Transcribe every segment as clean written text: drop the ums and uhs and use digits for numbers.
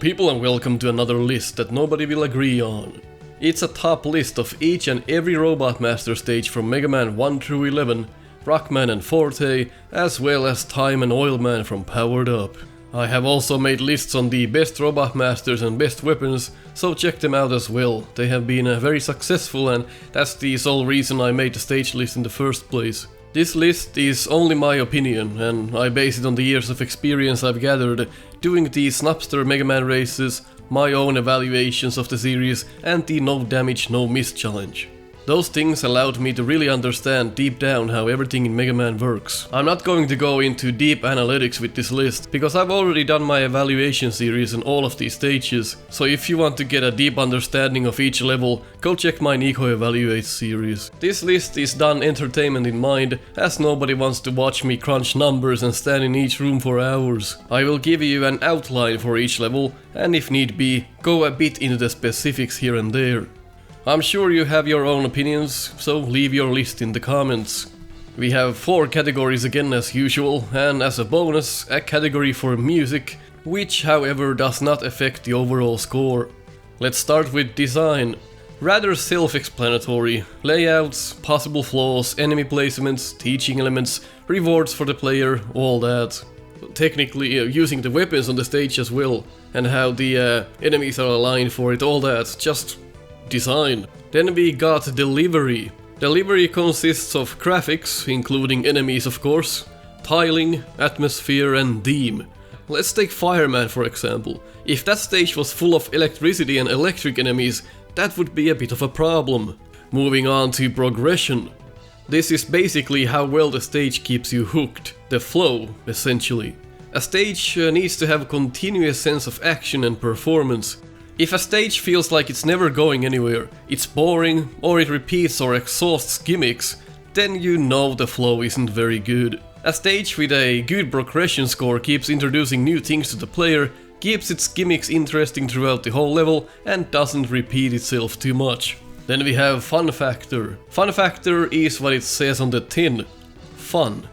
people, and welcome to another list that nobody will agree on. It's a top list of each and every Robot Master stage from Megaman 1 through 11, Rockman and Forte, as well as Time and Oil Man from Powered Up. I have also made lists on the best Robot Masters and best weapons, so check them out as well. They have been very successful, and that's the sole reason I made the stage list in the first place. This list is only my opinion, and I base it on the years of experience I've gathered doing the Snupster Megaman races, my own evaluations of the series, and the no damage no miss challenge. Those things allowed me to really understand deep down how everything in Megaman works. I'm not going to go into deep analytics with this list, because I've already done my evaluation series on all of these stages, so if you want to get a deep understanding of each level, go check my Nico Evaluates series. This list is done entertainment in mind, as nobody wants to watch me crunch numbers and stand in each room for hours. I will give you an outline for each level, and if need be, go a bit into the specifics here and there. I'm sure you have your own opinions, so leave your list in the comments. We have 4 categories again as usual, and as a bonus, a category for music, which however does not affect the overall score. Let's start with design. Rather self-explanatory. Layouts, possible flaws, enemy placements, teaching elements, rewards for the player, all that. Technically using the weapons on the stage as well, and how the enemies are aligned for it, all that. Just design. Then we got delivery. Delivery consists of graphics, including enemies of course, tiling, atmosphere and theme. Let's take Fireman for example. If that stage was full of electricity and electric enemies, that would be a bit of a problem. Moving on to progression. This is basically how well the stage keeps you hooked, the flow essentially. A stage needs to have a continuous sense of action and performance. If a stage feels like it's never going anywhere, it's boring, or it repeats or exhausts gimmicks, then you know the flow isn't very good. A stage with a good progression score keeps introducing new things to the player, keeps its gimmicks interesting throughout the whole level, and doesn't repeat itself too much. Then we have fun factor. Fun factor is what it says on the tin. Fun.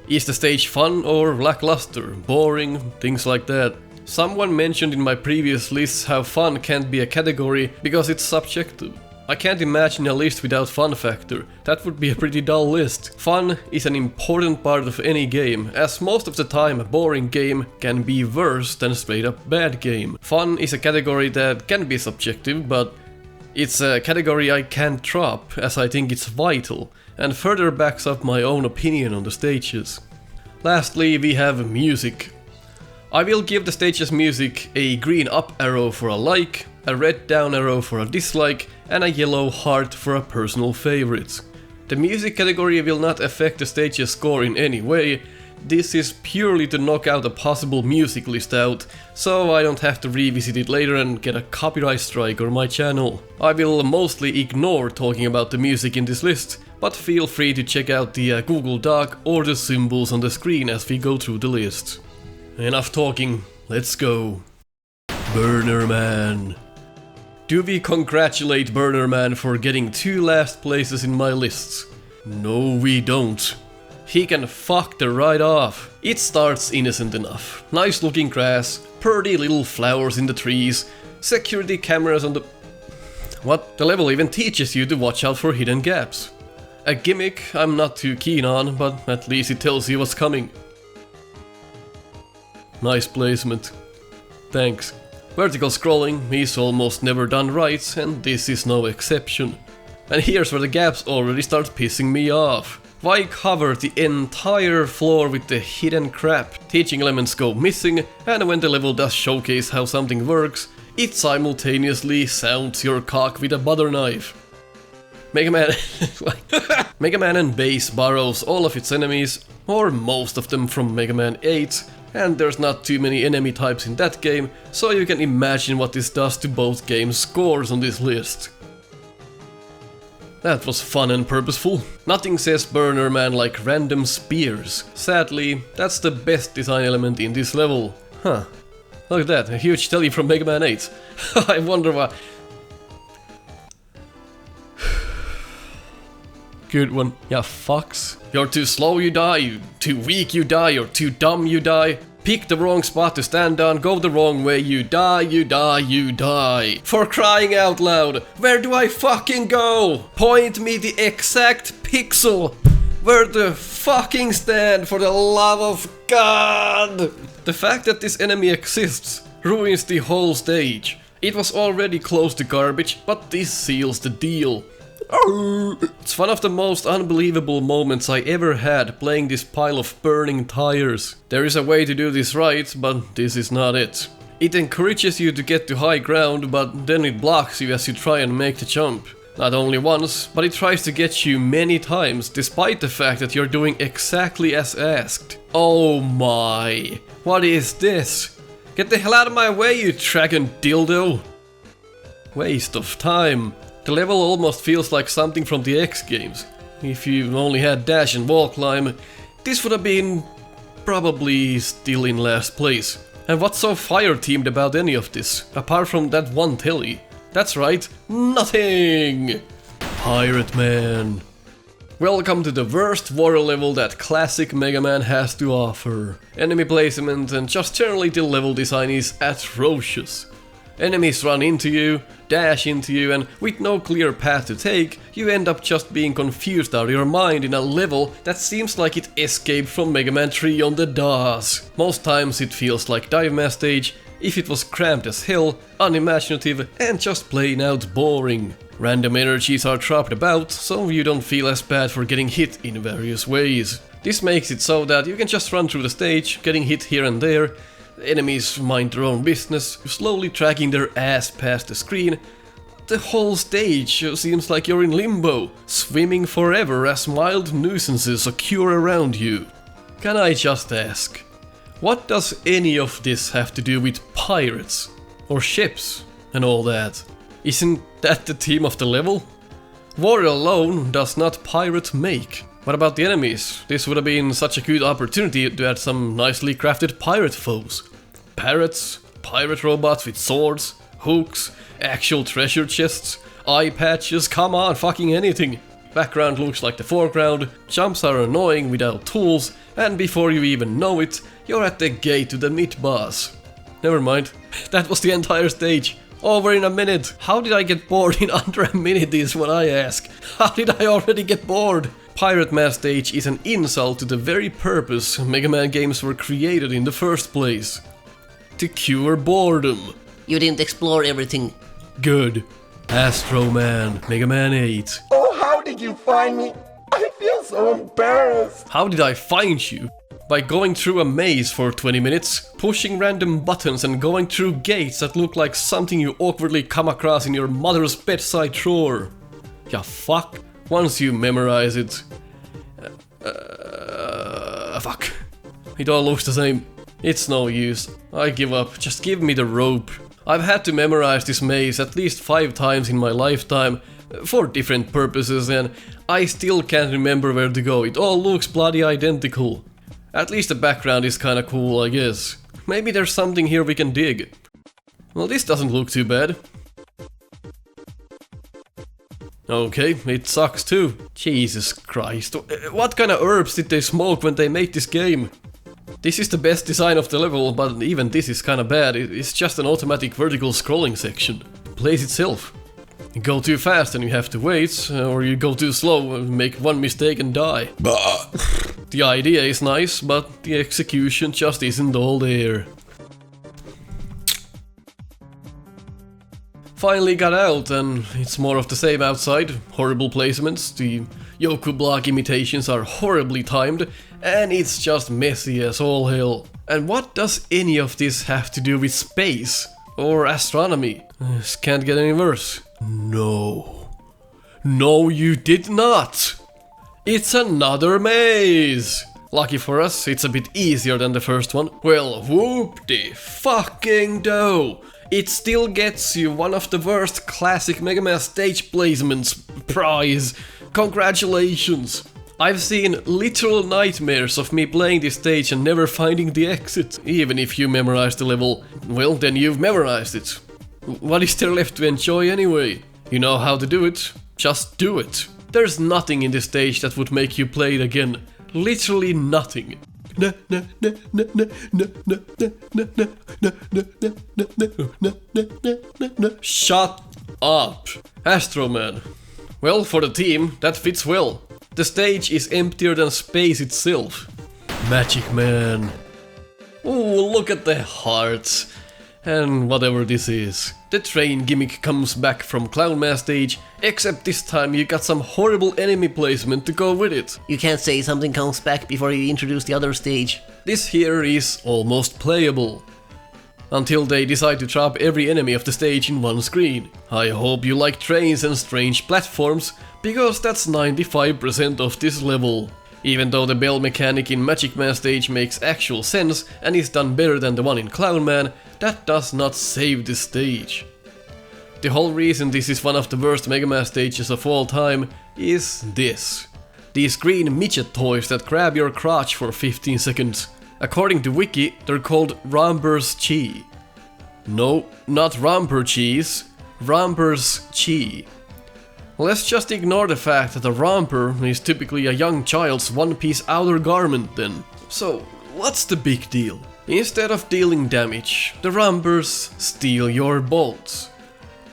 Is the stage fun or lackluster, boring, things like that? Someone mentioned in my previous lists how fun can't be a category because it's subjective. I can't imagine a list without fun factor. That would be a pretty dull list. Fun is an important part of any game, as most of the time a boring game can be worse than a straight up bad game. Fun is a category that can be subjective, but it's a category I can't drop, as I think it's vital, and further backs up my own opinion on the stages. Lastly, we have music. I will give the stage's music a green up arrow for a like, a red down arrow for a dislike, and a yellow heart for a personal favorite. The music category will not affect the stage's score in any way. This is purely to knock out a possible music list out, so I don't have to revisit it later and get a copyright strike on my channel. I will mostly ignore talking about the music in this list, but feel free to check out the Google Doc or the symbols on the screen as we go through the list. Enough talking, let's go. Burner Man. Do we congratulate Burner Man for getting 2 last places in my lists? No, we don't. He can fuck the right off. It starts innocent enough. Nice looking grass, pretty little flowers in the trees, security cameras on the... What? The level even teaches you to watch out for hidden gaps. A gimmick I'm not too keen on, but at least it tells you what's coming. Nice placement. Thanks. Vertical scrolling is almost never done right, and this is no exception. And here's where the gaps already start pissing me off. Why cover the entire floor with the hidden crap? Teaching elements go missing, and when the level does showcase how something works, it simultaneously sounds your cock with a butter knife. Megaman Megaman and Base borrows all of its enemies, or most of them from Megaman 8, and there's not too many enemy types in that game, so you can imagine what this does to both games' scores on this list. That was fun and purposeful. Nothing says Burner Man like random spears. Sadly, that's the best design element in this level. Huh. Look at that, a huge telly from Megaman 8. I wonder why... Good one. Yeah, fucks. You're too slow, you die. Too weak, you die. Or too dumb, you die. pick the wrong spot to stand on, go the wrong way, you die, you die, you die. For crying out loud, where do I fucking go? Point me the exact pixel where the fucking stand, for the love of God! The fact that this enemy exists ruins the whole stage. It was already close to garbage, but this seals the deal. It's one of the most unbelievable moments I ever had playing this pile of burning tires. There is a way to do this right, but this is not it. It encourages you to get to high ground, but then it blocks you as you try and make the jump. Not only once, but it tries to get you many times, despite the fact that you're doing exactly as asked. Oh my, what is this? Get the hell out of my way, you dragon dildo! Waste of time. The level almost feels like something from the X games. If you only had dash and wall climb, this would have been probably still in last place. And what's so fire-themed about any of this, apart from that one telly? That's right, nothing! Pirate Man. Welcome to the worst water level that classic Megaman has to offer. Enemy placement and just generally the level design is atrocious. Enemies run into you, dash into you, and with no clear path to take, you end up just being confused out of your mind in a level that seems like it escaped from Mega Man 3 on the DOS. Most times it feels like Dive Man stage, if it was cramped as hell, unimaginative, and just plain out boring. Random energies are dropped about, so you don't feel as bad for getting hit in various ways. This makes it so that you can just run through the stage, getting hit here and there. Enemies mind their own business, slowly dragging their ass past the screen. The whole stage seems like you're in limbo, swimming forever as mild nuisances occur around you. Can I just ask, what does any of this have to do with pirates? Or ships and all that? Isn't that the theme of the level? Water alone does not pirate make. What about the enemies? This would have been such a good opportunity to add some nicely crafted pirate foes. Parrots, pirate robots with swords, hooks, actual treasure chests, eye patches, come on, fucking anything. Background looks like the foreground, jumps are annoying without tools, and before you even know it, you're at the gate to the mid-boss. Never mind, that was the entire stage. Over in a minute. How did I get bored in under a minute is what I ask. How did I already get bored? Pirate Man stage is an insult to the very purpose Mega Man games were created in the first place. To cure boredom. You didn't explore everything. Good. Astro Man, Mega Man 8. Oh, how did you find me? I feel so embarrassed. How did I find you? By going through a maze for 20 minutes, pushing random buttons and going through gates that look like something you awkwardly come across in your mother's bedside drawer. Yeah, fuck. Once you memorize it... fuck. It all looks the same. It's no use. I give up. Just give me the rope. I've had to memorize this maze at least 5 times in my lifetime, for different purposes, and I still can't remember where to go. It all looks bloody identical. At least the background is kinda cool, I guess. Maybe there's something here we can dig. Well, this doesn't look too bad. Okay, it sucks too. Jesus Christ. What kind of herbs did they smoke when they made this game? This is the best design of the level, but even this is kinda bad. It's just an automatic vertical scrolling section. It plays itself. You go too fast and you have to wait, or you go too slow and make one mistake and die. The idea is nice, but the execution just isn't all there. Finally got out, and it's more of the same outside. Horrible placements, the Yoku block imitations are horribly timed, and it's just messy as all hell. And what does any of this have to do with space? Or astronomy? This can't get any worse. No. No, you did not! It's another maze! Lucky for us, it's a bit easier than the first one. Well, whoop-de-fucking-do! It still gets you one of the worst classic Mega Man stage placements prize. Congratulations! I've seen literal nightmares of me playing this stage and never finding the exit. Even if you memorize the level, well, then you've memorized it. What is there left to enjoy anyway? You know how to do it, just do it. There's nothing in this stage that would make you play it again. Literally nothing. Shut up! Astro Man. Well, for the team, that fits well. The stage is emptier than space itself. Magic Man. Ooh, look at the hearts. And whatever this is. The train gimmick comes back from Clown Man stage, except this time you got some horrible enemy placement to go with it. You can't say something comes back before you introduce the other stage. This here is almost playable. Until they decide to trap every enemy of the stage in one screen. I hope you like trains and strange platforms, because that's 95% of this level. Even though the bell mechanic in Magic Man stage makes actual sense and is done better than the one in Clown Man, that does not save the stage. The whole reason this is one of the worst Mega Man stages of all time is this. These green midget toys that grab your crotch for 15 seconds. According to Wiki, they're called Romper's Chi. No, not Romper Cheese, Romper's Chi. Let's just ignore the fact that a romper is typically a young child's one-piece outer garment then. So, what's the big deal? Instead of dealing damage, the rompers steal your bolts.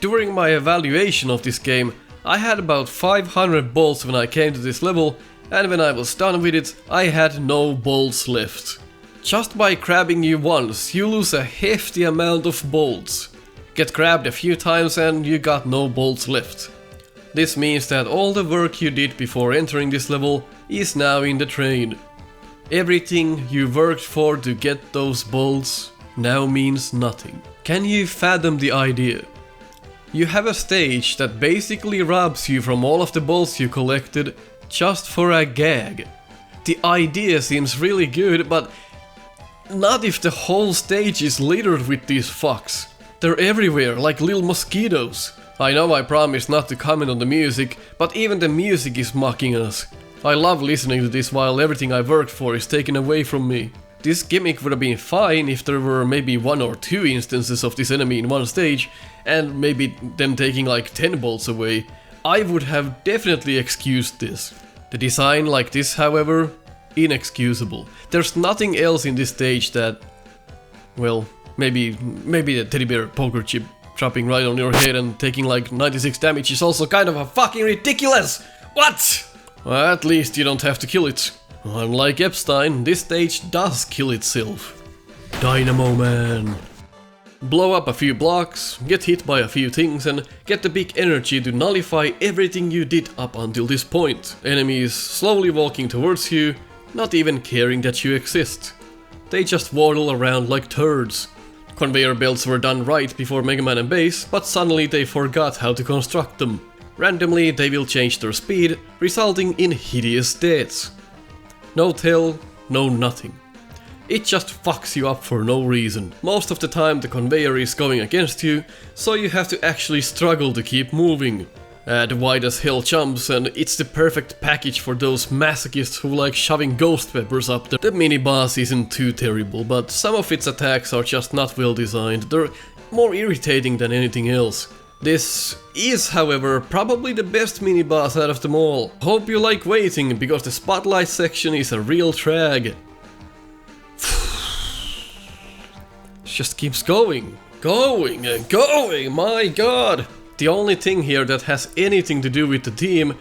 During my evaluation of this game, I had about 500 bolts when I came to this level, and when I was done with it, I had no bolts left. Just by grabbing you once, you lose a hefty amount of bolts. Get grabbed a few times and you got no bolts left. This means that all the work you did before entering this level is now in the train. Everything you worked for to get those bolts now means nothing. Can you fathom the idea? You have a stage that basically robs you from all of the bolts you collected just for a gag. The idea seems really good, but not if the whole stage is littered with these fucks. They're everywhere, like little mosquitoes. I know I promised not to comment on the music, but even the music is mocking us. I love listening to this while everything I worked for is taken away from me. This gimmick would have been fine if there were maybe 1 or 2 instances of this enemy in one stage, and maybe them taking like 10 bolts away. I would have definitely excused this. The design like this, however, inexcusable. There's nothing else in this stage that... well, maybe the teddy bear poker chip dropping right on your head and taking like 96 damage is also kind of a fucking ridiculous! What? Well, at least you don't have to kill it. Unlike Epstein, this stage does kill itself. Dynamo Man. Blow up a few blocks, get hit by a few things and get the big energy to nullify everything you did up until this point. Enemies slowly walking towards you, not even caring that you exist. They just waddle around like turds. Conveyor belts were done right before Megaman and Base, but suddenly they forgot how to construct them. Randomly they will change their speed, resulting in hideous deaths. No tell, no nothing. It just fucks you up for no reason. Most of the time the conveyor is going against you, so you have to actually struggle to keep moving. Add wide as hell jumps and it's the perfect package for those masochists who like shoving ghost peppers up there. The mini-boss isn't too terrible, but some of its attacks are just not well designed. They're more irritating than anything else. This is, however, probably the best mini-boss out of them all. Hope you like waiting, because the spotlight section is a real drag. Just keeps going, going and going, my god! The only thing here that has anything to do with the team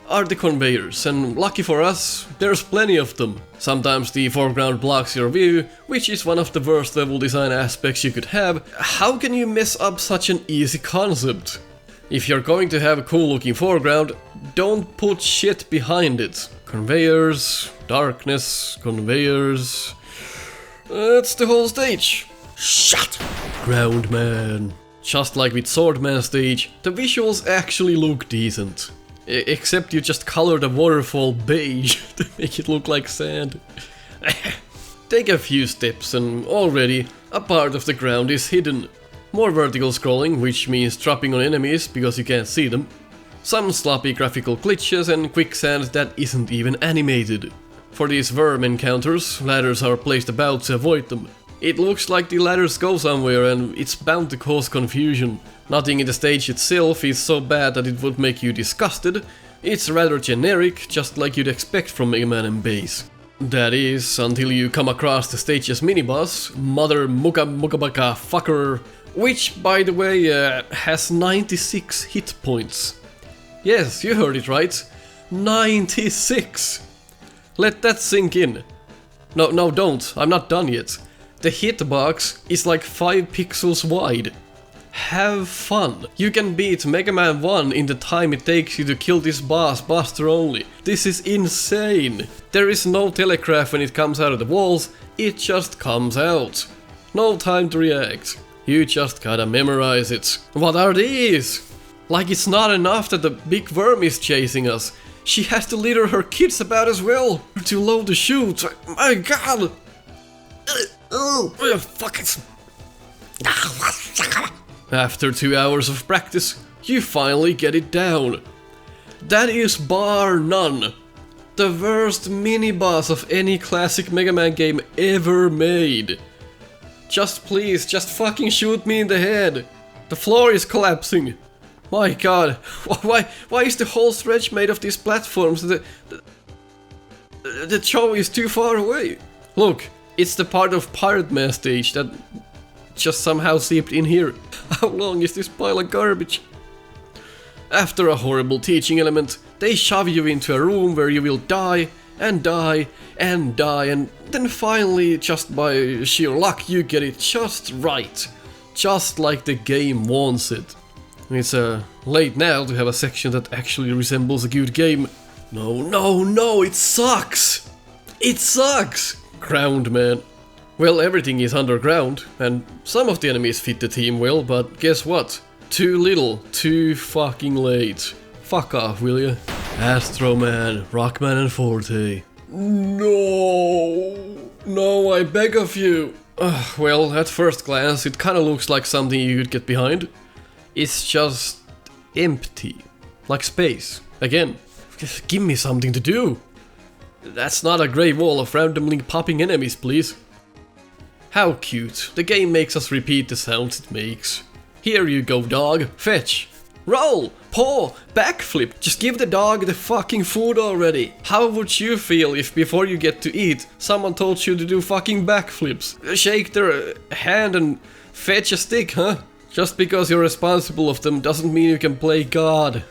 are the conveyors, and lucky for us, there's plenty of them. Sometimes the foreground blocks your view, which is one of the worst level design aspects you could have. How can you mess up such an easy concept? If you're going to have a cool looking foreground, don't put shit behind it. Conveyors, darkness, conveyors... That's the whole stage. Shut! Ground Man. Just like with Swordman stage, the visuals actually look decent. Except you just color the waterfall beige to make it look like sand. Take a few steps and already a part of the ground is hidden. More vertical scrolling, which means dropping on enemies because you can't see them. Some sloppy graphical glitches and quicksand that isn't even animated. For these worm encounters, ladders are placed about to avoid them. It looks like the ladders go somewhere and it's bound to cause confusion. Nothing in the stage itself is so bad that it would make you disgusted. It's rather generic, just like you'd expect from Megaman and Base. That is, until you come across the stage's mini-boss, Mother Mukabaka Fucker, which, by the way, has 96 hit points. Yes, you heard it right. 96! Let that sink in. No, don't. I'm not done yet. The hitbox is like 5 pixels wide. Have fun. You can beat Megaman 1 in the time it takes you to kill this boss, Buster only. This is insane. There is no telegraph when it comes out of the walls, it just comes out. No time to react. You just gotta memorize it. What are these? Like it's not enough that the big worm is chasing us. She has to litter her kids about as well. We're too low to shoot. My god. Fuck it. After 2 hours of practice, you finally get it down. That is bar none the worst mini-boss of any classic Mega Man game ever made. Just please, just fucking shoot me in the head. The floor is collapsing. My god, why is the whole stretch made of these platforms? The show is too far away. Look, it's the part of Pirate Man stage that just somehow seeped in here. How long is this pile of garbage? After a horrible teaching element, they shove you into a room where you will die, and die, and die, and then finally, just by sheer luck, you get it just right. Just like the game wants it. It's late now to have a section that actually resembles a good game. No, it sucks! It sucks! Ground man. Well, everything is underground, and some of the enemies fit the theme well, but guess what? Too little, too fucking late. Fuck off, will ya? Astro Man, Rockman and Forte. No, I beg of you. Well, at first glance, it kinda looks like something you could get behind. It's just empty. Like space. Again, just give me something to do. That's not a grey wall of randomly popping enemies, please. How cute. The game makes us repeat the sounds it makes. Here you go, dog. Fetch. Roll. Paw. Backflip. Just give the dog the fucking food already. How would you feel if before you get to eat, someone told you to do fucking backflips? Shake their hand and fetch a stick, huh? Just because you're responsible of them doesn't mean you can play God.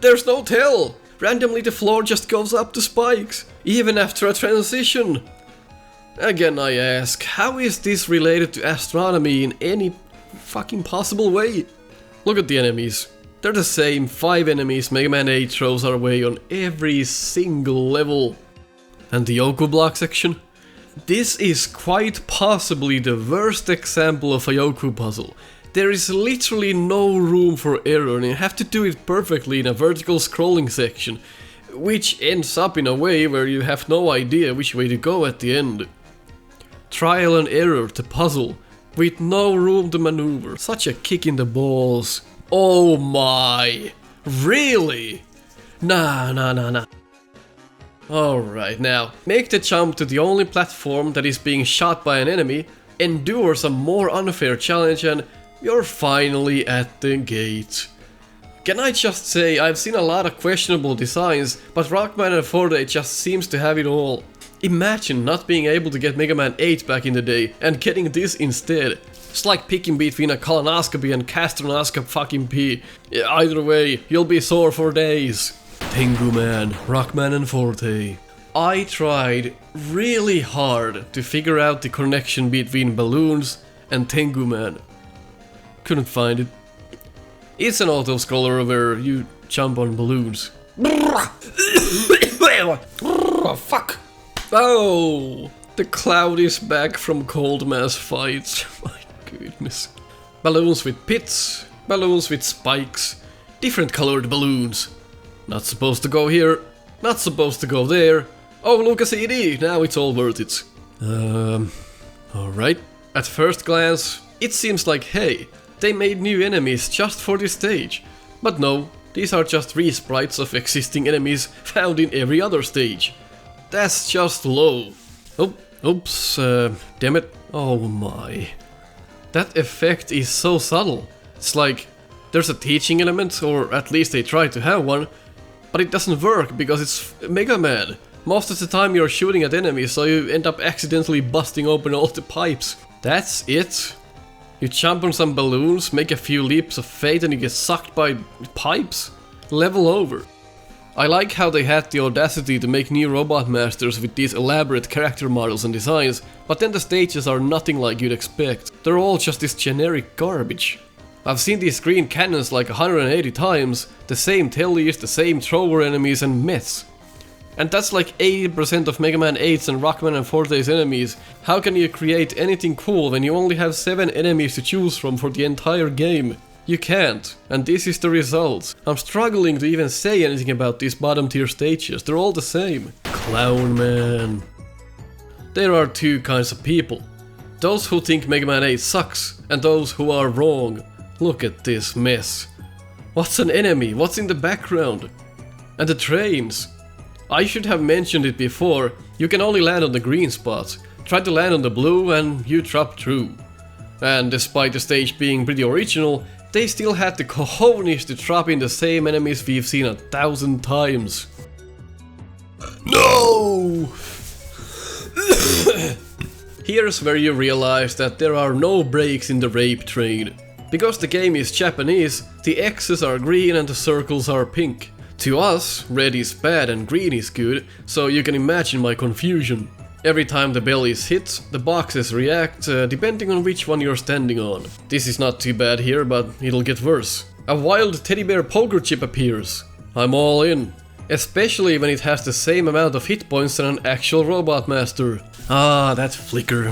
There's no tell. Randomly the floor just goes up to spikes, even after a transition. Again I ask, how is this related to astronomy in any fucking possible way? Look at the enemies. They're the same 5 enemies Mega Man 8 throws our way on every single level. And the Yoku block section? This is quite possibly the worst example of a Yoku puzzle. There is literally no room for error and you have to do it perfectly in a vertical scrolling section, which ends up in a way where you have no idea which way to go at the end. Trial and error to puzzle, with no room to maneuver. Such a kick in the balls. Oh my! Really? Nah. Alright, now, make the jump to the only platform that is being shot by an enemy, endure some more unfair challenge, and you're finally at the gate. Can I just say, I've seen a lot of questionable designs, but Rockman and Forte just seems to have it all. Imagine not being able to get Mega Man 8 back in the day, and getting this instead. It's like picking between a colonoscopy and castronoscopy fucking pee. Either way, you'll be sore for days. Tengu Man, Rockman and Forte. I tried really hard to figure out the connection between balloons and Tengu Man. Couldn't find it. It's an auto-scroller where you jump on balloons. Oh, fuck! Oh! The cloud is back from cold mass fights. My goodness. Balloons with pits, balloons with spikes, different colored balloons. Not supposed to go here, not supposed to go there. Oh, look, a CD! Now it's all worth it. Alright. At first glance, it seems like, hey, they made new enemies just for this stage. But no, these are just resprites of existing enemies found in every other stage. That's just low. Oh, oops, damn it. Oh my. That effect is so subtle. It's like, there's a teaching element, or at least they try to have one, but it doesn't work because it's Megaman. Most of the time you're shooting at enemies, so you end up accidentally busting open all the pipes. That's it. You jump on some balloons, make a few leaps of faith, and you get sucked by pipes? Level over. I like how they had the audacity to make new Robot Masters with these elaborate character models and designs, but then the stages are nothing like you'd expect. They're all just this generic garbage. I've seen these green cannons like 180 times, the same tellies, the same thrower enemies and mess. And that's like 80% of Mega Man 8's and Rockman and Forte's enemies. How can you create anything cool when you only have 7 enemies to choose from for the entire game? You can't, and this is the result. I'm struggling to even say anything about these bottom tier stages, they're all the same. Clown Man. There are two kinds of people. Those who think Mega Man 8 sucks, and those who are wrong. Look at this mess. What's an enemy? What's in the background? And the trains. I should have mentioned it before, you can only land on the green spots. Try to land on the blue and you drop through. And despite the stage being pretty original, they still had the cojones to drop in the same enemies we've seen 1,000 times. No! Here's where you realize that there are no breaks in the rape train. Because the game is Japanese, the X's are green and the circles are pink. To us, red is bad and green is good, so you can imagine my confusion. Every time the bell is hit, the boxes react, depending on which one you're standing on. This is not too bad here, but it'll get worse. A wild teddy bear poker chip appears. I'm all in. Especially when it has the same amount of hit points than an actual Robot Master. Ah, that flicker.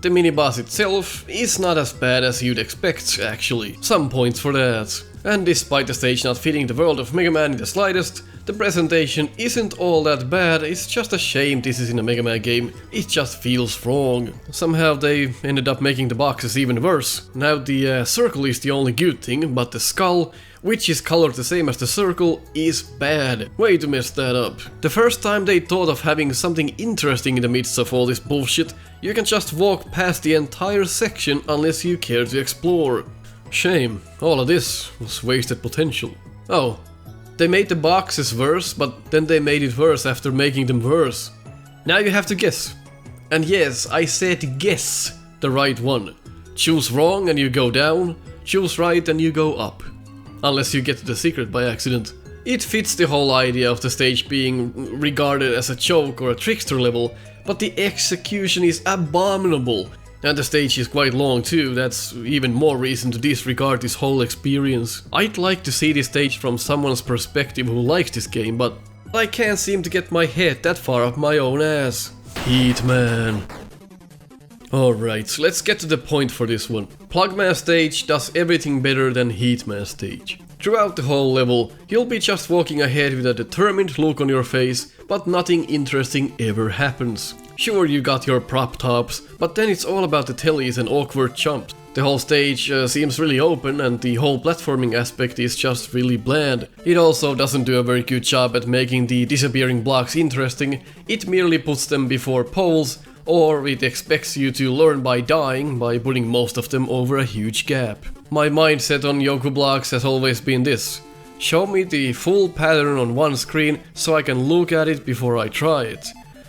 The mini-boss itself is not as bad as you'd expect, actually. Some points for that. And despite the stage not fitting the world of Mega Man in the slightest, the presentation isn't all that bad, it's just a shame this is in a Mega Man game, it just feels wrong. Somehow they ended up making the boxes even worse. Now the circle is the only good thing, but the skull, which is colored the same as the circle, is bad. Way to mess that up. The first time they thought of having something interesting in the midst of all this bullshit, you can just walk past the entire section unless you care to explore. Shame, all of this was wasted potential. Oh, they made the boxes worse, but then they made it worse after making them worse. Now you have to guess. And yes, I said guess the right one. Choose wrong and you go down, choose right and you go up. Unless you get to the secret by accident. It fits the whole idea of the stage being regarded as a joke or a trickster level, but the execution is abominable. And the stage is quite long too, that's even more reason to disregard this whole experience. I'd like to see this stage from someone's perspective who likes this game, but I can't seem to get my head that far up my own ass. Heatman. Alright, let's get to the point for this one. Plugman stage does everything better than Heatman stage. Throughout the whole level, you'll be just walking ahead with a determined look on your face, but nothing interesting ever happens. Sure, you got your prop tops, but then it's all about the tellies and awkward jumps. The whole stage seems really open and the whole platforming aspect is just really bland. It also doesn't do a very good job at making the disappearing blocks interesting, it merely puts them before poles, or it expects you to learn by dying by putting most of them over a huge gap. My mindset on Yoku blocks has always been this. Show me the full pattern on one screen so I can look at it before I try it.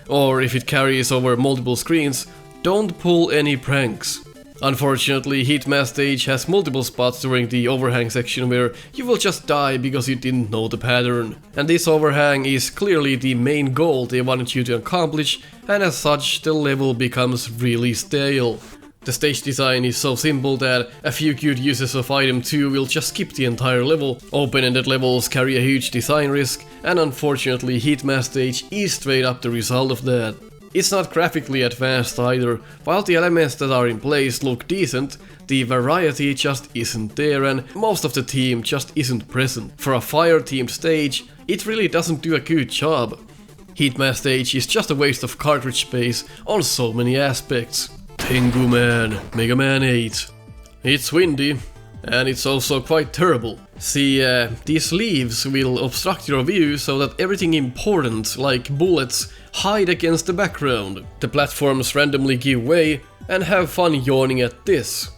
Or if it carries over multiple screens, don't pull any pranks. Unfortunately, Heatman stage has multiple spots during the overhang section where you will just die because you didn't know the pattern. And this overhang is clearly the main goal they wanted you to accomplish, and as such the level becomes really stale. The stage design is so simple that a few cute uses of item 2 will just skip the entire level. Open-ended levels carry a huge design risk, and unfortunately Heatman stage is straight up the result of that. It's not graphically advanced either. While the elements that are in place look decent, the variety just isn't there and most of the team just isn't present. For a fire-themed stage, it really doesn't do a good job. Heatman stage is just a waste of cartridge space on so many aspects. Tengu Man, Mega Man 8. It's windy, and it's also quite terrible. See, these leaves will obstruct your view so that everything important, like bullets, hide against the background. The platforms randomly give way, and have fun yawning at this.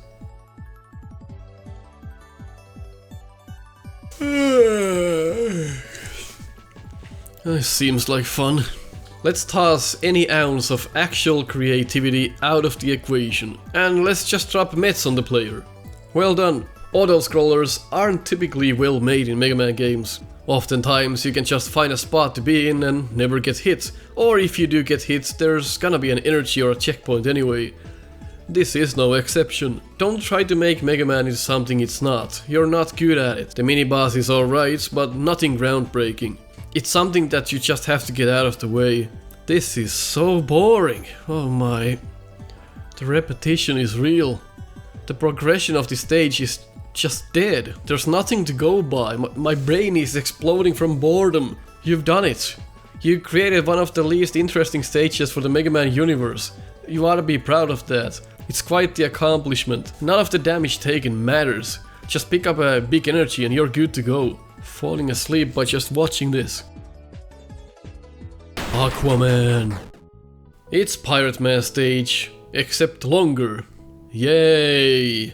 Seems like fun. Let's toss any ounce of actual creativity out of the equation, and let's just drop mets on the player. Well done. Auto-scrollers aren't typically well made in Mega Man games. Oftentimes you can just find a spot to be in and never get hit, or if you do get hit, there's gonna be an energy or a checkpoint anyway. This is no exception. Don't try to make Mega Man into something it's not. You're not good at it. The mini-boss is alright, but nothing groundbreaking. It's something that you just have to get out of the way. This is so boring. Oh my. The repetition is real. The progression of the stage is just dead. There's nothing to go by. My brain is exploding from boredom. You've done it. You created one of the least interesting stages for the Mega Man universe. You ought to be proud of that. It's quite the accomplishment. None of the damage taken matters. Just pick up a big energy and you're good to go. Falling asleep by just watching this. Aquaman. It's Pirate Man stage, except longer. Yay!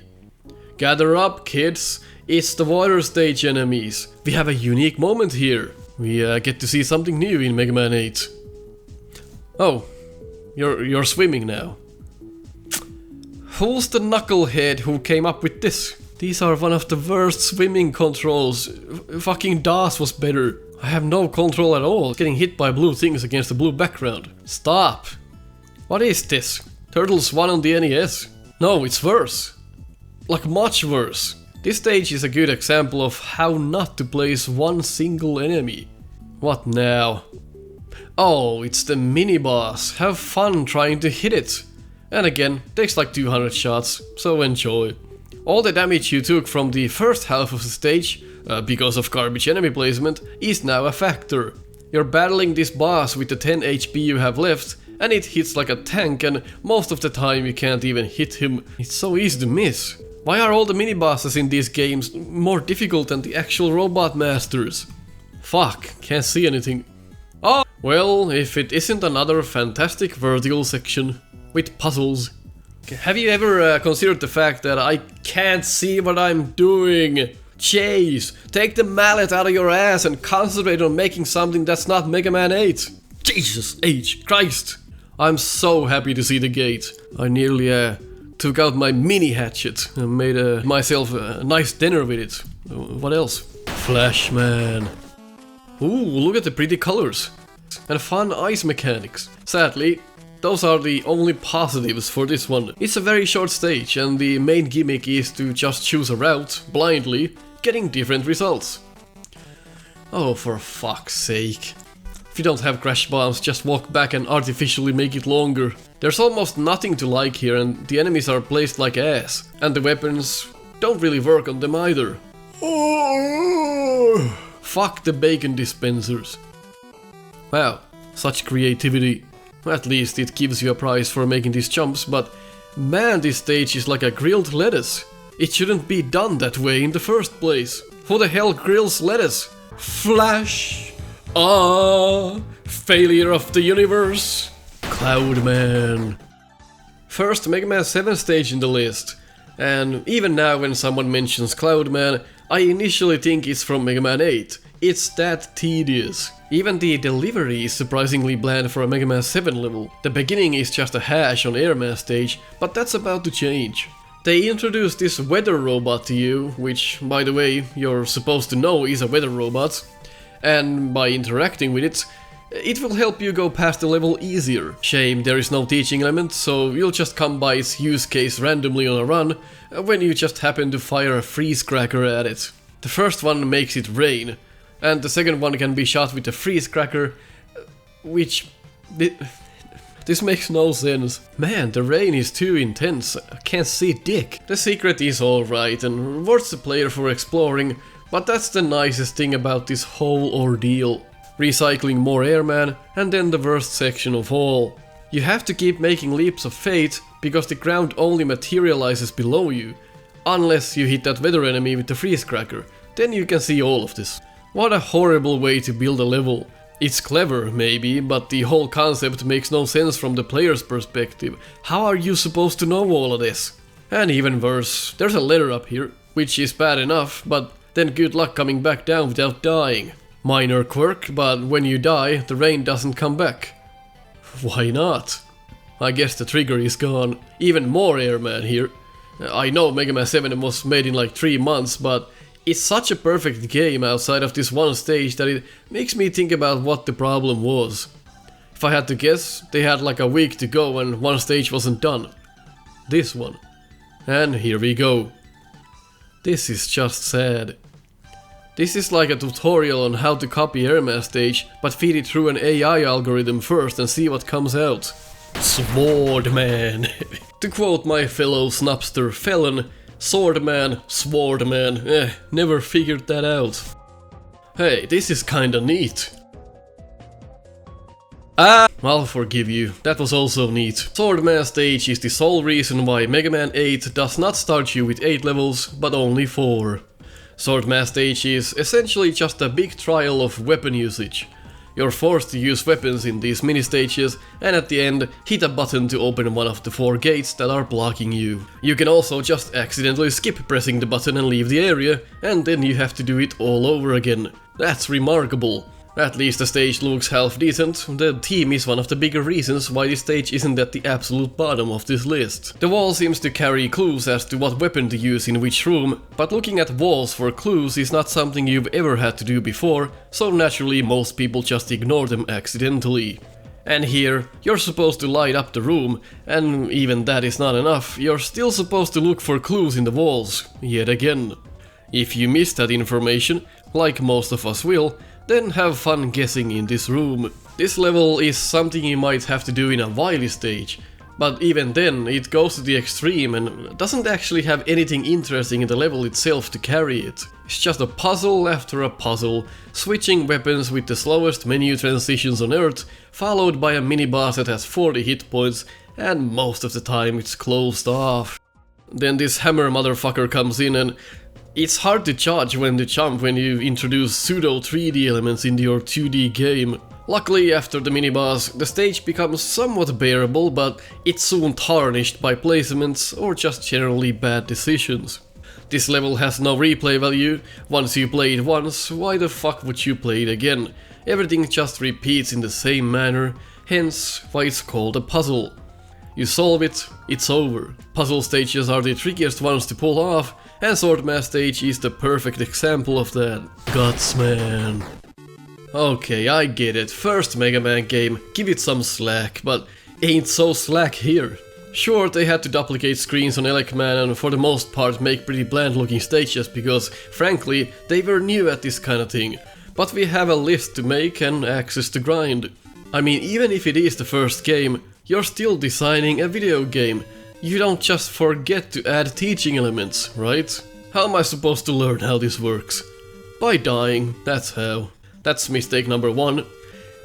Gather up, kids. It's the water stage enemies. We have a unique moment here. We get to see something new in Mega Man 8. Oh, you're swimming now. Who's the knucklehead who came up with this? These are one of the worst swimming controls. Fucking DOS was better. I have no control at all, getting hit by blue things against a blue background. Stop! What is this? Turtles 1 on the NES? No, it's worse. Like much worse. This stage is a good example of how not to place one single enemy. What now? Oh, it's the mini-boss. Have fun trying to hit it. And again, takes like 200 shots, so enjoy. All the damage you took from the first half of the stage, because of garbage enemy placement, is now a factor. You're battling this boss with the 10 HP you have left, and it hits like a tank, and most of the time you can't even hit him. It's so easy to miss. Why are all the mini-bosses in these games more difficult than the actual robot masters? Fuck, can't see anything. Oh, well, if it isn't another fantastic vertical section with puzzles. Have you ever considered the fact that I can't see what I'm doing? Chase, take the mallet out of your ass and concentrate on making something that's not Mega Man 8. Jesus H. Christ. I'm so happy to see the gate. I nearly took out my mini hatchet and made myself a nice dinner with it. What else? Flashman. Ooh, look at the pretty colors. And fun ice mechanics. Sadly, those are the only positives for this one. It's a very short stage and the main gimmick is to just choose a route, blindly, getting different results. Oh, for fuck's sake. If you don't have crash bombs, just walk back and artificially make it longer. There's almost nothing to like here and the enemies are placed like ass. And the weapons don't really work on them either. Oh, fuck the bacon dispensers. Wow, such creativity. At least it gives you a prize for making these jumps, but man, this stage is like a grilled lettuce. It shouldn't be done that way in the first place. Who the hell grills lettuce? Flash! Ah, failure of the universe. Cloud Man. First Mega Man 7 stage in the list. And even now when someone mentions Cloud Man, I initially think it's from Mega Man 8. It's that tedious. Even the delivery is surprisingly bland for a Mega Man 7 level. The beginning is just a hash on Airman stage, but that's about to change. They introduced this weather robot to you, which, by the way, you're supposed to know is a weather robot. And by interacting with it, it will help you go past the level easier. Shame there is no teaching element, so you'll just come by its use case randomly on a run, when you just happen to fire a freeze cracker at it. The first one makes it rain. And the second one can be shot with a freeze cracker, which... This makes no sense. Man, the rain is too intense, I can't see dick. The secret is alright and rewards the player for exploring, but that's the nicest thing about this whole ordeal. Recycling more airman, and then the worst section of all. You have to keep making leaps of faith, because the ground only materializes below you. Unless you hit that weather enemy with the freeze cracker, then you can see all of this. What a horrible way to build a level. It's clever, maybe, but the whole concept makes no sense from the player's perspective. How are you supposed to know all of this? And even worse, there's a ladder up here, which is bad enough, but then good luck coming back down without dying. Minor quirk, but when you die, the rain doesn't come back. Why not? I guess the trigger is gone. Even more Airman here. I know Mega Man 7 was made in like 3 months, but it's such a perfect game outside of this one stage that it makes me think about what the problem was. If I had to guess, they had like a week to go and one stage wasn't done. This one. And here we go. This is just sad. This is like a tutorial on how to copy Airman stage, but feed it through an AI algorithm first and see what comes out. Swordman. To quote my fellow Snupster felon, Swordman, Swordman, never figured that out. Hey, this is kinda neat. I'll forgive you, that was also neat. Swordman stage is the sole reason why Mega Man 8 does not start you with 8 levels, but only 4. Swordman stage is essentially just a big trial of weapon usage. You're forced to use weapons in these mini stages, and at the end, hit a button to open one of the 4 gates that are blocking you. You can also just accidentally skip pressing the button and leave the area, and then you have to do it all over again. That's remarkable. At least the stage looks half decent. The theme is one of the bigger reasons why this stage isn't at the absolute bottom of this list. The wall seems to carry clues as to what weapon to use in which room, but looking at walls for clues is not something you've ever had to do before, so naturally most people just ignore them accidentally. And here, you're supposed to light up the room, and even that is not enough, you're still supposed to look for clues in the walls, yet again. If you miss that information, like most of us will, then have fun guessing in this room. This level is something you might have to do in a Wily stage, but even then it goes to the extreme and doesn't actually have anything interesting in the level itself to carry it. It's just a puzzle after a puzzle, switching weapons with the slowest menu transitions on Earth, followed by a mini-boss that has 40 hit points, and most of the time it's closed off. Then this hammer motherfucker comes in and it's hard to judge when to jump when you introduce pseudo 3D elements into your 2D game. Luckily, after the mini-boss, the stage becomes somewhat bearable, but it's soon tarnished by placements or just generally bad decisions. This level has no replay value. Once you play it once, why the fuck would you play it again? Everything just repeats in the same manner, hence why it's called a puzzle. You solve it, it's over. Puzzle stages are the trickiest ones to pull off, and Swordman stage is the perfect example of that. Guts, man. Okay, I get it, first Mega Man game, give it some slack, but ain't so slack here. Sure, they had to duplicate screens on Elecman and for the most part make pretty bland looking stages because, frankly, they were new at this kind of thing. But we have a list to make and access to grind. I mean, even if it is the first game, you're still designing a video game. You don't just forget to add teaching elements, right? How am I supposed to learn how this works? By dying, that's how. That's mistake number 1.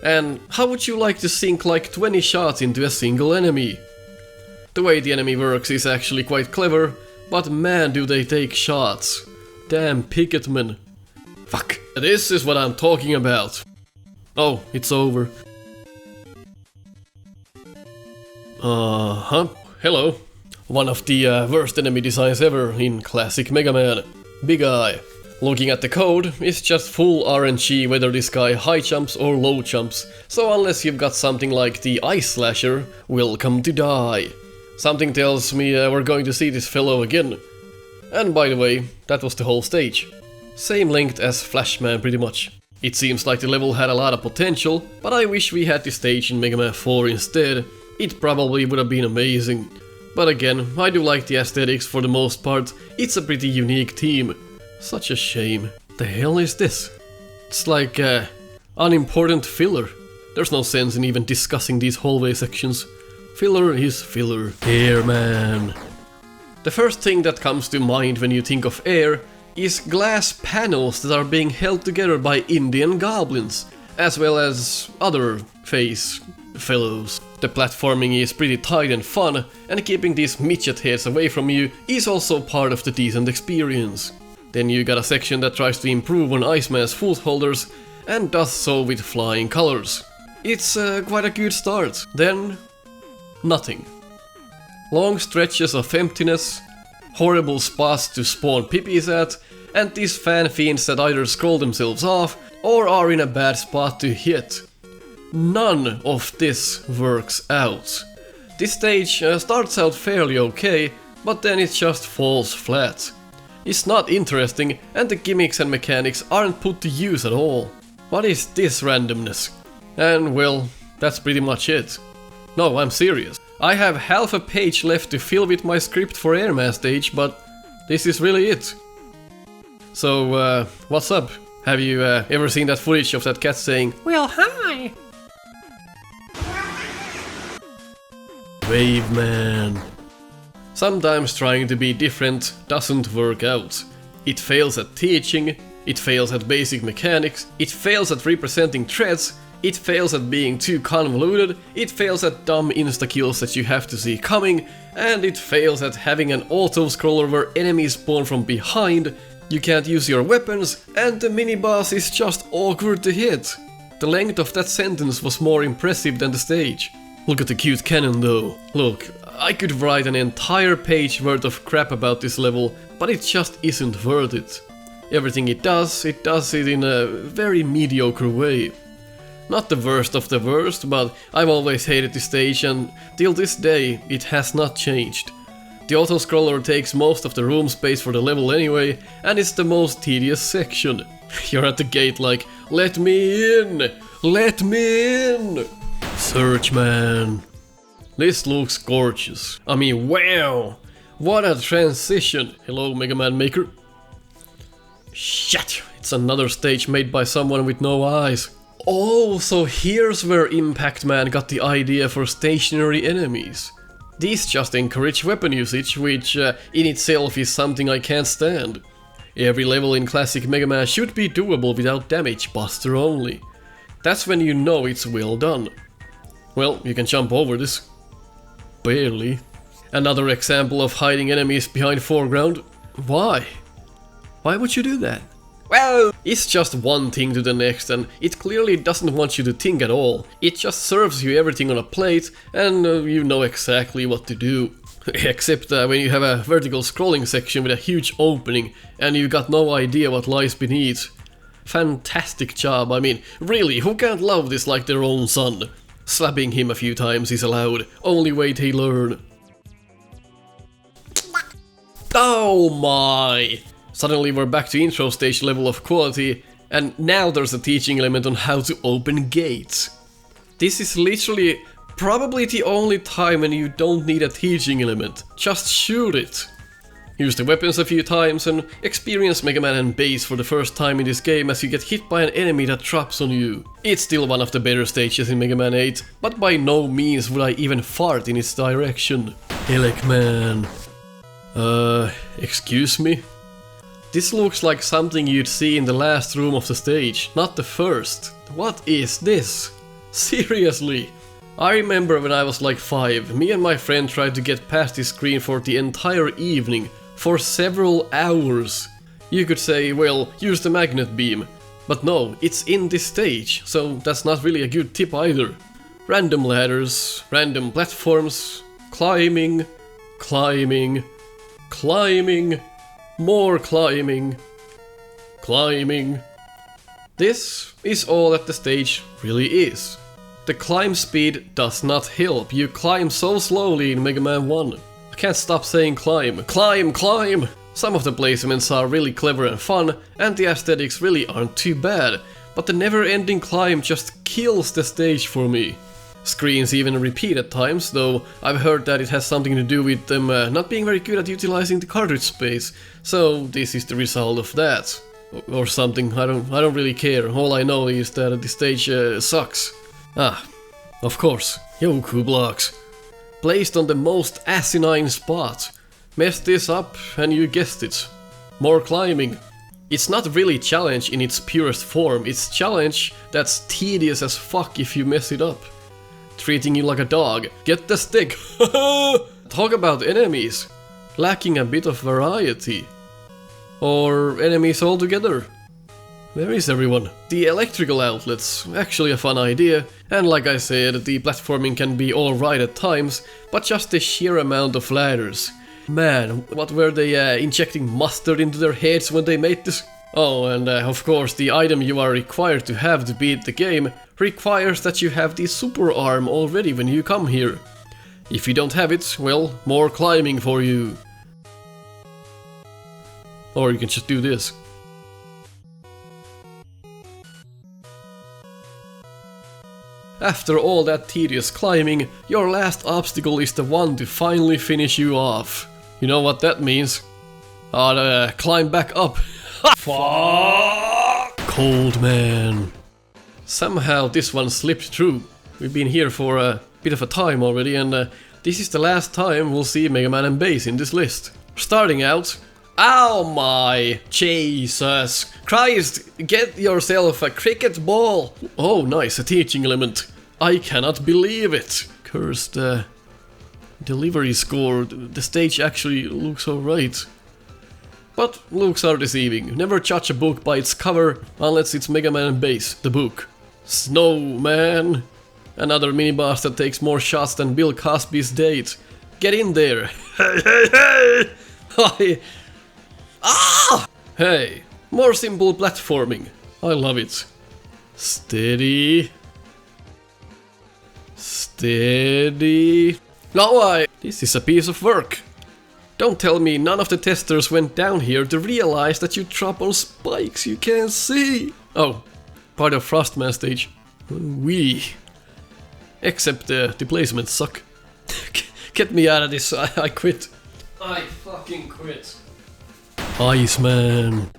And how would you like to sink like 20 shots into a single enemy? The way the enemy works is actually quite clever, but man do they take shots. Damn Picketman. Fuck. This is what I'm talking about. Oh, it's over. Hello. One of the worst enemy designs ever in classic Mega Man. Big Eye. Looking at the code, it's just full RNG whether this guy high jumps or low jumps, so unless you've got something like the Ice Slasher, welcome to die. Something tells me we're going to see this fellow again. And by the way, that was the whole stage. Same length as Flashman pretty much. It seems like the level had a lot of potential, but I wish we had this stage in Mega Man 4 instead. It probably would have been amazing. But again, I do like the aesthetics for the most part, it's a pretty unique theme. Such a shame. The hell is this? It's like unimportant filler. There's no sense in even discussing these hallway sections. Filler is filler. Airman. The first thing that comes to mind when you think of air is glass panels that are being held together by Indian goblins, as well as other face fellows. The platforming is pretty tight and fun, and keeping these midget heads away from you is also part of the decent experience. Then you got a section that tries to improve on Iceman's footholders, and does so with flying colors. It's quite a good start. Then, nothing. Long stretches of emptiness, horrible spots to spawn pippies at, and these fan fiends that either scroll themselves off, or are in a bad spot to hit. None of this works out. This stage starts out fairly okay, but then it just falls flat. It's not interesting, and the gimmicks and mechanics aren't put to use at all. What is this randomness? And well, that's pretty much it. No, I'm serious. I have half a page left to fill with my script for Airman stage, but this is really it. So, what's up? Have you ever seen that footage of that cat saying, Well, hi! Wave Man? Sometimes trying to be different doesn't work out. It fails at teaching, it fails at basic mechanics, it fails at representing threats, it fails at being too convoluted, it fails at dumb insta-kills that you have to see coming, and it fails at having an auto-scroller where enemies spawn from behind, you can't use your weapons, and the mini-boss is just awkward to hit. The length of that sentence was more impressive than the stage. Look at the cute cannon though. Look, I could write an entire page worth of crap about this level, but it just isn't worth it. Everything it does it in a very mediocre way. Not the worst of the worst, but I've always hated this stage and till this day it has not changed. The auto-scroller takes most of the room space for the level anyway, and it's the most tedious section. You're at the gate like, let me in! Let me in! Search man. This looks gorgeous. I mean, wow! What a transition! Hello, Megaman maker. Shit! It's another stage made by someone with no eyes. Oh, so here's where Impact Man got the idea for stationary enemies. These just encourage weapon usage, which in itself is something I can't stand. Every level in classic Mega Man should be doable without damage buster only. That's when you know it's well done. Well, you can jump over this. Barely. Another example of hiding enemies behind foreground. Why? Why would you do that? Well, it's just one thing to the next and it clearly doesn't want you to think at all. It just serves you everything on a plate and you know exactly what to do. Except when you have a vertical scrolling section with a huge opening and you got no idea what lies beneath. Fantastic job, I mean, really, who can't love this like their own son? Slapping him a few times is allowed, only way they learn. Oh my! Suddenly we're back to intro stage level of quality, and now there's a teaching element on how to open gates. This is literally probably the only time when you don't need a teaching element, just shoot it. Use the weapons a few times and experience Mega Man and Bass for the first time in this game as you get hit by an enemy that drops on you. It's still one of the better stages in Mega Man 8, but by no means would I even fart in its direction. MegaPhilX. Excuse me? This looks like something you'd see in the last room of the stage, not the first. What is this? Seriously? I remember when I was like 5, me and my friend tried to get past this screen for the entire evening, for several hours. You could say, well, use the magnet beam. But no, it's in this stage, so that's not really a good tip either. Random ladders, random platforms, climbing, climbing, climbing, more climbing, climbing. This is all that the stage really is. The climb speed does not help, you climb so slowly in Mega Man 1. I can't stop saying climb, climb, climb! Some of the placements are really clever and fun, and the aesthetics really aren't too bad, but the never-ending climb just kills the stage for me. Screens even repeat at times, though I've heard that it has something to do with them not being very good at utilizing the cartridge space, so this is the result of that. Or something, I don't really care, all I know is that the stage sucks. Ah, of course, Yoku blocks. Placed on the most asinine spot. Mess this up and you guessed it. More climbing. It's not really challenge in its purest form, it's challenge that's tedious as fuck if you mess it up. Treating you like a dog. Get the stick! Talk about enemies. Lacking a bit of variety. Or enemies altogether. Where is everyone? The electrical outlets, actually a fun idea, and like I said, the platforming can be alright at times, but just the sheer amount of ladders. Man, what were they injecting mustard into their heads when they made this? Oh, and of course the item you are required to have to beat the game requires that you have the super arm already when you come here. If you don't have it, well, more climbing for you. Or you can just do this. After all that tedious climbing, your last obstacle is the one to finally finish you off. You know what that means? Climb back up. Fuck! Cold Man. Somehow this one slipped through. We've been here for a bit of a time already, and this is the last time we'll see Megaman and Base in this list. Starting out... Ow my Jesus Christ! Get yourself a cricket ball! Oh nice, a teaching element. I cannot believe it! Cursed delivery score. The stage actually looks alright. But looks are deceiving. Never judge a book by its cover unless it's Megaman and Base, the book. Snowman! Another mini-boss that takes more shots than Bill Cosby's date. Get in there! Hey, hey, hey! Ah! Hey, more simple platforming. I love it. Steady. Steady. Now this is a piece of work. Don't tell me none of the testers went down here to realize that you drop on spikes you can't see. Oh, part of Frostman stage. Wee. Except the placements suck. Get me out of this, I quit. I fucking quit. Iceman.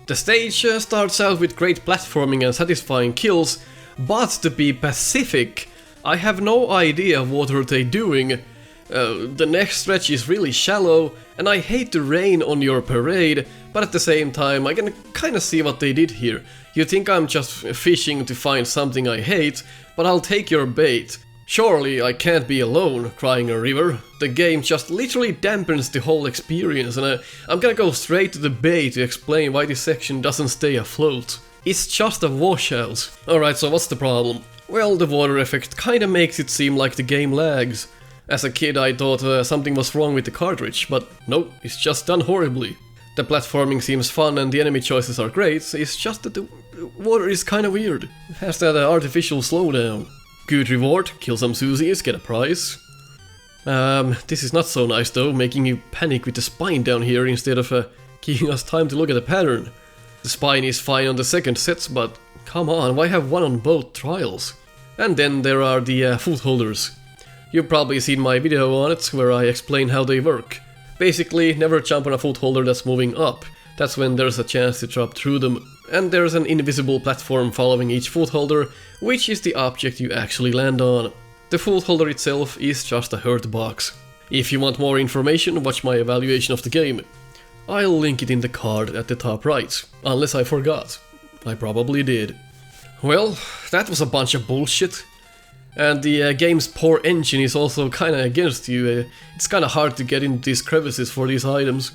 The stage starts out with great platforming and satisfying kills, but to be Pacific, I have no idea what are they doing. The next stretch is really shallow, and I hate to rain on your parade, but at the same time I can kinda see what they did here. You think I'm just fishing to find something I hate, but I'll take your bait. Surely I can't be alone, crying a river. The game just literally dampens the whole experience, and I'm gonna go straight to the bait to explain why this section doesn't stay afloat. It's just a washout. Alright, so what's the problem? Well, the water effect kinda makes it seem like the game lags. As a kid I thought something was wrong with the cartridge, but no, it's just done horribly. The platforming seems fun and the enemy choices are great, it's just that the water is kinda weird. It has that artificial slowdown. Good reward, kill some Susies, get a prize. This is not so nice though, making you panic with the spine down here instead of giving us time to look at the pattern. The spine is fine on the second sets, but come on, why have one on both trials? And then there are the foot holders. You've probably seen my video on it, where I explain how they work. Basically, never jump on a foot holder that's moving up. That's when there's a chance to drop through them. And there's an invisible platform following each foot holder, which is the object you actually land on. The foot holder itself is just a hurt box. If you want more information, watch my evaluation of the game. I'll link it in the card at the top right, unless I forgot. I probably did. Well, that was a bunch of bullshit. And the game's poor engine is also kinda against you. It's kinda hard to get into these crevices for these items.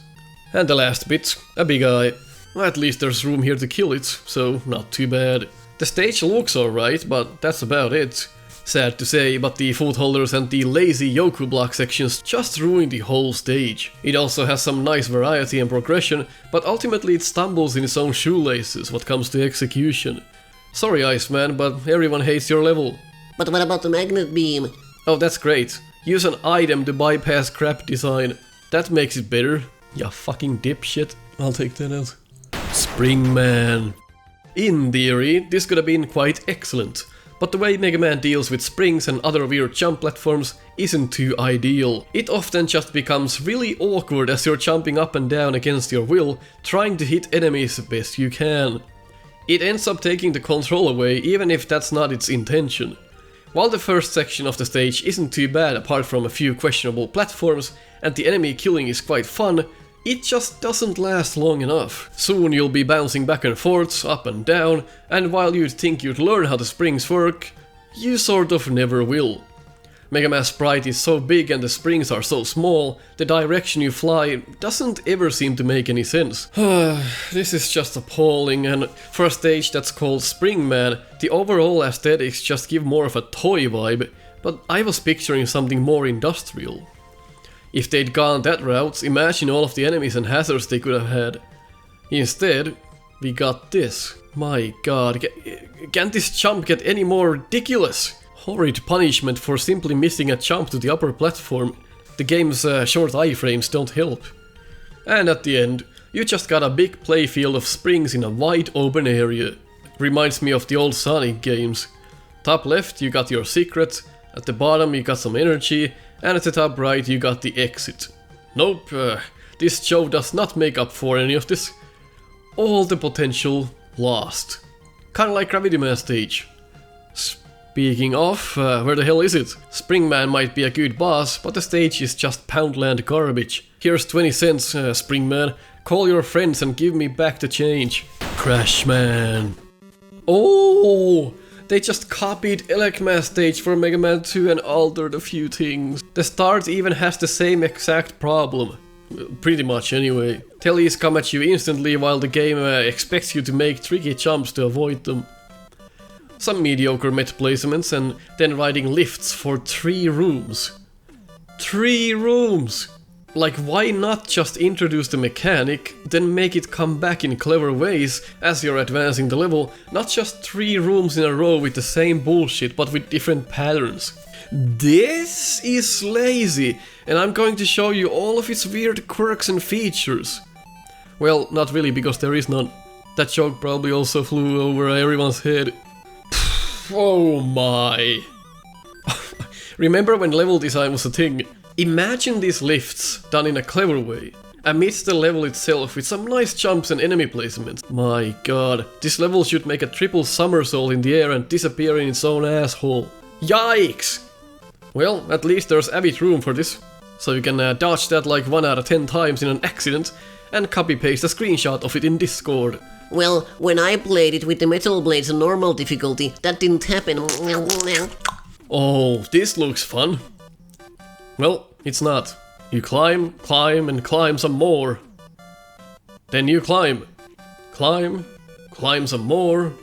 And the last bit, a big eye. At least there's room here to kill it, so not too bad. The stage looks alright, but that's about it. Sad to say, but the foot holders and the lazy Yoku block sections just ruin the whole stage. It also has some nice variety and progression, but ultimately it stumbles in its own shoelaces what comes to execution. Sorry Iceman, but everyone hates your level. But what about the magnet beam? Oh, that's great. Use an item to bypass crap design. That makes it better. Ya fucking dipshit. I'll take that out. Spring Man. In theory, this could have been quite excellent, but the way Megaman deals with springs and other weird jump platforms isn't too ideal. It often just becomes really awkward as you're jumping up and down against your will, trying to hit enemies the best you can. It ends up taking the control away even if that's not its intention. While the first section of the stage isn't too bad apart from a few questionable platforms and the enemy killing is quite fun, it just doesn't last long enough. Soon you'll be bouncing back and forth, up and down, and while you'd think you'd learn how the springs work, you sort of never will. Megaman's sprite is so big and the springs are so small, the direction you fly doesn't ever seem to make any sense. This is just appalling, and for a stage that's called Spring Man, the overall aesthetics just give more of a toy vibe, but I was picturing something more industrial. If they'd gone that route, imagine all of the enemies and hazards they could have had. Instead, we got this. My god, can't this jump get any more ridiculous? Horrid punishment for simply missing a jump to the upper platform. The game's short iframes don't help. And at the end, you just got a big playfield of springs in a wide open area. Reminds me of the old Sonic games. Top left you got your secret, at the bottom you got some energy, and at the top right you got the exit. Nope, this show does not make up for any of this. All the potential lost. Kinda like Gravity Man stage. Speaking of, where the hell is it? Springman might be a good boss, but the stage is just Poundland garbage. Here's 20 cents, Springman. Call your friends and give me back the change. Crashman. Oh! They just copied Elecman stage for Mega Man 2 and altered a few things. The start even has the same exact problem. Pretty much anyway. Tellies come at you instantly while the game expects you to make tricky jumps to avoid them. Some mediocre met placements and then riding lifts for 3 rooms. 3 rooms! Like, why not just introduce the mechanic, then make it come back in clever ways as you're advancing the level, not just 3 rooms in a row with the same bullshit but with different patterns. This is lazy, and I'm going to show you all of its weird quirks and features. Well, not really, because there is none. That joke probably also flew over everyone's head. Oh my. Remember when level design was a thing? Imagine these lifts done in a clever way, amidst the level itself with some nice jumps and enemy placements. My god, this level should make a triple somersault in the air and disappear in its own asshole. Yikes! Well, at least there's avid room for this, so you can dodge that like 1 out of 10 times in an accident and copy-paste a screenshot of it in Discord. Well, when I played it with the Metal Blades on normal difficulty, that didn't happen. Oh, this looks fun. Well, it's not. You climb, climb, and climb some more. Then you climb. Climb, climb some more.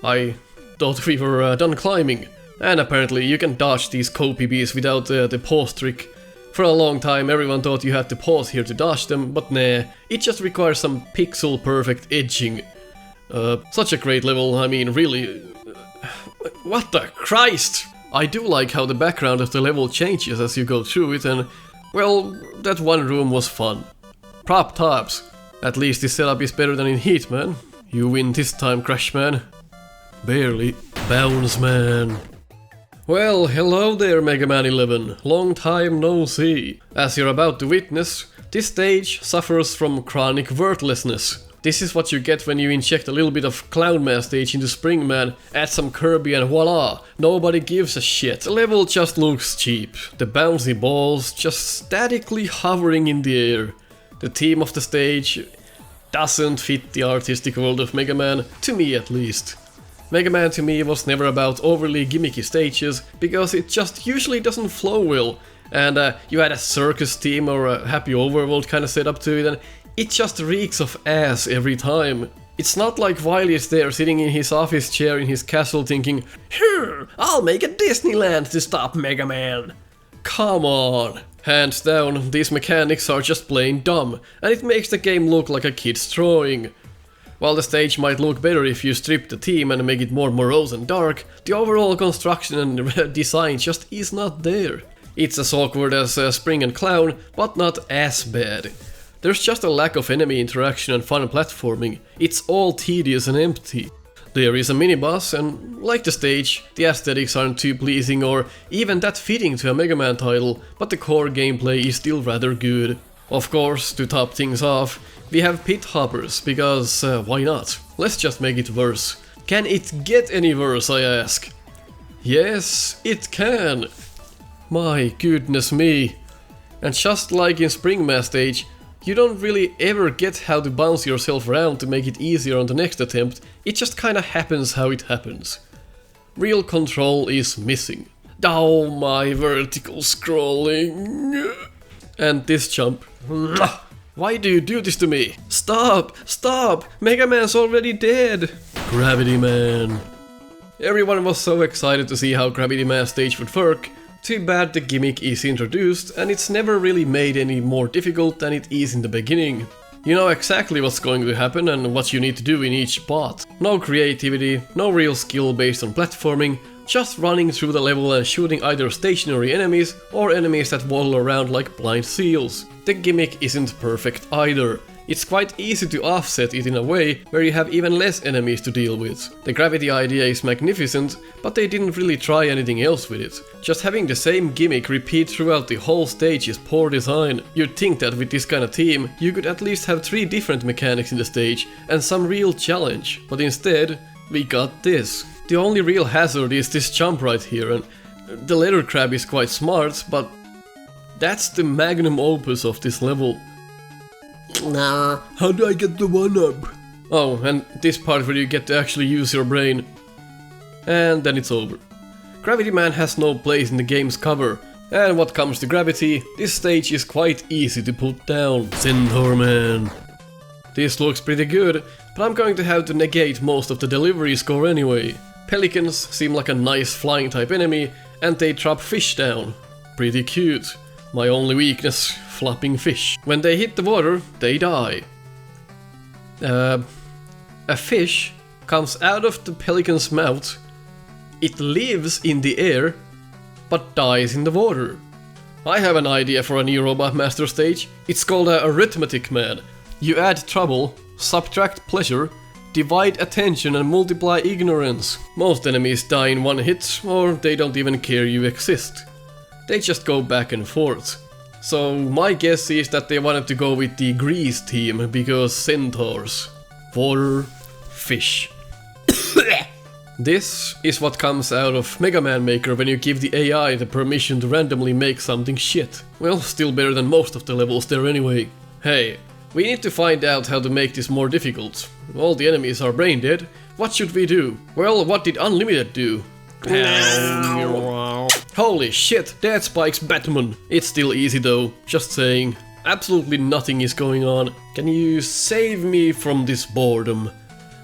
I thought we were done climbing. And apparently you can dodge these co-PBs without the pause trick. For a long time everyone thought you had to pause here to dodge them, but nah, it just requires some pixel-perfect edging. Such a great level, I mean, really... What the Christ! I do like how the background of the level changes as you go through it, and, well, that one room was fun. Prop tops. At least this setup is better than in Hitman. You win this time, Crashman. Barely. Bounce Man. Well, hello there, Mega Man 11. Long time no see. As you're about to witness, this stage suffers from chronic worthlessness. This is what you get when you inject a little bit of Clown Man stage into Springman, add some Kirby and voila, nobody gives a shit. The level just looks cheap. The bouncy balls just statically hovering in the air. The theme of the stage doesn't fit the artistic world of Mega Man, to me at least. Mega Man to me was never about overly gimmicky stages, because it just usually doesn't flow well. And you had a circus theme or a happy overworld kind of setup to it, and it just reeks of ass every time. It's not like Wily is there sitting in his office chair in his castle thinking, "Here, I'll make a Disneyland to stop Mega Man." Come on. Hands down, these mechanics are just plain dumb, and it makes the game look like a kid's drawing. While the stage might look better if you strip the theme and make it more morose and dark, the overall construction and design just is not there. It's as awkward as Spring and Clown, but not as bad. There's just a lack of enemy interaction and fun platforming. It's all tedious and empty. There is a mini-boss, and like the stage, the aesthetics aren't too pleasing or even that fitting to a Mega Man title, but the core gameplay is still rather good. Of course, to top things off, we have pit hoppers, because why not? Let's just make it worse. Can it get any worse, I ask? Yes, it can! My goodness me. And just like in Springman stage, you don't really ever get how to bounce yourself around to make it easier on the next attempt, it just kinda happens how it happens. Real control is missing. Oh, my vertical scrolling. And this jump. Why do you do this to me? Stop! Stop! Mega Man's already dead! Gravity Man. Everyone was so excited to see how Gravity Man stage would work. Too bad the gimmick is introduced and it's never really made any more difficult than it is in the beginning. You know exactly what's going to happen and what you need to do in each part. No creativity, no real skill based on platforming, just running through the level and shooting either stationary enemies or enemies that waddle around like blind seals. The gimmick isn't perfect either. It's quite easy to offset it in a way where you have even less enemies to deal with. The gravity idea is magnificent, but they didn't really try anything else with it. Just having the same gimmick repeat throughout the whole stage is poor design. You'd think that with this kind of team, you could at least have 3 different mechanics in the stage and some real challenge, but instead, we got this. The only real hazard is this jump right here, and the leather crab is quite smart, but that's the magnum opus of this level. Nah. How do I get the 1-up? Oh, and this part where you get to actually use your brain. And then it's over. Gravity Man has no place in the game's cover, and what comes to gravity, this stage is quite easy to put down. Starman. This looks pretty good, but I'm going to have to negate most of the delivery score anyway. Pelicans seem like a nice flying type enemy, and they drop fish down. Pretty cute. My only weakness, flopping fish. When they hit the water, they die. A fish comes out of the pelican's mouth, it lives in the air, but dies in the water. I have an idea for a new Robot Master stage. It's called a Arithmetic Man. You add trouble, subtract pleasure, divide attention and multiply ignorance. Most enemies die in one hit, or they don't even care you exist. They just go back and forth. So my guess is that they wanted to go with the Grease team, because centaurs. Water, fish. This is what comes out of Megaman Maker when you give the AI the permission to randomly make something shit. Well, still better than most of the levels there anyway. Hey, we need to find out how to make this more difficult. All the enemies are brain dead. What should we do? Well, what did Unlimited do? Holy shit, that spikes Batman. It's still easy though, just saying. Absolutely nothing is going on. Can you save me from this boredom?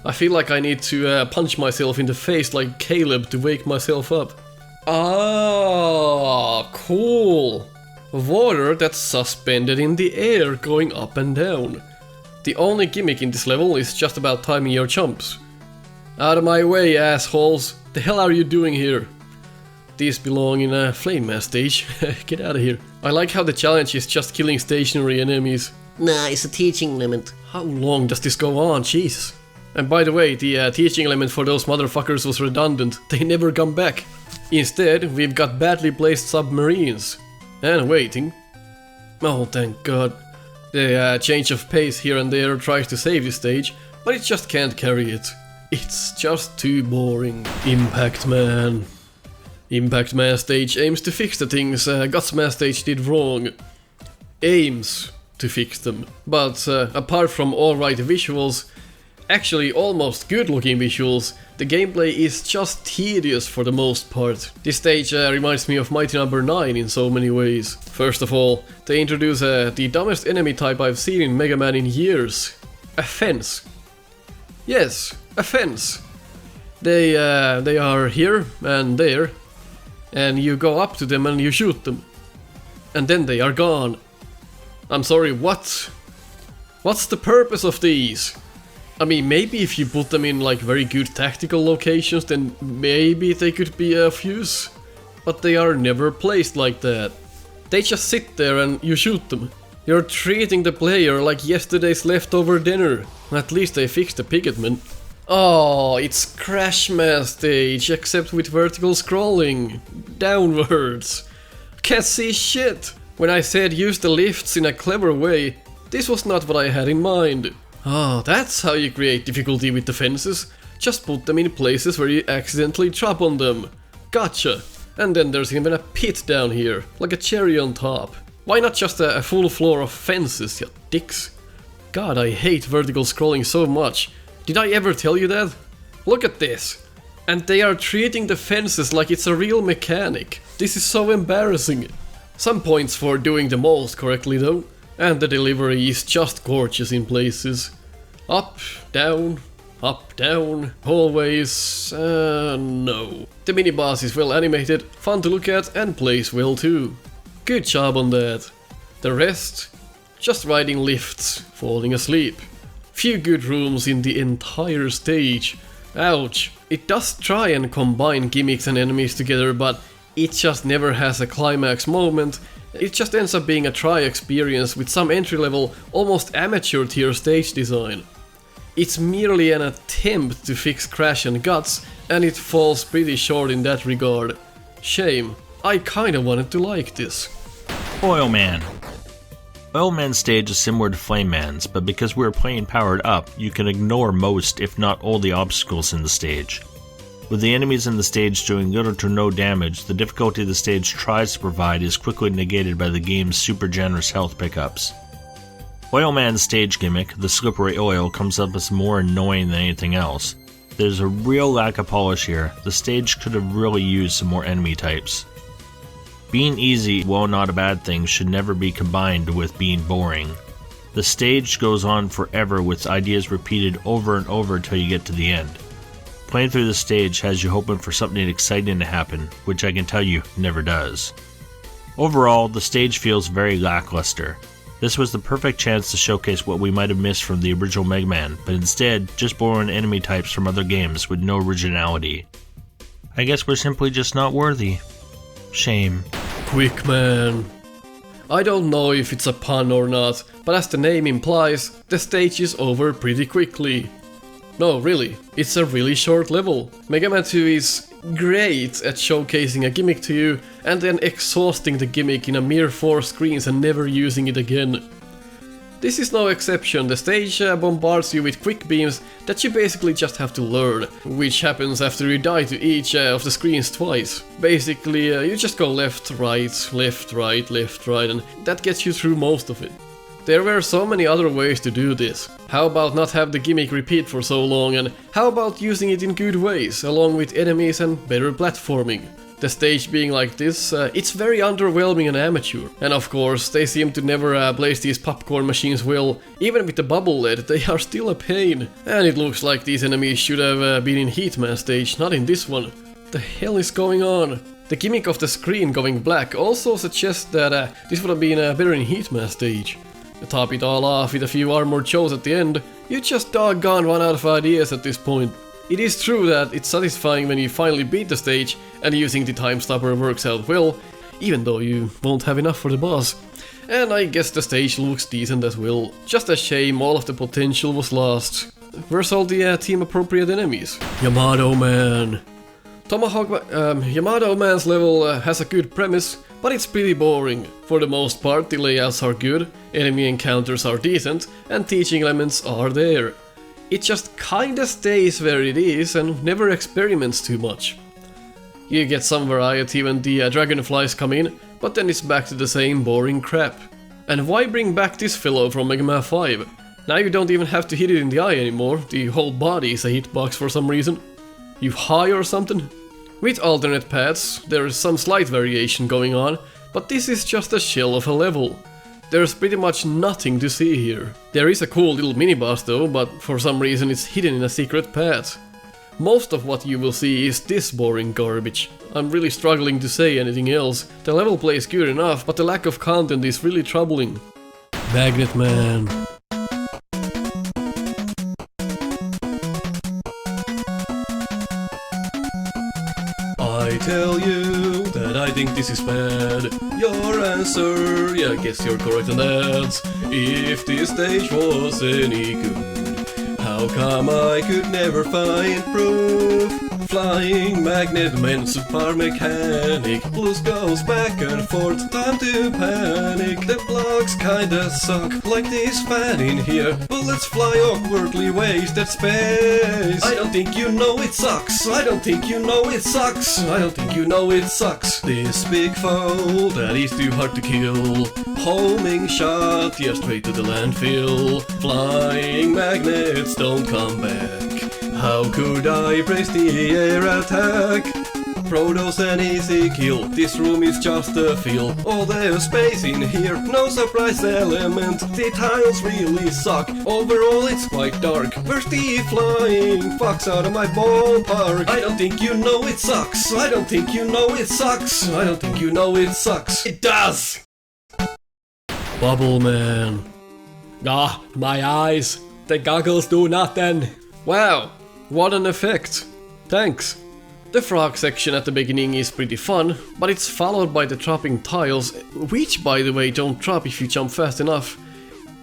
I feel like I need to punch myself in the face like Caleb to wake myself up. Ah, cool. Water that's suspended in the air going up and down. The only gimmick in this level is just about timing your jumps. Out of my way, assholes. The hell are you doing here? These belong in a Flame Man stage. Get out of here. I like how the challenge is just killing stationary enemies. Nah, it's a teaching element. How long does this go on? Jeez. And by the way, the teaching element for those motherfuckers was redundant. They never come back. Instead, we've got badly placed submarines. And waiting. Oh, thank god. The change of pace here and there tries to save this stage, but it just can't carry it. It's just too boring. Impact Man. Impact Man stage aims to fix the things Guts Man stage did wrong. Aims to fix them. But apart from alright visuals, actually almost good looking visuals, the gameplay is just tedious for the most part. This stage reminds me of Mighty Number 9 in so many ways. First of all, they introduce the dumbest enemy type I've seen in Mega Man in years. A fence. Yes, a fence. They are here and there, and you go up to them and you shoot them. And then they are gone. I'm sorry, what? What's the purpose of these? I mean, maybe if you put them in like very good tactical locations, then maybe they could be of use. But they are never placed like that. They just sit there and you shoot them. You're treating the player like yesterday's leftover dinner. At least they fixed the Pigmentman. Oh, it's Crash Man stage, except with vertical scrolling. Downwards. Can't see shit. When I said use the lifts in a clever way, this was not what I had in mind. Ah, that's how you create difficulty with the fences. Just put them in places where you accidentally drop on them. Gotcha. And then there's even a pit down here, like a cherry on top. Why not just a full floor of fences, you dicks? God, I hate vertical scrolling so much. Did I ever tell you that? Look at this. And they are treating the fences like it's a real mechanic. This is so embarrassing. Some points for doing the most correctly though. And the delivery is just gorgeous in places. Up, down, hallways, no. The mini-boss is well animated, fun to look at and plays well too. Good job on that. The rest? just riding lifts, falling asleep. Few good rooms in the entire stage. Ouch. It does try and combine gimmicks and enemies together, but it just never has a climax moment. It just ends up being a try experience with some entry-level, almost amateur tier stage design. It's merely an attempt to fix Crash and Guts, and it falls pretty short in that regard. Shame. I kinda wanted to like this. Oil Man. Oil Man's stage is similar to Flame Man's, but because we are playing powered up, you can ignore most, if not all, the obstacles in the stage. With the enemies in the stage doing little to no damage, the difficulty the stage tries to provide is quickly negated by the game's super generous health pickups. Oil Man's stage gimmick, the slippery oil, comes up as more annoying than anything else. There's a real lack of polish here. The stage could have really used some more enemy types. Being easy, while not a bad thing, should never be combined with being boring. The stage goes on forever with ideas repeated over and over until you get to the end. Playing through the stage has you hoping for something exciting to happen, which I can tell you never does. Overall, the stage feels very lackluster. This was the perfect chance to showcase what we might have missed from the original Megaman, but instead, just borrowing enemy types from other games with no originality. I guess we're simply just not worthy. Shame. Quickman. I don't know if it's a pun or not, but as the name implies, the stage is over pretty quickly. No, really, it's a really short level. Mega Man 2 is great at showcasing a gimmick to you and then exhausting the gimmick in a mere 4 screens and never using it again. This is no exception. The stage bombards you with quick beams that you basically just have to learn, which happens after you die to each of the screens twice. Basically, you just go left, right, left, right, left, right, and that gets you through most of it. There were so many other ways to do this. How about not have the gimmick repeat for so long, and how about using it in good ways, along with enemies and better platforming? The stage being like this, it's very underwhelming and amateur. And of course, they seem to never place these popcorn machines well. Even with the bubble lead, they are still a pain. And it looks like these enemies should have been in Heatman stage, not in this one. The hell is going on? The gimmick of the screen going black also suggests that this would have been better in Heatman stage. To top it all off with a few armored shows at the end, you just doggone run out of ideas at this point. It is true that it's satisfying when you finally beat the stage and using the time stopper works out well, even though you won't have enough for the boss. And I guess the stage looks decent as well. Just a shame all of the potential was lost. Where's all the team appropriate enemies? Commando Man. Commando Man's level has a good premise, but it's pretty boring. For the most part, the layouts are good, enemy encounters are decent, and teaching elements are there. It just kinda stays where it is and never experiments too much. You get some variety when the dragonflies come in, but then it's back to the same boring crap. And why bring back this fellow from Mega Man 5? Now you don't even have to hit it in the eye anymore, the whole body is a hitbox for some reason. You high or something? With alternate paths, there is some slight variation going on, but this is just a shell of a level. There's pretty much nothing to see here. There is a cool little mini-boss though, but for some reason it's hidden in a secret path. Most of what you will see is this boring garbage. I'm really struggling to say anything else. The level play is good enough, but the lack of content is really troubling. Magnet Man. I tell you that I think this is bad. Your answer, yeah, I guess you're correct on that. If this stage was any good, how come I could never find proof? Flying magnet man, super mechanic, plus goes back and forth, time to panic. The blocks kinda suck, like this fan in here. Bullets fly awkwardly, wasted space. I don't think you know it sucks. I don't think you know it sucks. I don't think you know it sucks. This big foe that is too hard to kill. Homing shot, yeah, straight to the landfill. Flying magnets don't come back. How could I brace the air attack? Protos an easy kill, this room is just a feel. All the space in here, no surprise element. The tiles really suck, overall it's quite dark. Where's the flying fucks out of my ballpark? I don't think you know it sucks. I don't think you know it sucks. I don't think you know it sucks. It does! Bubble Man. Ah, my eyes. The goggles do nothing. Wow, what an effect. Thanks. The frog section at the beginning is pretty fun, but it's followed by the dropping tiles, which by the way don't drop if you jump fast enough.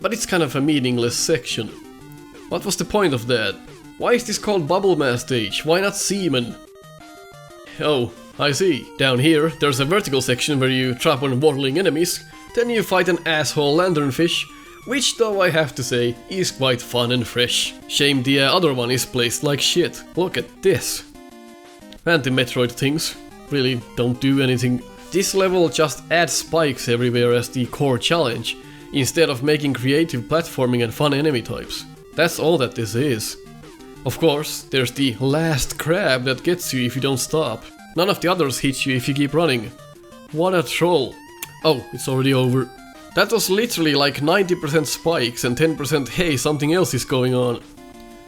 But it's kind of a meaningless section. What was the point of that? Why is this called Bubble Man stage? Why not Seaman? Oh, I see. Down here, there's a vertical section where you trap on waddling enemies, then you fight an asshole lanternfish, which though I have to say, is quite fun and fresh. Shame the other one is placed like shit. Look at this. Anti-Metroid things really don't do anything. This level just adds spikes everywhere as the core challenge, instead of making creative platforming and fun enemy types. That's all that this is. Of course, there's the last crab that gets you if you don't stop. None of the others hit you if you keep running. What a troll. Oh, it's already over. That was literally like 90% spikes and 10% hey, something else is going on.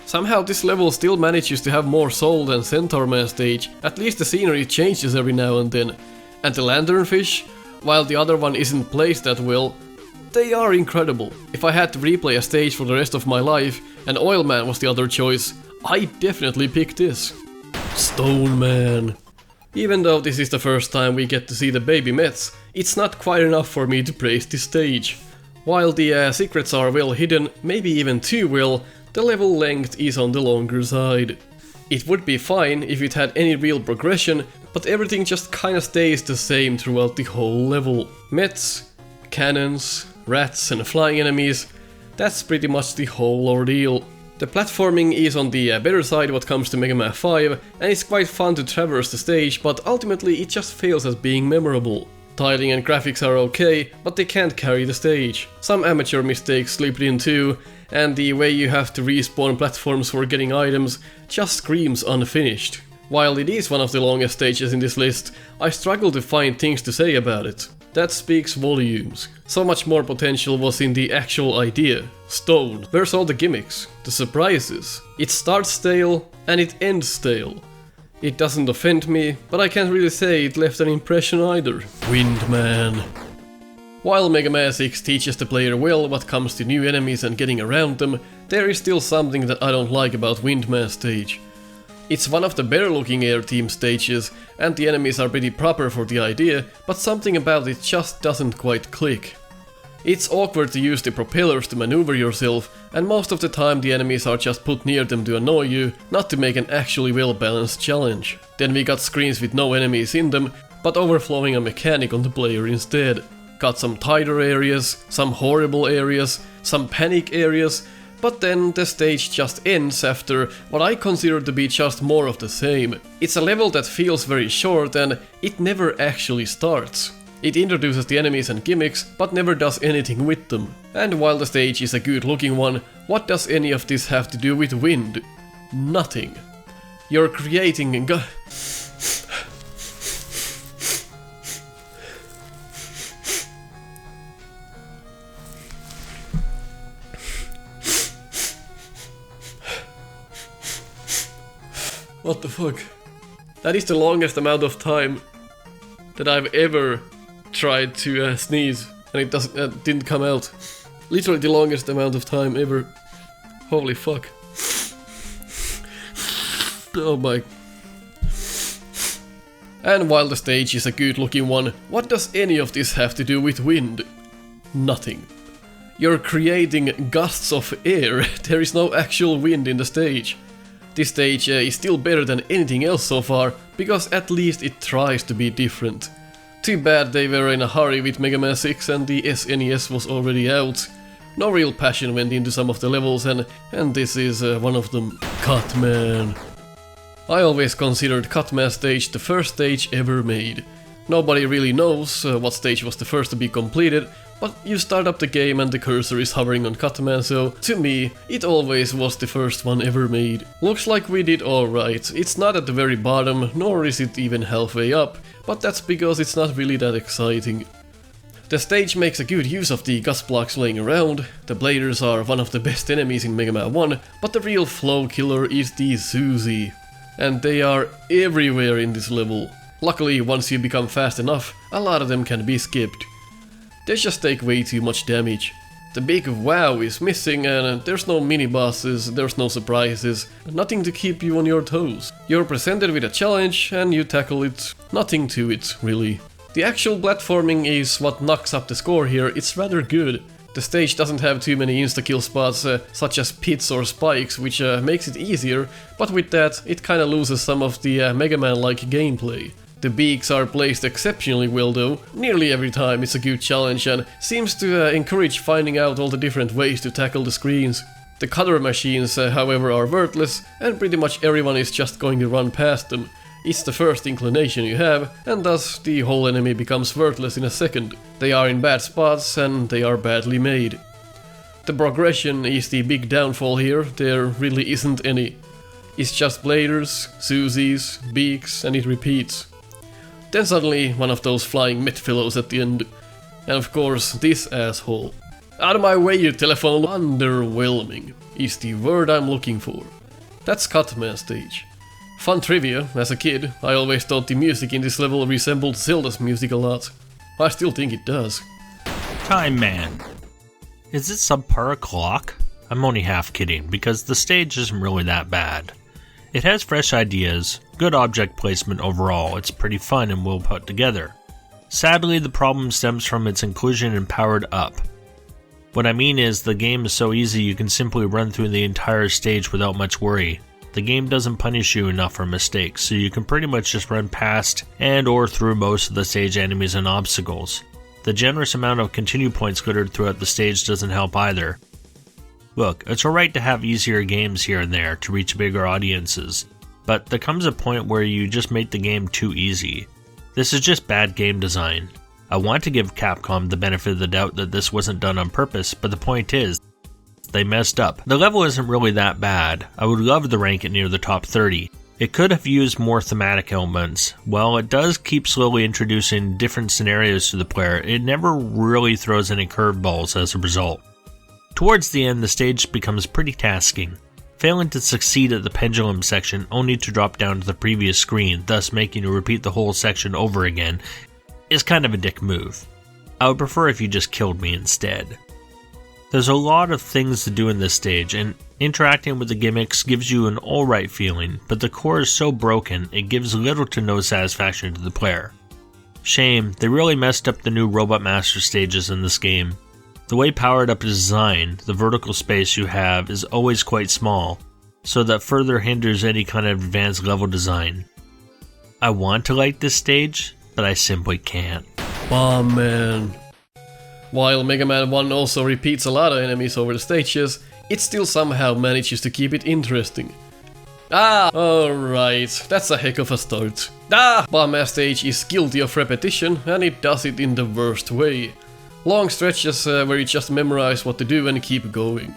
Somehow this level still manages to have more soul than Centaur Man stage, at least the scenery changes every now and then. And the lanternfish, while the other one isn't placed that well, they are incredible. If I had to replay a stage for the rest of my life, and Oil Man was the other choice, I'd definitely pick this. Stone Man. Even though this is the first time we get to see the baby Mets, it's not quite enough for me to praise this stage. While the secrets are well hidden, maybe even too well, the level length is on the longer side. It would be fine if it had any real progression, but everything just kinda stays the same throughout the whole level. Mets, cannons, rats and flying enemies, that's pretty much the whole ordeal. The platforming is on the better side what comes to Mega Man 5, and it's quite fun to traverse the stage, but ultimately it just fails as being memorable. Tiling and graphics are okay, but they can't carry the stage. Some amateur mistakes slipped in too, and the way you have to respawn platforms for getting items just screams unfinished. While it is one of the longest stages in this list, I struggle to find things to say about it. That speaks volumes. So much more potential was in the actual idea. Stone. Where's all the gimmicks? The surprises? It starts stale and it ends stale. It doesn't offend me, but I can't really say it left an impression either. Windman. While Mega Man 6 teaches the player well what comes to new enemies and getting around them, there is still something that I don't like about Windman stage. It's one of the better looking air team stages, and the enemies are pretty proper for the idea, but something about it just doesn't quite click. It's awkward to use the propellers to maneuver yourself, and most of the time the enemies are just put near them to annoy you, not to make an actually well balanced challenge. Then we got screens with no enemies in them, but overflowing a mechanic on the player instead. Got some tighter areas, some horrible areas, some panic areas, but then the stage just ends after what I consider to be just more of the same. It's a level that feels very short and it never actually starts. It introduces the enemies and gimmicks, but never does anything with them. And while the stage is a good looking one, what does any of this have to do with wind? Nothing. You're creating What the fuck? That is the longest amount of time that I've ever tried to sneeze, and it didn't come out. Literally the longest amount of time ever. Holy fuck. Oh my. And while the stage is a good looking one, what does any of this have to do with wind? Nothing. You're creating gusts of air. There is no actual wind in the stage. This stage is still better than anything else so far, because at least it tries to be different. Too bad they were in a hurry with Mega Man 6 and the SNES was already out. No real passion went into some of the levels, and this is one of them. Cutman. I always considered Cutman stage the first stage ever made. Nobody really knows what stage was the first to be completed, but you start up the game and the cursor is hovering on Cutman, so to me, it always was the first one ever made. Looks like we did alright. It's not at the very bottom, nor is it even halfway up, but that's because it's not really that exciting. The stage makes a good use of the gust blocks laying around. The bladers are one of the best enemies in Mega Man 1, but the real flow killer is the Suzy. And they are everywhere in this level. Luckily, once you become fast enough, a lot of them can be skipped. they just take way too much damage. The big wow is missing and there's no mini-bosses, there's no surprises, nothing to keep you on your toes. You're presented with a challenge and you tackle it. Nothing to it, really. The actual platforming is what knocks up the score here. It's rather good. The stage doesn't have too many insta-kill spots such as pits or spikes, which makes it easier, but with that it kinda loses some of the Megaman-like gameplay. The beaks are placed exceptionally well though, nearly every time it's a good challenge and seems to encourage finding out all the different ways to tackle the screens. The cutter machines however are worthless and pretty much everyone is just going to run past them. It's the first inclination you have and thus the whole enemy becomes worthless in a second. They are in bad spots and they are badly made. The progression is the big downfall here, there really isn't any. It's just bladers, Susies, beaks and it repeats. Then suddenly one of those flying MegaPhilX at the end. And of course this asshole. Out of my way you telephone! Underwhelming is the word I'm looking for. That's Cutman stage. Fun trivia, as a kid I always thought the music in this level resembled Zelda's music a lot. I still think it does. Time Man. Is it subpar o'clock? I'm only half kidding, because the stage isn't really that bad. It has fresh ideas, good object placement overall, it's pretty fun and well put together. Sadly, the problem stems from its inclusion in Powered Up. What I mean is, the game is so easy you can simply run through the entire stage without much worry. The game doesn't punish you enough for mistakes, so you can pretty much just run past and or through most of the stage enemies and obstacles. The generous amount of continue points glittered throughout the stage doesn't help either. Look, it's alright to have easier games here and there to reach bigger audiences, but there comes a point where you just make the game too easy. This is just bad game design. I want to give Capcom the benefit of the doubt that this wasn't done on purpose, but the point is, they messed up. The level isn't really that bad. I would love to rank it near the top 30. It could have used more thematic elements. While it does keep slowly introducing different scenarios to the player, it never really throws any curveballs as a result. Towards the end, the stage becomes pretty tasking. Failing to succeed at the pendulum section only to drop down to the previous screen, thus making you repeat the whole section over again, is kind of a dick move. I would prefer if you just killed me instead. There's a lot of things to do in this stage, and interacting with the gimmicks gives you an alright feeling, but the core is so broken it gives little to no satisfaction to the player. Shame, they really messed up the new Robot Master stages in this game. The way Powered Up is designed, the vertical space you have is always quite small, so that further hinders any kind of advanced level design. I want to like this stage, but I simply can't. Bomb Man. While Mega Man 1 also repeats a lot of enemies over the stages, it still somehow manages to keep it interesting. Alright, that's a heck of a start. Bomb Man stage is guilty of repetition and it does it in the worst way. Long stretches where you just memorize what to do and keep going.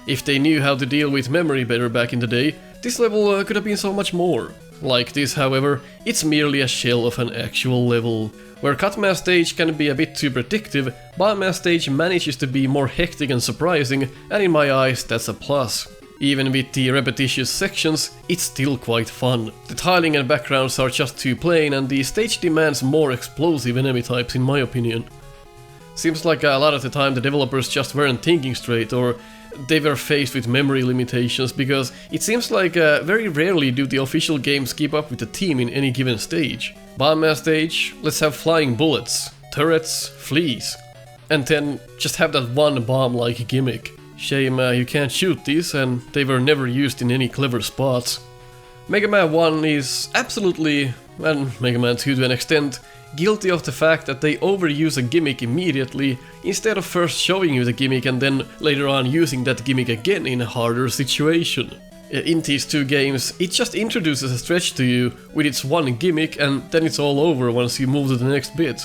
If they knew how to deal with memory better back in the day, this level could have been so much more. Like this, however, it's merely a shell of an actual level. Where Cutman stage can be a bit too predictive, Bomb Man stage manages to be more hectic and surprising, and in my eyes that's a plus. Even with the repetitious sections, it's still quite fun. The tiling and backgrounds are just too plain and the stage demands more explosive enemy types in my opinion. Seems like a lot of the time the developers just weren't thinking straight, or they were faced with memory limitations, because it seems like very rarely do the official games keep up with the team in any given stage. Bomb Man stage, let's have flying bullets, turrets, fleas, and then just have that one bomb-like gimmick. Shame you can't shoot these, and they were never used in any clever spots. Mega Man 1 is absolutely, and Mega Man 2 to an extent, guilty of the fact that they overuse a gimmick immediately, instead of first showing you the gimmick and then later on using that gimmick again in a harder situation. In these two games, it just introduces a stretch to you with its one gimmick and then it's all over once you move to the next bit.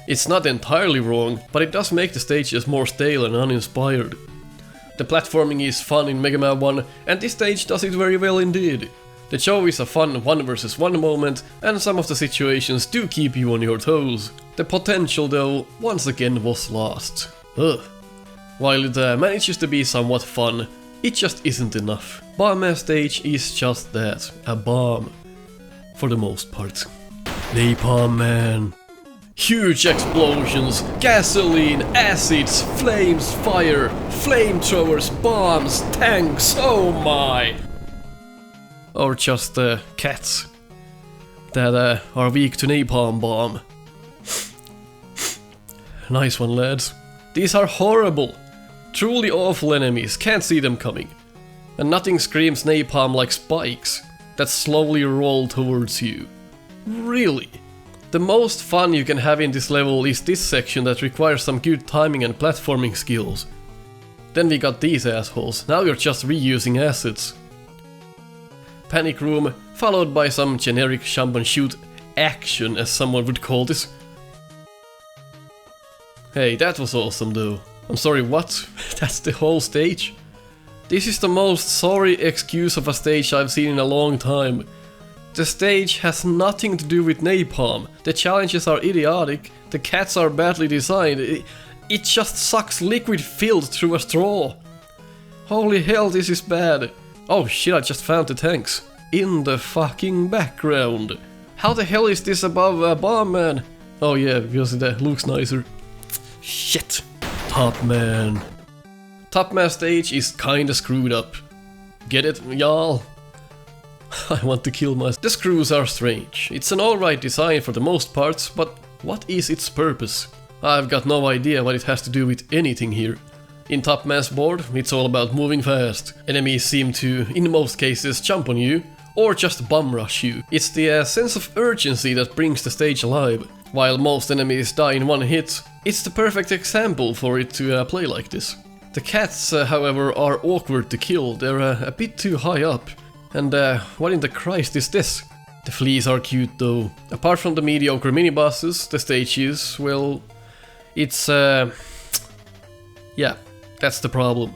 It's not entirely wrong, but it does make the stages more stale and uninspired. The platforming is fun in Mega Man 1 and this stage does it very well indeed. The show is a fun 1 versus 1 moment and some of the situations do keep you on your toes. The potential though, once again was lost. While it manages to be somewhat fun, it just isn't enough. Bomb Man stage is just that, a bomb. For the most part. Napalm Man. Huge explosions, gasoline, acids, flames, fire, flamethrowers, bombs, tanks, oh my! Or just cats that are weak to napalm bomb. Nice one, lads. These are horrible, truly awful enemies, can't see them coming. And nothing screams napalm like spikes that slowly roll towards you. Really? The most fun you can have in this level is this section that requires some good timing and platforming skills. Then we got these assholes, now you're just reusing assets. Panic room, followed by some generic jump and shoot action, as someone would call this. Hey, that was awesome though. I'm sorry, what? That's the whole stage? This is the most sorry excuse of a stage I've seen in a long time. The stage has nothing to do with napalm, the challenges are idiotic, the cats are badly designed, it just sucks liquid filled through a straw. Holy hell, this is bad. Oh shit, I just found the tanks. In the fucking background. How the hell is this above Bomb Man? Oh yeah, because it looks nicer. Shit. Top Man. Top Man stage is kinda screwed up. Get it, y'all? I want to kill myself. The screws are strange. It's an alright design for the most parts, but what is its purpose? I've got no idea what it has to do with anything here. In Top Man's board, it's all about moving fast. Enemies seem to, in most cases, jump on you, or just bum rush you. It's the sense of urgency that brings the stage alive. While most enemies die in one hit, it's the perfect example for it to play like this. The cats, however, are awkward to kill. They're a bit too high up. And what in the Christ is this? The fleas are cute though. Apart from the mediocre mini-bosses, the stage is, well, it's yeah, that's the problem.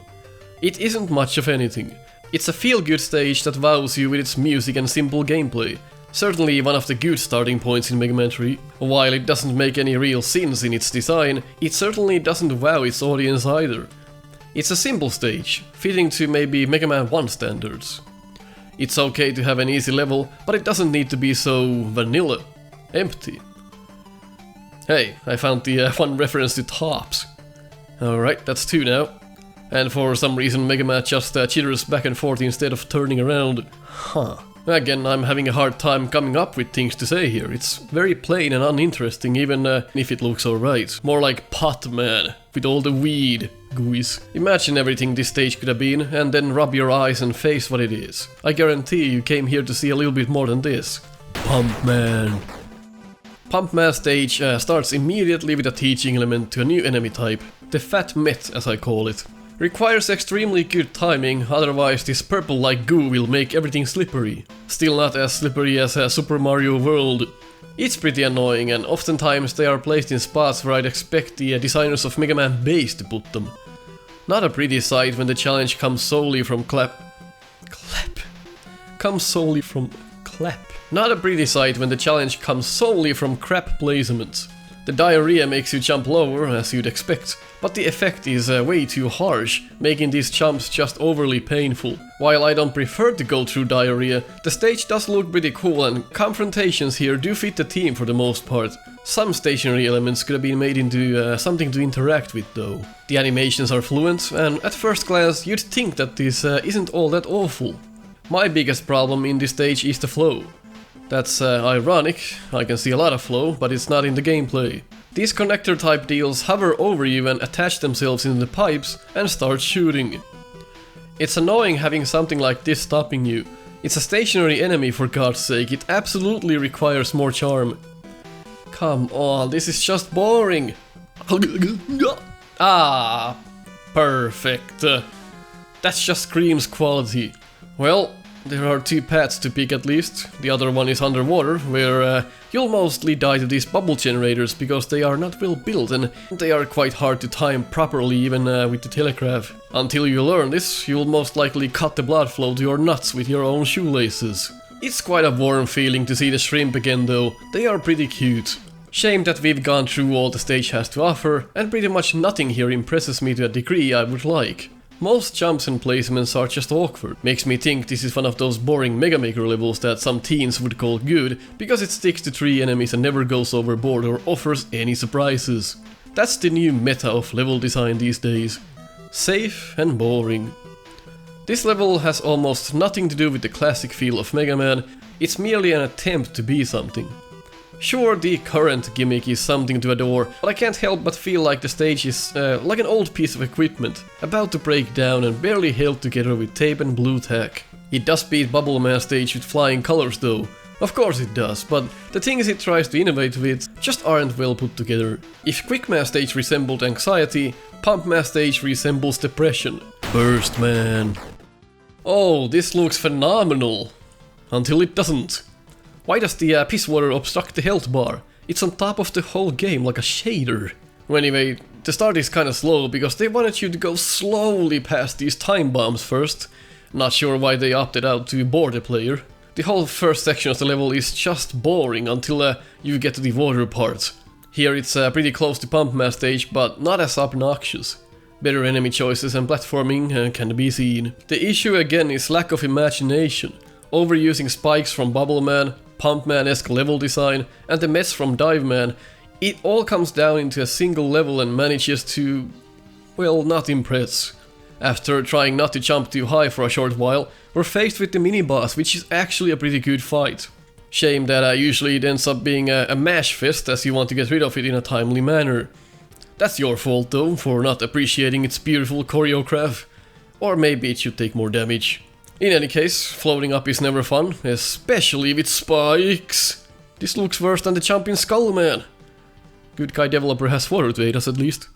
It isn't much of anything. It's a feel-good stage that wows you with its music and simple gameplay. Certainly one of the good starting points in Megaman 3. While it doesn't make any real sins in its design, it certainly doesn't wow its audience either. It's a simple stage, fitting to maybe Mega Man 1 standards. It's okay to have an easy level, but it doesn't need to be so vanilla, empty. Hey, I found the fun reference to tops. Alright, that's 2 now. And for some reason Mega Man just jitters back and forth instead of turning around. Huh. Again, I'm having a hard time coming up with things to say here. It's very plain and uninteresting, even if it looks alright. More like Pot Man, with all the weed gooies. Imagine everything this stage could have been, and then rub your eyes and face what it is. I guarantee you came here to see a little bit more than this. Pump Man. Pump Man stage starts immediately with a teaching element to a new enemy type. The Fat Met, as I call it. Requires extremely good timing, otherwise this purple-like goo will make everything slippery. Still not as slippery as Super Mario World. It's pretty annoying, and oftentimes they are placed in spots where I'd expect the designers of Mega Man Base to put them. Not a pretty sight when the challenge comes solely from Not a pretty sight when the challenge comes solely from crap placements. The diarrhea makes you jump lower, as you'd expect, but the effect is way too harsh, making these jumps just overly painful. While I don't prefer to go through diarrhea, the stage does look pretty cool, and confrontations here do fit the theme for the most part. Some stationary elements could have been made into something to interact with though. The animations are fluent, and at first glance you'd think that this isn't all that awful. My biggest problem in this stage is the flow. That's ironic, I can see a lot of flow, but it's not in the gameplay. These connector type deals hover over you and attach themselves in the pipes and start shooting. It's annoying having something like this stopping you. It's a stationary enemy, for God's sake, it absolutely requires more charm. Come on, this is just boring. Ah, perfect. That just screams quality. Well, there are 2 paths to pick at least. The other one is underwater, where you'll mostly die to these bubble generators because they are not well built and they are quite hard to time properly even with the telegraph. Until you learn this, you'll most likely cut the blood flow to your nuts with your own shoelaces. It's quite a warm feeling to see the shrimp again though, they are pretty cute. Shame that we've gone through all the stage has to offer, and pretty much nothing here impresses me to a degree I would like. Most jumps and placements are just awkward. Makes me think this is one of those boring Mega Maker levels that some teens would call good, because it sticks to 3 enemies and never goes overboard or offers any surprises. That's the new meta of level design these days. Safe and boring. This level has almost nothing to do with the classic feel of Mega Man, it's merely an attempt to be something. Sure, the current gimmick is something to adore, but I can't help but feel like the stage is like an old piece of equipment, about to break down and barely held together with tape and blue tack. It does beat Bubble Man stage with flying colors though. Of course it does, but the things it tries to innovate with just aren't well put together. If Quickman stage resembled anxiety, Pump Man stage resembles depression. Burst Man. Oh, this looks phenomenal! Until it doesn't. Why does the piss water obstruct the health bar? It's on top of the whole game like a shader. Well, anyway, the start is kinda slow because they wanted you to go slowly past these time bombs first. Not sure why they opted out to bore the player. The whole first section of the level is just boring until you get to the water part. Here it's pretty close to Pump Man stage, but not as obnoxious. Better enemy choices and platforming can be seen. The issue again is lack of imagination. Overusing spikes from Bubble Man, Pump Man-esque level design, and the mess from Dive Man, it all comes down into a single level and manages to, well, not impress. After trying not to jump too high for a short while, we're faced with the mini-boss, which is actually a pretty good fight. Shame that usually it ends up being a mash fest as you want to get rid of it in a timely manner. That's your fault though, for not appreciating its beautiful choreograph. Or maybe it should take more damage. In any case, floating up is never fun, especially with spikes. This looks worse than the champion Skull Man. Good guy developer has water to aid us at least.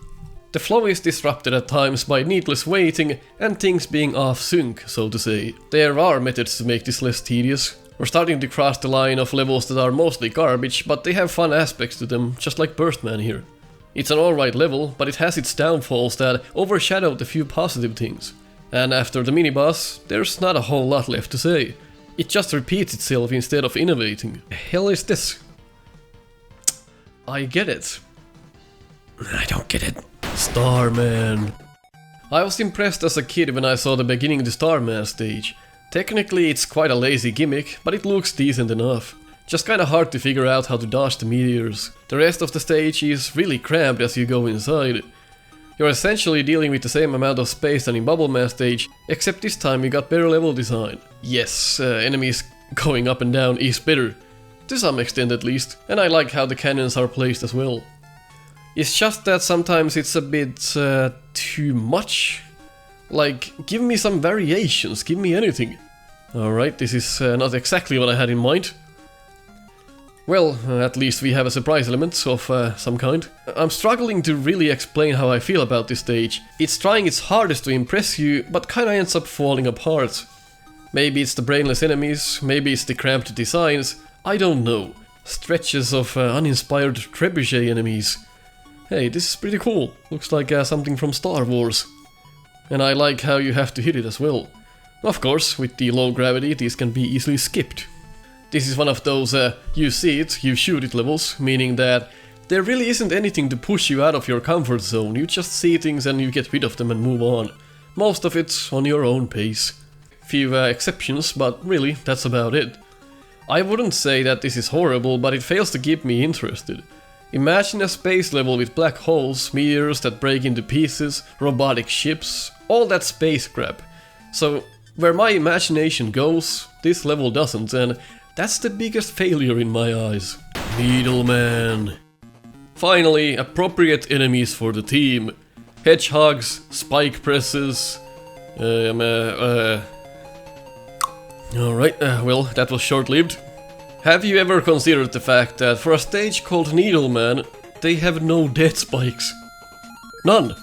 The flow is disrupted at times by needless waiting and things being off sync, so to say. There are methods to make this less tedious. We're starting to cross the line of levels that are mostly garbage, but they have fun aspects to them, just like Burst Man here. It's an alright level, but it has its downfalls that overshadow the few positive things. And after the mini-boss, there's not a whole lot left to say. It just repeats itself instead of innovating. The hell is this? I get it. I don't get it. Starman. I was impressed as a kid when I saw the beginning to Starman stage. Technically it's quite a lazy gimmick, but it looks decent enough. Just kinda hard to figure out how to dodge the meteors. The rest of the stage is really cramped as you go inside. You're essentially dealing with the same amount of space than in Bubble Man stage, except this time you got better level design. Yes, enemies going up and down is better. To some extent at least, and I like how the cannons are placed as well. It's just that sometimes it's a bit too much. Like, give me some variations, give me anything. Alright, this is not exactly what I had in mind. Well, at least we have a surprise element of some kind. I'm struggling to really explain how I feel about this stage. It's trying its hardest to impress you, but kinda ends up falling apart. Maybe it's the brainless enemies, maybe it's the cramped designs, I don't know. Stretches of uninspired trebuchet enemies. Hey, this is pretty cool. Looks like something from Star Wars. And I like how you have to hit it as well. Of course, with the low gravity, these can be easily skipped. This is one of those you see it, you shoot it levels, meaning that there really isn't anything to push you out of your comfort zone, you just see things and you get rid of them and move on. Most of it on your own pace. Few exceptions, but really, that's about it. I wouldn't say that this is horrible, but it fails to keep me interested. Imagine a space level with black holes, meteors that break into pieces, robotic ships, all that space crap. So, where my imagination goes, this level doesn't, and that's the biggest failure in my eyes. Needle Man. Finally, appropriate enemies for the team. Hedgehogs, spike presses... Alright, well, that was short-lived. Have you ever considered the fact that for a stage called Needle Man, they have no death spikes? None.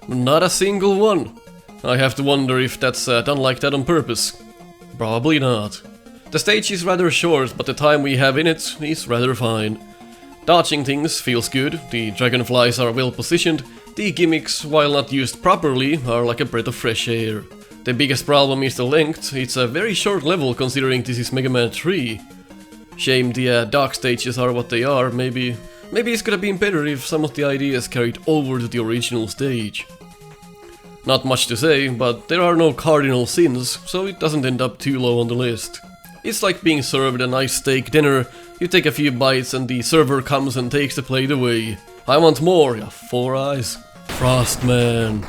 Not a single one. I have to wonder if that's done like that on purpose. Probably not. The stage is rather short, but the time we have in it is rather fine. Dodging things feels good, the dragonflies are well positioned, the gimmicks, while not used properly, are like a breath of fresh air. The biggest problem is the length, it's a very short level considering this is Mega Man 3. Shame the dark stages are what they are, maybe it's gonna be better if some of the ideas carried over to the original stage. Not much to say, but there are no cardinal sins, so it doesn't end up too low on the list. It's like being served a nice steak dinner, you take a few bites and the server comes and takes the plate away. I want more, ya 4 eyes. Frostman.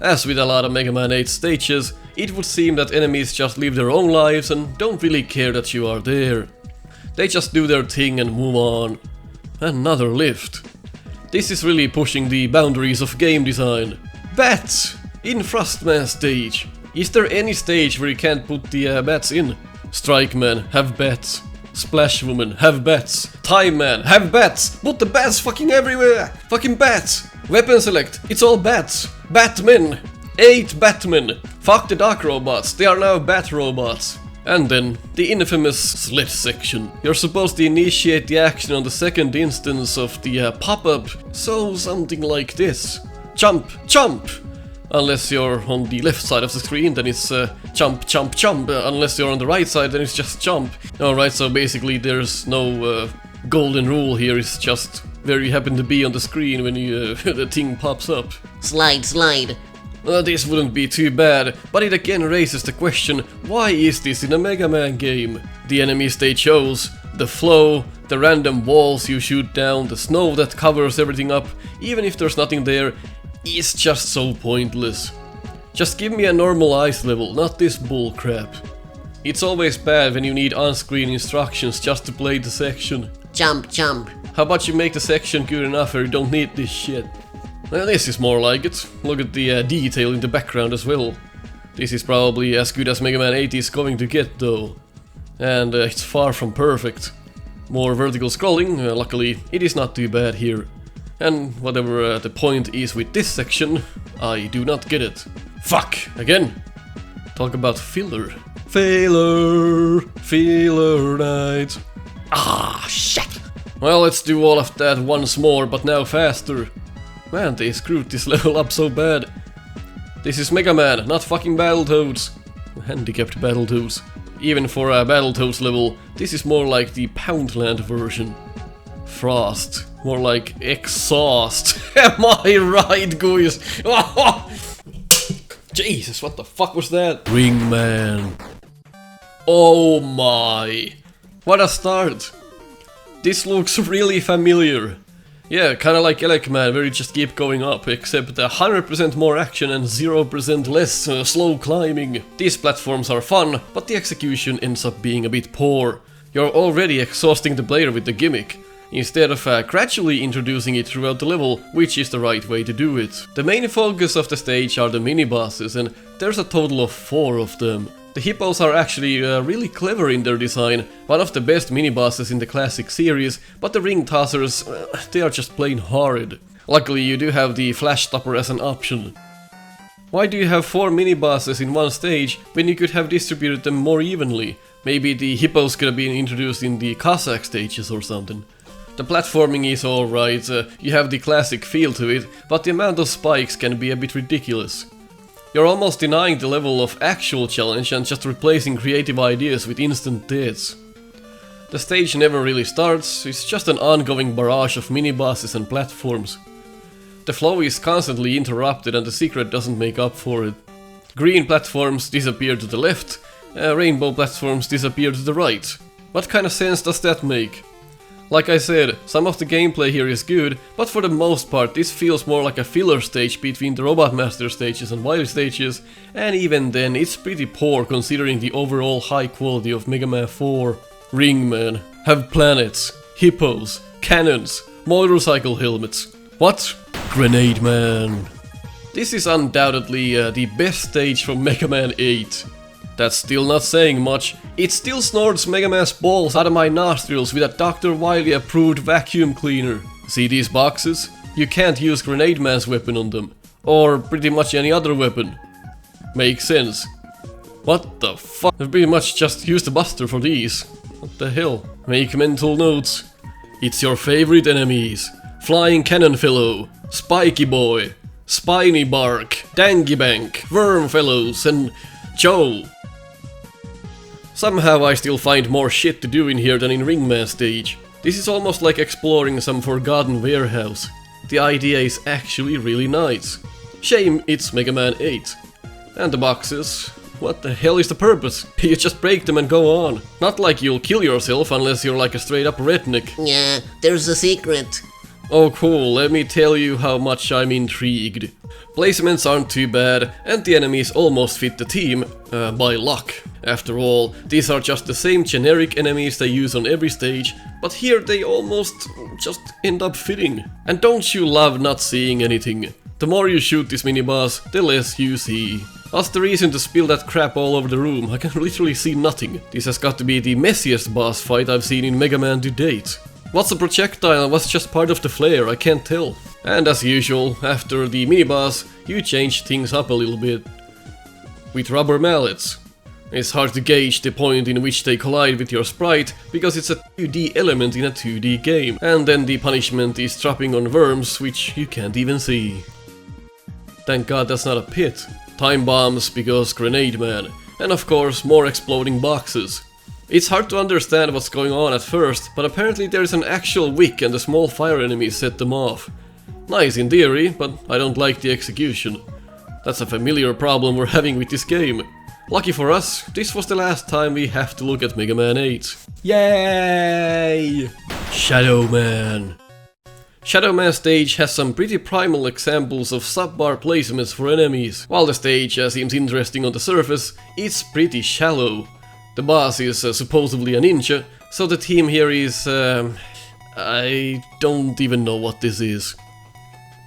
As with a lot of Mega Man 8 stages, it would seem that enemies just live their own lives and don't really care that you are there. They just do their thing and move on. Another lift. This is really pushing the boundaries of game design. Bats! In Frostman stage. Is there any stage where you can't put the bats in? Strike Man, have bats. Splash Woman, have bats. Time Man, have bats. Put the bats fucking everywhere. Fucking bats. Weapon select, it's all bats. Batmen. 8 Batmen. Fuck the Dark Robots, they are now Bat Robots. And then, the infamous slit section. You're supposed to initiate the action on the second instance of the pop-up, so something like this. Jump, jump! Unless you're on the left side of the screen, then it's jump, jump, jump. Unless you're on the right side, then it's just jump. Alright, so basically there's no golden rule here, it's just where you happen to be on the screen when you, the thing pops up. Slide, slide. This wouldn't be too bad, but it again raises the question, why is this in a Mega Man game? The enemies they chose, the flow, the random walls you shoot down, the snow that covers everything up, even if there's nothing there, is just so pointless. Just give me a normal ice level, not this bullcrap. It's always bad when you need on-screen instructions just to play the section. Jump, jump. How about you make the section good enough where you don't need this shit? Well, this is more like it. Look at the detail in the background as well. This is probably as good as Mega Man 8 is going to get though. And it's far from perfect. More vertical scrolling, luckily it is not too bad here. And whatever the point is with this section, I do not get it. Fuck! Again! Talk about filler. Filler! Filler night. Ah, shit! Well, let's do all of that once more, but now faster. Man, they screwed this level up so bad. This is Mega Man, not fucking Battletoads. Handicapped Battletoads. Even for a Battletoads level, this is more like the Poundland version. Frost. More like exhaust. Am I right, guys? Jesus, what the fuck was that? Ringman. Oh my. What a start. This looks really familiar. Yeah, kinda like Elecman, where you just keep going up, except 100% more action and 0% less slow climbing. These platforms are fun, but the execution ends up being a bit poor. You're already exhausting the player with the gimmick, instead of gradually introducing it throughout the level, which is the right way to do it. The main focus of the stage are the mini-bosses, and there's a total of 4 of them. The hippos are actually really clever in their design, one of the best mini-bosses in the classic series, but the ring tossers, they are just plain horrid. Luckily you do have the flash stopper as an option. Why do you have 4 mini-bosses in one stage when you could have distributed them more evenly? Maybe the hippos could have been introduced in the Cossack stages or something. The platforming is alright, you have the classic feel to it, but the amount of spikes can be a bit ridiculous. You're almost denying the level of actual challenge and just replacing creative ideas with instant deaths. The stage never really starts, it's just an ongoing barrage of mini-bosses and platforms. The flow is constantly interrupted and the secret doesn't make up for it. Green platforms disappear to the left, rainbow platforms disappear to the right. What kind of sense does that make? Like I said, some of the gameplay here is good, but for the most part this feels more like a filler stage between the Robot Master stages and Wily stages, and even then it's pretty poor considering the overall high quality of Mega Man 4. Ringman, have planets, hippos, cannons, motorcycle helmets. What? Grenade Man. This is undoubtedly the best stage from Mega Man 8. That's still not saying much. It still snorts Mega Man's balls out of my nostrils with a Dr. Wily approved vacuum cleaner. See these boxes? You can't use Grenade Man's weapon on them. Or pretty much any other weapon. Makes sense. What the fuck? I've pretty much just used the Buster for these. What the hell? Make mental notes. It's your favorite enemies. Flying Cannon Fellow, Spiky Boy, Spiny Bark, Dangy Bank, Worm Fellows, and Joe. Somehow I still find more shit to do in here than in Ringman stage. This is almost like exploring some forgotten warehouse. The idea is actually really nice. Shame it's Megaman 8. And the boxes. What the hell is the purpose? You just break them and go on. Not like you'll kill yourself unless you're like a straight up redneck. Yeah, there's a secret. Oh cool, let me tell you how much I'm intrigued. Placements aren't too bad, and the enemies almost fit the team, by luck. After all, these are just the same generic enemies they use on every stage, but here they almost just end up fitting. And don't you love not seeing anything? The more you shoot this mini-boss, the less you see. What's the reason to spill that crap all over the room? I can literally see nothing. This has got to be the messiest boss fight I've seen in Mega Man to date. What's a projectile and what's just part of the flare? I can't tell. And as usual, after the mini-boss, you change things up a little bit. With rubber mallets. It's hard to gauge the point in which they collide with your sprite, because it's a 2D element in a 2D game. And then the punishment is dropping on worms, which you can't even see. Thank God that's not a pit. Time bombs because Grenade Man, and of course more exploding boxes. It's hard to understand what's going on at first, but apparently there's an actual wick and the small fire enemies set them off. Nice in theory, but I don't like the execution. That's a familiar problem we're having with this game. Lucky for us, this was the last time we have to look at Mega Man 8. Yay! Shadow Man. Shadow Man stage has some pretty primal examples of subpar placements for enemies. While the stage seems interesting on the surface, it's pretty shallow. The boss is supposedly a ninja, so the team here is... I don't even know what this is.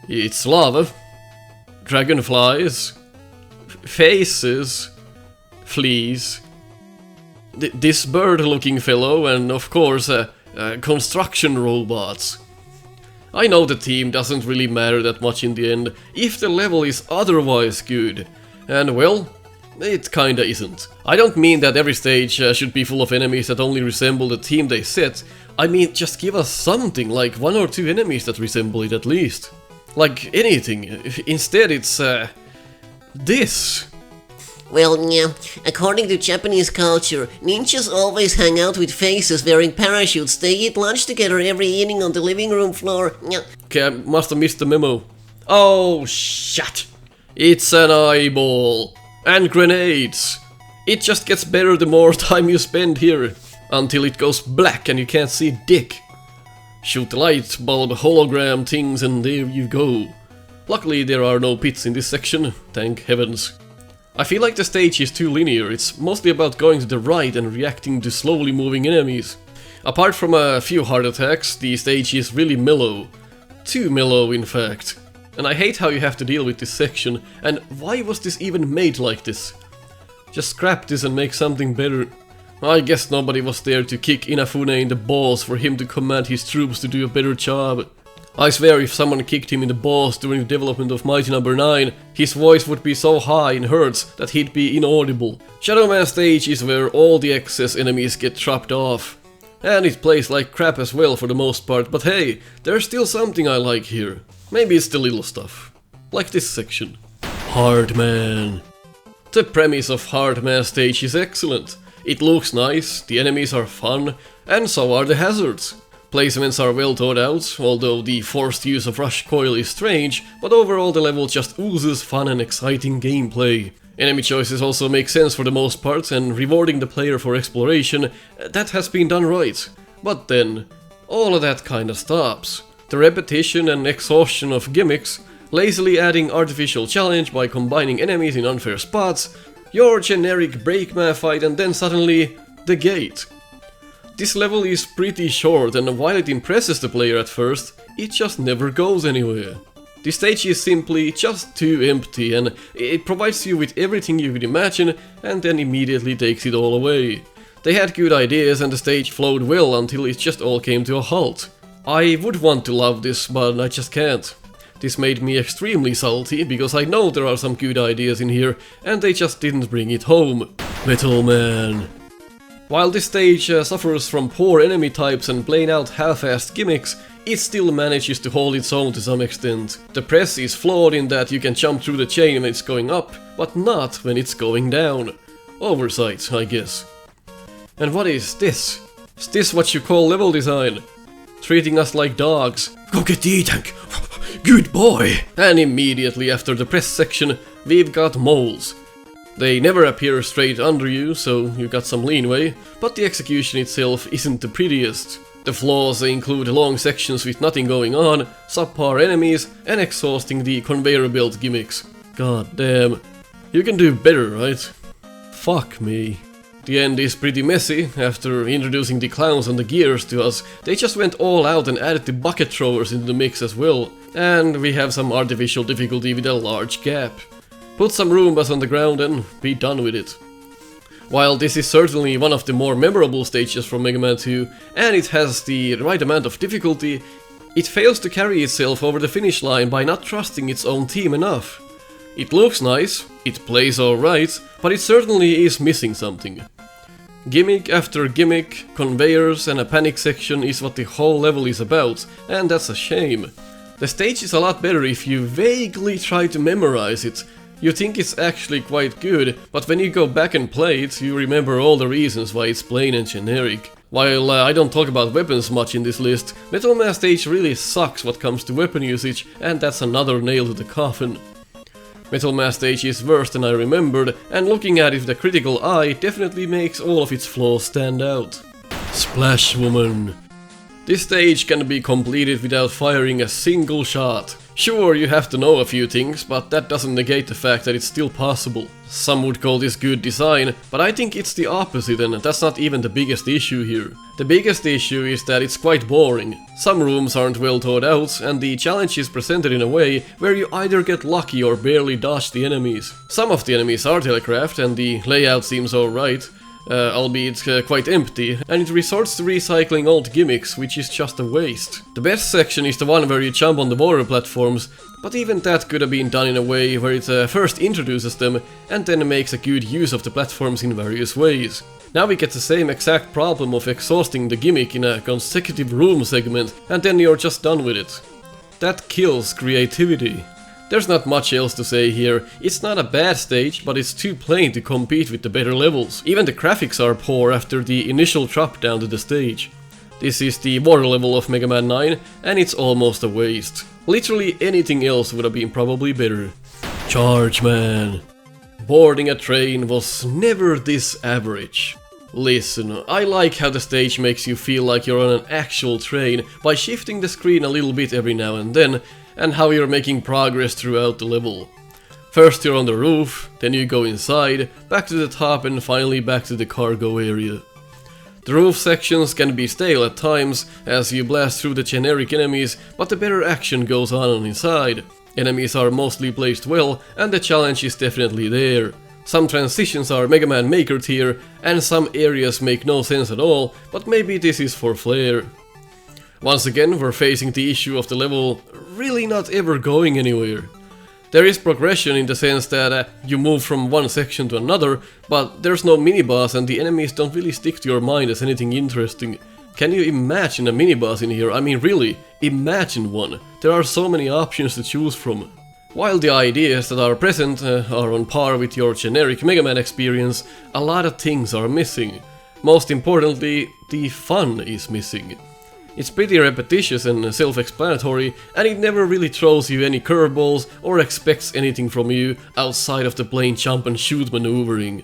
It's lava, dragonflies, faces, fleas, this bird-looking fellow, and of course construction robots. I know the team doesn't really matter that much in the end, if the level is otherwise good. And well, it kinda isn't. I don't mean that every stage should be full of enemies that only resemble the team they set. I mean, just give us something, like 1 or 2 enemies that resemble it at least. Like anything. Instead it's this. Well, yeah, according to Japanese culture, ninjas always hang out with faces wearing parachutes. They eat lunch together every evening on the living room floor. Yeah. Okay, I must have missed the memo. Oh, shit. It's an eyeball. And grenades. It just gets better the more time you spend here. Until it goes black and you can't see dick. Shoot the light bulb hologram things and there you go. Luckily there are no pits in this section, thank heavens. I feel like the stage is too linear, it's mostly about going to the right and reacting to slowly moving enemies. Apart from a few heart attacks, the stage is really mellow. Too mellow in fact. And I hate how you have to deal with this section, and why was this even made like this? Just scrap this and make something better. I guess nobody was there to kick Inafune in the balls for him to command his troops to do a better job. I swear if someone kicked him in the balls during the development of Mighty No. 9, his voice would be so high in hertz that he'd be inaudible. Shadow Man stage is where all the excess enemies get chopped off. And it plays like crap as well for the most part, but hey, there's still something I like here. Maybe it's the little stuff. Like this section. Hard Man. The premise of Hard Man stage is excellent. It looks nice, the enemies are fun, and so are the hazards. Placements are well thought out, although the forced use of rush coil is strange, but overall the level just oozes fun and exciting gameplay. Enemy choices also make sense for the most part, and rewarding the player for exploration, that has been done right. But then, all of that kinda stops. The repetition and exhaustion of gimmicks, lazily adding artificial challenge by combining enemies in unfair spots, your generic Breakman fight and then suddenly, the gate. This level is pretty short, and while it impresses the player at first, it just never goes anywhere. The stage is simply just too empty, and it provides you with everything you could imagine, and then immediately takes it all away. They had good ideas and the stage flowed well until it just all came to a halt. I would want to love this, but I just can't. This made me extremely salty, because I know there are some good ideas in here, and they just didn't bring it home. Metalman. While this stage suffers from poor enemy types and plain out half-assed gimmicks, it still manages to hold its own to some extent. The press is flawed in that you can jump through the chain when it's going up, but not when it's going down. Oversight, I guess. And what is this? Is this what you call level design? Treating us like dogs. Go get the E-tank! good boy! And immediately after the press section, we've got moles. They never appear straight under you, so you got some leeway, but the execution itself isn't the prettiest. The flaws include long sections with nothing going on, subpar enemies, and exhausting the conveyor belt gimmicks. God damn. You can do better, right? Fuck me. The end is pretty messy. After introducing the clowns and the gears to us, they just went all out and added the bucket throwers into the mix as well. And we have some artificial difficulty with a large gap. Put some Roombas on the ground and be done with it. While this is certainly one of the more memorable stages from Mega Man 2, and it has the right amount of difficulty, it fails to carry itself over the finish line by not trusting its own team enough. It looks nice, it plays alright, but it certainly is missing something. Gimmick after gimmick, conveyors and a panic section is what the whole level is about, and that's a shame. The stage is a lot better if you vaguely try to memorize it. You think it's actually quite good, but when you go back and play it, you remember all the reasons why it's plain and generic. While I don't talk about weapons much in this list, Metalman stage really sucks what comes to weapon usage, and that's another nail to the coffin. Metalman stage is worse than I remembered, and looking at it with a critical eye definitely makes all of its flaws stand out. Splash Woman. This stage can be completed without firing a single shot. Sure, you have to know a few things, but that doesn't negate the fact that it's still possible. Some would call this good design, but I think it's the opposite, and that's not even the biggest issue here. The biggest issue is that it's quite boring. Some rooms aren't well thought out, and the challenge is presented in a way where you either get lucky or barely dodge the enemies. Some of the enemies are telegraphed, and the layout seems alright. Albeit quite empty, and it resorts to recycling old gimmicks, which is just a waste. The best section is the one where you jump on the water platforms, but even that could have been done in a way where it first introduces them and then makes a good use of the platforms in various ways. Now we get the same exact problem of exhausting the gimmick in a consecutive room segment, and then you're just done with it. That kills creativity. There's not much else to say here. It's not a bad stage, but it's too plain to compete with the better levels. Even the graphics are poor after the initial drop down to the stage. This is the water level of Mega Man 9, and it's almost a waste. Literally anything else would have been probably better. Charge Man. Boarding a train was never this average. Listen, I like how the stage makes you feel like you're on an actual train by shifting the screen a little bit every now and then, and how you're making progress throughout the level. First you're on the roof, then you go inside, back to the top and finally back to the cargo area. The roof sections can be stale at times as you blast through the generic enemies, but the better action goes on inside. Enemies are mostly placed well and the challenge is definitely there. Some transitions are Mega Man Maker tier and some areas make no sense at all, but maybe this is for flair. Once again, we're facing the issue of the level really not ever going anywhere. There is progression in the sense that you move from one section to another, but there's no mini-boss and the enemies don't really stick to your mind as anything interesting. Can you imagine a mini-boss in here? I mean really, imagine one. There are so many options to choose from. While the ideas that are present are on par with your generic Mega Man experience, a lot of things are missing. Most importantly, the fun is missing. It's pretty repetitious and self-explanatory, and it never really throws you any curveballs or expects anything from you outside of the plain jump and shoot maneuvering.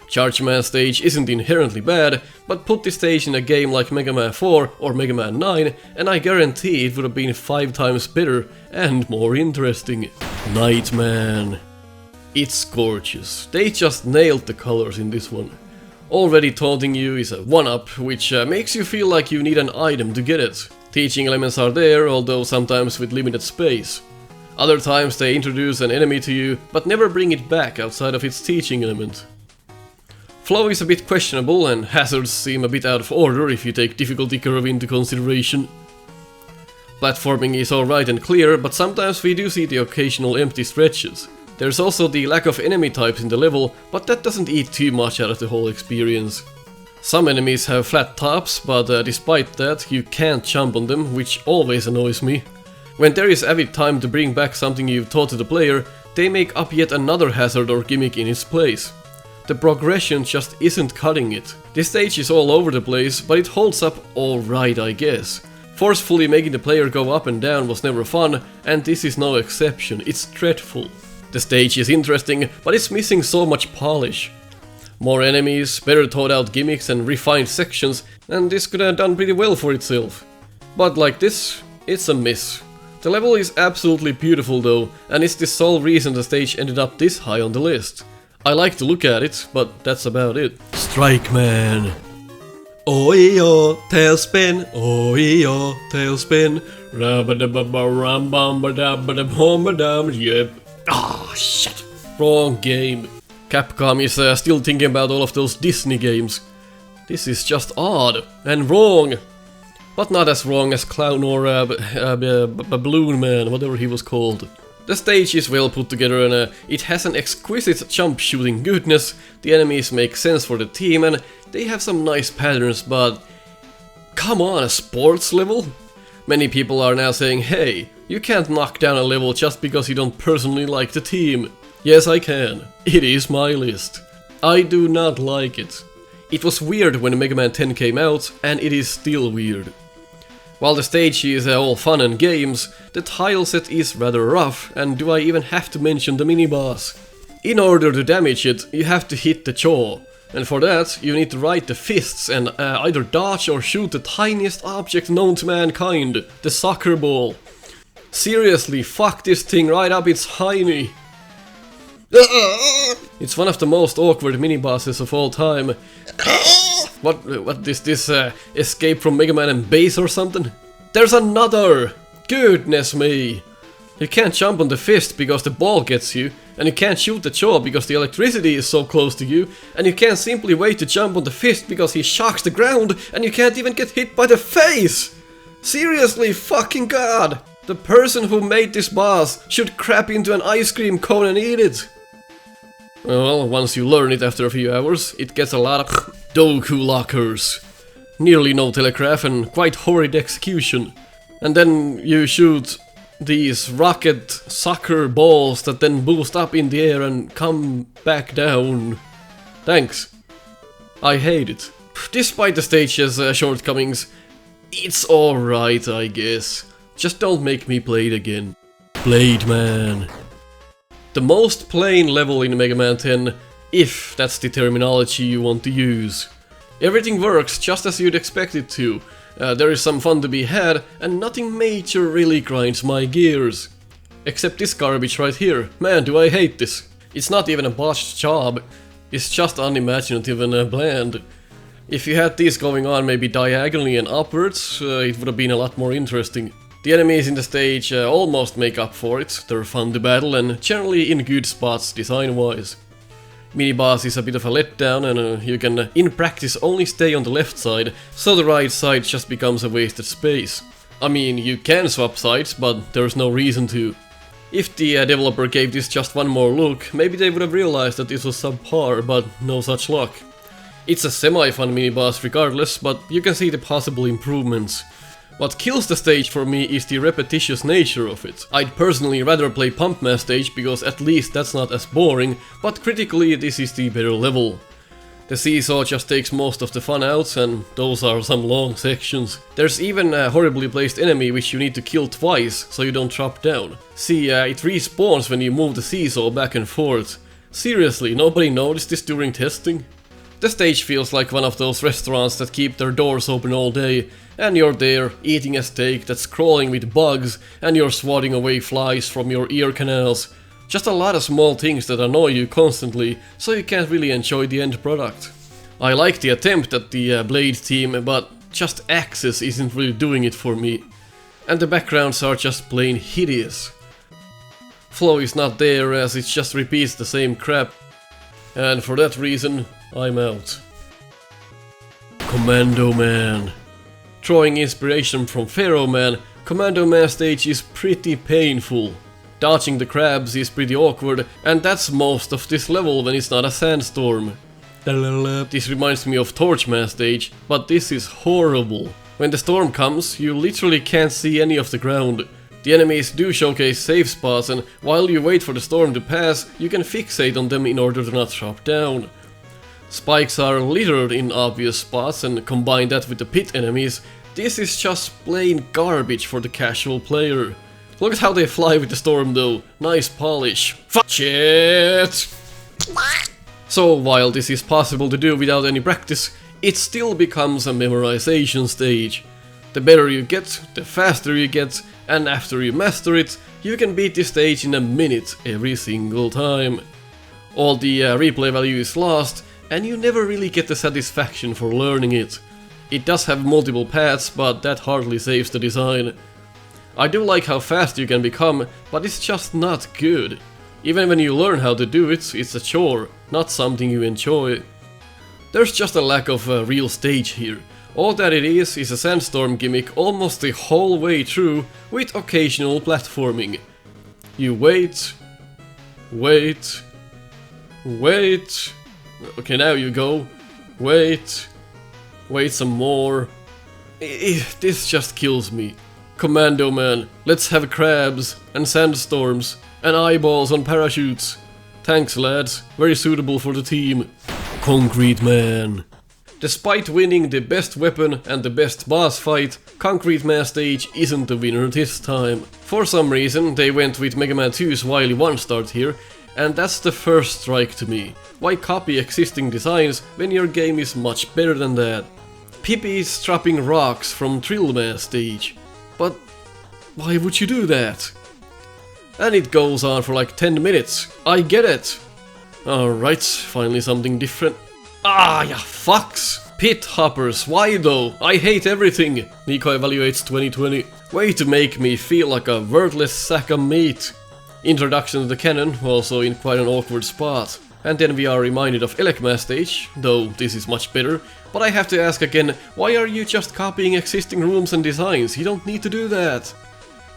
Charge Man stage isn't inherently bad, but put this stage in a game like Mega Man 4 or Mega Man 9 and I guarantee it would have been 5 times better and more interesting. Nightman. It's gorgeous. They just nailed the colors in this one. Already taunting you is a 1-up, which makes you feel like you need an item to get it. Teaching elements are there, although sometimes with limited space. Other times they introduce an enemy to you, but never bring it back outside of its teaching element. Flow is a bit questionable, and hazards seem a bit out of order if you take difficulty curve into consideration. Platforming is alright and clear, but sometimes we do see the occasional empty stretches. There's also the lack of enemy types in the level, but that doesn't eat too much out of the whole experience. Some enemies have flat tops, but despite that, you can't jump on them, which always annoys me. When there is avid time to bring back something you've taught to the player, they make up yet another hazard or gimmick in its place. The progression just isn't cutting it. This stage is all over the place, but it holds up alright, I guess. Forcefully making the player go up and down was never fun, and this is no exception. It's dreadful. The stage is interesting, but it's missing so much polish. More enemies, better thought out gimmicks and refined sections, and this could have done pretty well for itself. But like this, it's a miss. The level is absolutely beautiful though, and it's the sole reason the stage ended up this high on the list. I like to look at it, but that's about it. Strike Man. Oh-ee-oh, tailspin, oh-ee-oh, tailspin. Yep. Ah, shit. Wrong game. Capcom is still thinking about all of those Disney games. This is just odd and wrong. But not as wrong as Clown or Balloon Man, whatever he was called. The stage is well put together and it has an exquisite jump shooting goodness, the enemies make sense for the team and they have some nice patterns, but come on, a sports level? Many people are now saying, hey, you can't knock down a level just because you don't personally like the team. Yes, I can. It is my list. I do not like it. It was weird when Mega Man 10 came out, and it is still weird. While the stage is all fun and games, the tile set is rather rough, and do I even have to mention the mini-boss? In order to damage it, you have to hit the jaw, and for that you need to ride the fists and either dodge or shoot the tiniest object known to mankind, the soccer ball. Seriously, fuck this thing right up its hiney. It's one of the most awkward mini-bosses of all time. What is this, Escape from Mega Man and Base or something? There's another! Goodness me! You can't jump on the fist because the ball gets you, and you can't shoot the jaw because the electricity is so close to you, and you can't simply wait to jump on the fist because he shocks the ground, and you can't even get hit by the face! Seriously, fucking god! The person who made this boss should crap into an ice cream cone and eat it! Well, once you learn it after a few hours, it gets a lot of Doku lockers. Nearly no telegraph and quite horrid execution. And then you shoot these rocket soccer balls that then boost up in the air and come back down. Thanks. I hate it. Despite the stage's shortcomings, it's alright, I guess. Just don't make me play it again. Blade Man. The most plain level in Mega Man 10, if that's the terminology you want to use. Everything works just as you'd expect it to. There is some fun to be had, and nothing major really grinds my gears. Except this garbage right here. Man, do I hate this. It's not even a botched job. It's just unimaginative and bland. If you had these going on maybe diagonally and upwards, it would have been a lot more interesting. The enemies in the stage almost make up for it, they're fun to battle and generally in good spots design-wise. Mini-boss is a bit of a letdown and you can in practice only stay on the left side, so the right side just becomes a wasted space. I mean, you can swap sides, but there's no reason to. If the developer gave this just one more look, maybe they would have realized that this was subpar, but no such luck. It's a semi-fun mini-boss regardless, but you can see the possible improvements. What kills the stage for me is the repetitious nature of it. I'd personally rather play Pump Man stage because at least that's not as boring, but critically this is the better level. The seesaw just takes most of the fun out, and those are some long sections. There's even a horribly placed enemy which you need to kill twice so you don't drop down. See, it respawns when you move the seesaw back and forth. Seriously, nobody noticed this during testing? The stage feels like one of those restaurants that keep their doors open all day, and you're there eating a steak that's crawling with bugs, and you're swatting away flies from your ear canals. Just a lot of small things that annoy you constantly, so you can't really enjoy the end product. I like the attempt at the Blade team, but just Access isn't really doing it for me. And the backgrounds are just plain hideous. Flow is not there as it just repeats the same crap. And for that reason, I'm out. Commando Man. Drawing inspiration from Pharaoh Man, Commando Man stage is pretty painful. Dodging the crabs is pretty awkward, and that's most of this level when it's not a sandstorm. This reminds me of Torchman stage, but this is horrible. When the storm comes, you literally can't see any of the ground. The enemies do showcase safe spots, and while you wait for the storm to pass, you can fixate on them in order to not drop down. Spikes are littered in obvious spots, and combine that with the pit enemies, This is just plain garbage for the casual player. Look at how they fly with the storm though, nice polish. Fuck shit! So while this is possible to do without any practice, it still becomes a memorization stage. The better you get, the faster you get, and after you master it, you can beat this stage in a minute every single time. All the replay value is lost, and you never really get the satisfaction for learning it. It does have multiple paths, but that hardly saves the design. I do like how fast you can become, but it's just not good. Even when you learn how to do it, it's a chore, not something you enjoy. There's just a lack of a real stage here. All that it is a sandstorm gimmick almost the whole way through, with occasional platforming. You wait, wait, wait. Okay, now you go. Wait, wait some more. This just kills me. Commando Man, let's have crabs and sandstorms and eyeballs on parachutes. Thanks lads, very suitable for the team. Concrete Man. Despite winning the best weapon and the best boss fight, Concrete Man stage isn't the winner this time. For some reason they went with Mega Man 2's wily one start here, and that's the first strike to me. Why copy existing designs when your game is much better than that? Pippi is dropping rocks from Thrill Man stage. But why would you do that? And it goes on for like 10 minutes. I get it. Alright, finally something different. Ah, ya fucks! Pit hoppers, why though? I hate everything! Nico evaluates 2020. Way to make me feel like a worthless sack of meat. Introduction to the cannon, also in quite an awkward spot. And then we are reminded of Elecman stage, though this is much better. But I have to ask again, why are you just copying existing rooms and designs? You don't need to do that.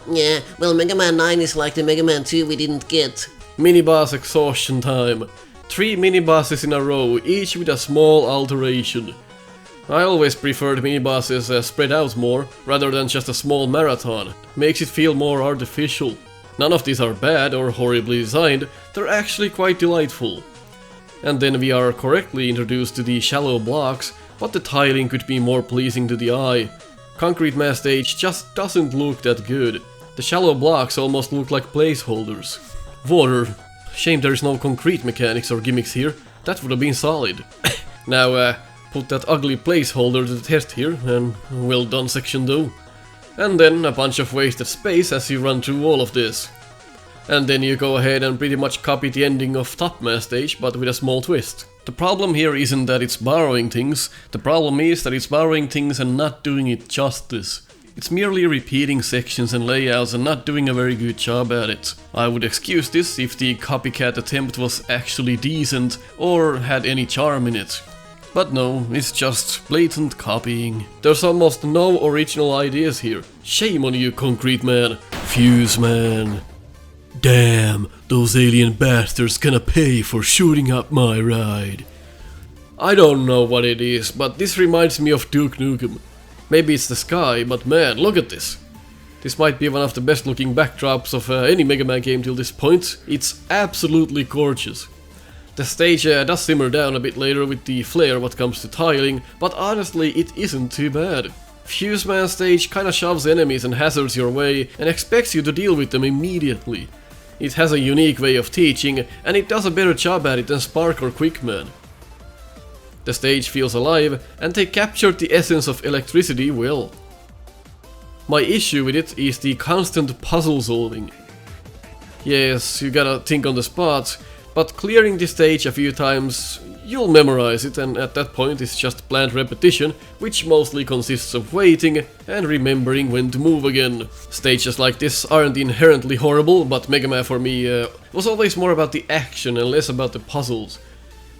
Yeah, well, Mega Man 9 is like the Mega Man 2 we didn't get. Mini-boss exhaustion time. 3 mini-bosses in a row, each with a small alteration. I always preferred mini-bosses spread out more, rather than just a small marathon. Makes it feel more artificial. None of these are bad or horribly designed, they're actually quite delightful. And then we are correctly introduced to the shallow blocks, but the tiling could be more pleasing to the eye. Concrete Man stage just doesn't look that good. The shallow blocks almost look like placeholders. Water. Shame there's no concrete mechanics or gimmicks here, that would have been solid. Now put that ugly placeholder to the test here, and well done section though. And then a bunch of wasted space as you run through all of this. And then you go ahead and pretty much copy the ending of Top Man stage, but with a small twist. The problem here isn't that it's borrowing things, the problem is that it's borrowing things and not doing it justice. It's merely repeating sections and layouts and not doing a very good job at it. I would excuse this if the copycat attempt was actually decent or had any charm in it. But no, it's just blatant copying. There's almost no original ideas here. Shame on you, Concrete Man. Fuse Man. Damn, those alien bastards gonna pay for shooting up my ride. I don't know what it is, but this reminds me of Duke Nukem. Maybe it's the sky, but man, look at this. This might be one of the best looking backdrops of any Mega Man game till this point. It's absolutely gorgeous. The stage does simmer down a bit later with the flair what comes to tiling, but honestly it isn't too bad. Fuse Man stage kinda shoves enemies and hazards your way and expects you to deal with them immediately. It has a unique way of teaching, and it does a better job at it than Spark or Quickman. The stage feels alive, and they captured the essence of electricity well. My issue with it is the constant puzzle solving. Yes, you gotta think on the spot, but clearing the stage a few times, you'll memorize it, and at that point it's just planned repetition, which mostly consists of waiting and remembering when to move again. Stages like this aren't inherently horrible, but Mega Man for me was always more about the action and less about the puzzles.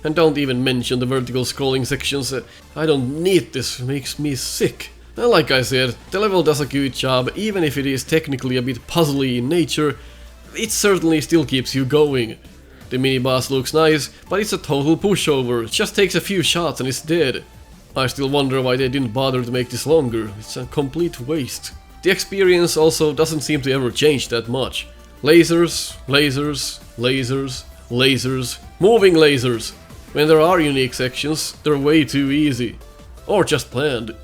And don't even mention the vertical scrolling sections, I don't need this, makes me sick. And like I said, the level does a good job, even if it is technically a bit puzzly in nature, it certainly still keeps you going. The mini-boss looks nice, but it's a total pushover, it just takes a few shots and it's dead. I still wonder why they didn't bother to make this longer, it's a complete waste. The experience also doesn't seem to ever change that much. Lasers, lasers, lasers, lasers, moving lasers. When there are unique sections, they're way too easy. Or just planned.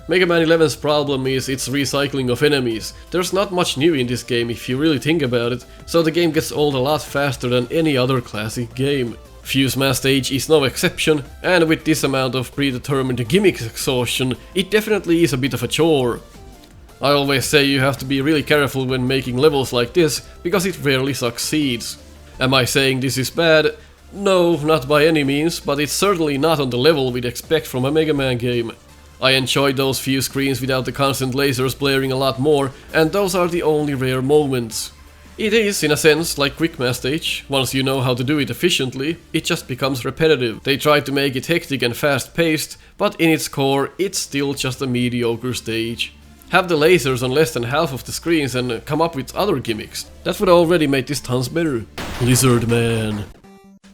Megaman 11's problem is its recycling of enemies. There's not much new in this game if you really think about it, so the game gets old a lot faster than any other classic game. Fuse Man stage is no exception, and with this amount of predetermined gimmicks exhaustion, it definitely is a bit of a chore. I always say you have to be really careful when making levels like this, because it rarely succeeds. Am I saying this is bad? No, not by any means, but it's certainly not on the level we'd expect from a Mega Man game. I enjoyed those few screens without the constant lasers blaring a lot more, and those are the only rare moments. It is, in a sense, like Quickman stage. Once you know how to do it efficiently, it just becomes repetitive. They try to make it hectic and fast-paced, but in its core, it's still just a mediocre stage. Have the lasers on less than half of the screens and come up with other gimmicks. That would already make this tons better. Lizard Man.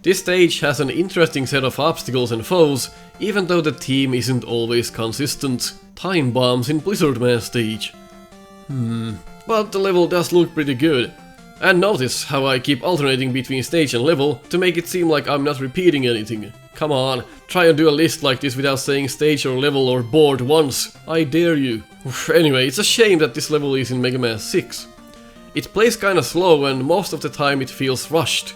This stage has an interesting set of obstacles and foes, even though the theme isn't always consistent. Time bombs in Blizzard Man stage. But the level does look pretty good. And notice how I keep alternating between stage and level to make it seem like I'm not repeating anything. Come on, try and do a list like this without saying stage or level or board once. I dare you. Anyway, it's a shame that this level is in Mega Man 6. It plays kinda slow and most of the time it feels rushed.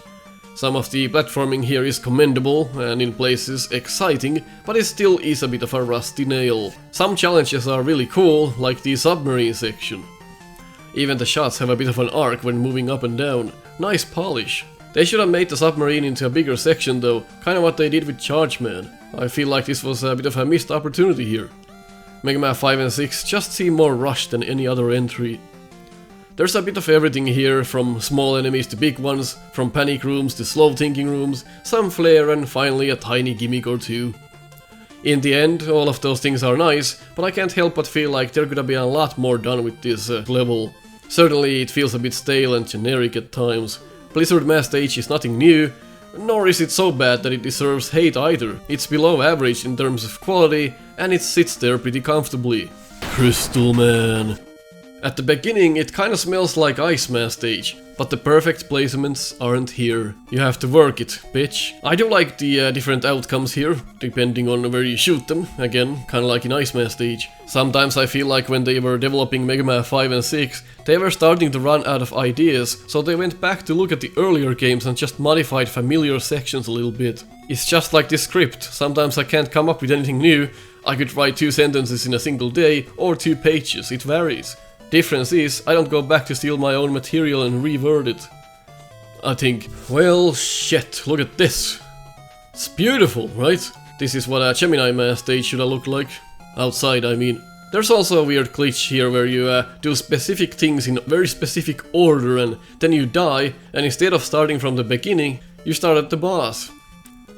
Some of the platforming here is commendable and in places exciting, but it still is a bit of a rusty nail. Some challenges are really cool, like the submarine section. Even the shots have a bit of an arc when moving up and down. Nice polish. They should have made the submarine into a bigger section though, kinda what they did with Charge Man. I feel like this was a bit of a missed opportunity here. Mega Man 5 and 6 just seem more rushed than any other entry. There's a bit of everything here, from small enemies to big ones, from panic rooms to slow thinking rooms, some flair and finally a tiny gimmick or two. In the end, all of those things are nice, but I can't help but feel like there could have been a lot more done with this level. Certainly it feels a bit stale and generic at times. Blizzard Man stage is nothing new, nor is it so bad that it deserves hate either. It's below average in terms of quality, and it sits there pretty comfortably. Crystal Man. At the beginning it kinda smells like Iceman stage, but the perfect placements aren't here. You have to work it, bitch. I do like the different outcomes here, depending on where you shoot them, again, kinda like in Iceman stage. Sometimes I feel like when they were developing Mega Man 5 and 6, they were starting to run out of ideas, so they went back to look at the earlier games and just modified familiar sections a little bit. It's just like this script, sometimes I can't come up with anything new. I could write 2 sentences in a single day, or 2 pages, it varies. Difference is, I don't go back to steal my own material and reword it. I think, well, shit, look at this. It's beautiful, right? This is what a Gemini Man stage should have looked like. Outside, I mean. There's also a weird glitch here where you do specific things in very specific order and then you die, and instead of starting from the beginning, you start at the boss.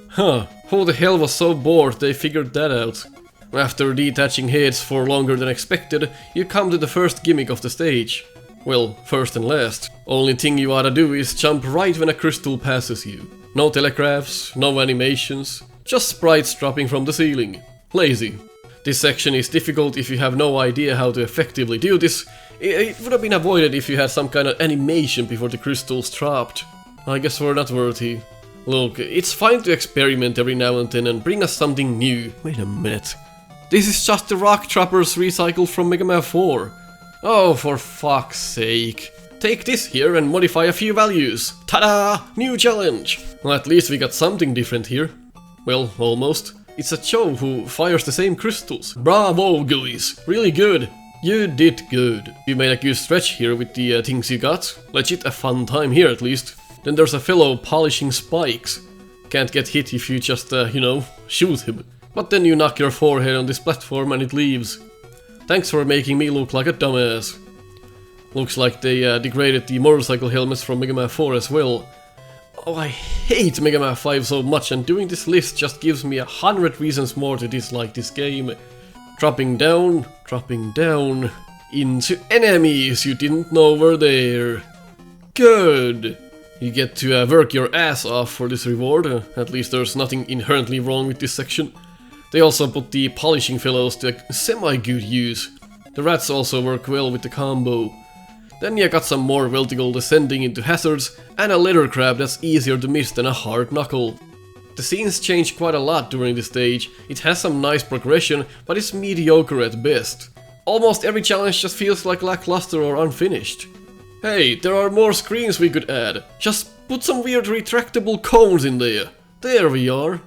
Huh, who the hell was so bored they figured that out? After detaching heads for longer than expected, you come to the first gimmick of the stage. Well, first and last. Only thing you oughta do is jump right when a crystal passes you. No telegraphs, no animations, just sprites dropping from the ceiling. Lazy. This section is difficult if you have no idea how to effectively do this. It would have been avoided if you had some kind of animation before the crystals dropped. I guess we're not worthy. Look, it's fine to experiment every now and then and bring us something new. Wait a minute. This is just the rock trappers recycled from Mega Man 4. Oh, for fuck's sake. Take this here and modify a few values. Ta-da! New challenge! Well, at least we got something different here. Well, almost. It's a Cho who fires the same crystals. Bravo, guys! Really good! You did good. You made a good stretch here with the things you got. Legit a fun time here at least. Then there's a fellow polishing spikes. Can't get hit if you just, shoot him. But then you knock your forehead on this platform and it leaves. Thanks for making me look like a dumbass. Looks like they degraded the motorcycle helmets from Mega Man 4 as well. Oh, I hate Mega Man 5 so much, and doing this list just gives me 100 reasons more to dislike this game. Dropping down into enemies you didn't know were there. Good. You get to work your ass off for this reward. At least there's nothing inherently wrong with this section. They also put the polishing fellows to a semi-good use. The rats also work well with the combo. Then you got some more vertical descending into hazards, and a leather crab that's easier to miss than a hard knuckle. The scenes change quite a lot during the stage, it has some nice progression, but it's mediocre at best. Almost every challenge just feels like lackluster or unfinished. Hey, there are more screens we could add. Just put some weird retractable cones in there. There we are.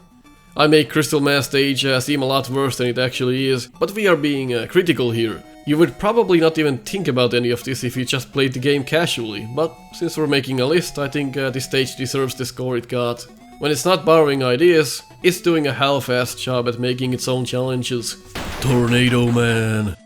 I make Crystal Man stage seem a lot worse than it actually is, but we are being critical here. You would probably not even think about any of this if you just played the game casually, but since we're making a list, I think this stage deserves the score it got. When it's not borrowing ideas, it's doing a half-assed job at making its own challenges. Tornado Man.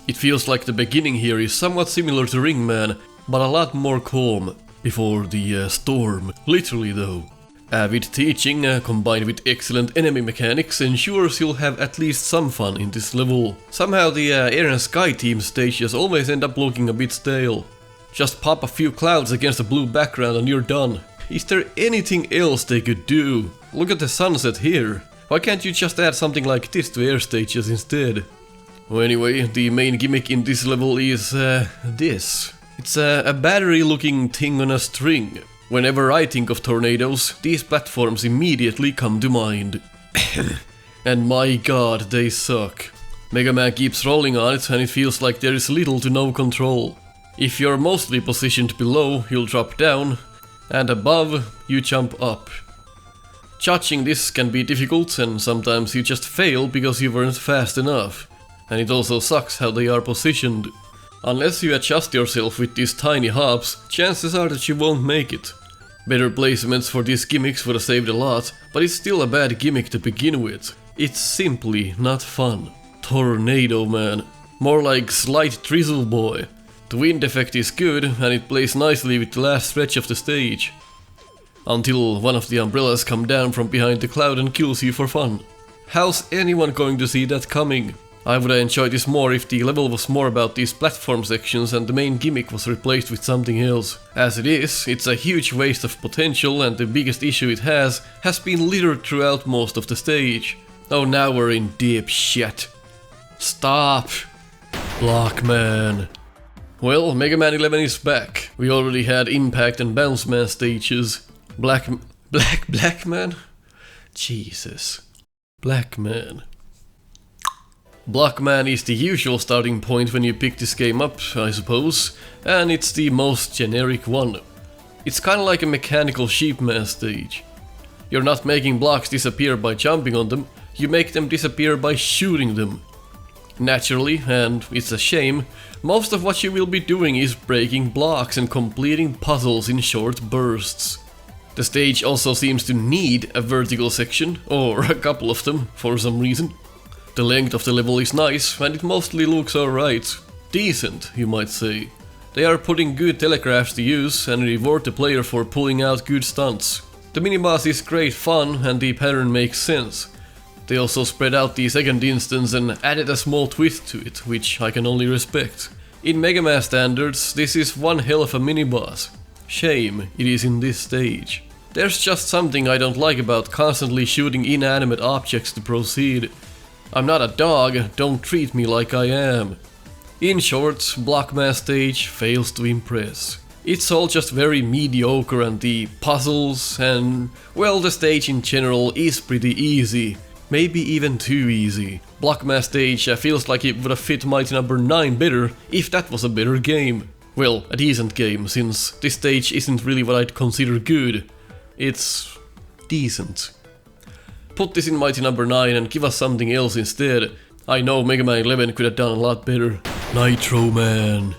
It feels like the beginning here is somewhat similar to Ring Man, but a lot more calm before the storm. Literally though. Avid teaching combined with excellent enemy mechanics ensures you'll have at least some fun in this level. Somehow the Air and Sky team stages always end up looking a bit stale. Just pop a few clouds against a blue background and you're done. Is there anything else they could do? Look at the sunset here. Why can't you just add something like this to air stages instead? Well, anyway, the main gimmick in this level is this. It's a battery-looking thing on a string. Whenever I think of tornadoes, these platforms immediately come to mind. And my god, they suck. Megaman keeps rolling on it and it feels like there is little to no control. If you're mostly positioned below, you'll drop down, and above, you jump up. Judging this can be difficult and sometimes you just fail because you weren't fast enough. And it also sucks how they are positioned. Unless you adjust yourself with these tiny hops, chances are that you won't make it. Better placements for these gimmicks would have saved a lot, but it's still a bad gimmick to begin with. It's simply not fun. Tornado Man. More like Slight Drizzle Boy. The wind effect is good and it plays nicely with the last stretch of the stage. Until one of the umbrellas come down from behind the cloud and kills you for fun. How's anyone going to see that coming? I would have enjoyed this more if the level was more about these platform sections and the main gimmick was replaced with something else. As it is, it's a huge waste of potential and the biggest issue it has been littered throughout most of the stage. Oh, now we're in deep shit. Stop! Blockman. Well, Megaman 11 is back. We already had Impact and Bounce Man stages. Blackman? Jesus. Blackman. Blockman is the usual starting point when you pick this game up, I suppose, and it's the most generic one. It's kinda like a mechanical sheepman stage. You're not making blocks disappear by jumping on them, you make them disappear by shooting them. Naturally, and it's a shame, most of what you will be doing is breaking blocks and completing puzzles in short bursts. The stage also seems to need a vertical section, or a couple of them, for some reason. The length of the level is nice, and it mostly looks alright. Decent, you might say. They are putting good telegraphs to use and reward the player for pulling out good stunts. The miniboss is great fun and the pattern makes sense. They also spread out the second instance and added a small twist to it, which I can only respect. In Megaman standards, this is one hell of a miniboss. Shame it is in this stage. There's just something I don't like about constantly shooting inanimate objects to proceed. I'm not a dog, don't treat me like I am. In short, Blockman stage fails to impress. It's all just very mediocre and the puzzles and, well, the stage in general is pretty easy. Maybe even too easy. Blockman stage feels like it would have fit Mighty No. 9 better if that was a better game. Well, a decent game, since this stage isn't really what I'd consider good. It's decent. Put this in Mighty No. 9 and give us something else instead. I know Mega Man 11 could have done a lot better. Nitro Man.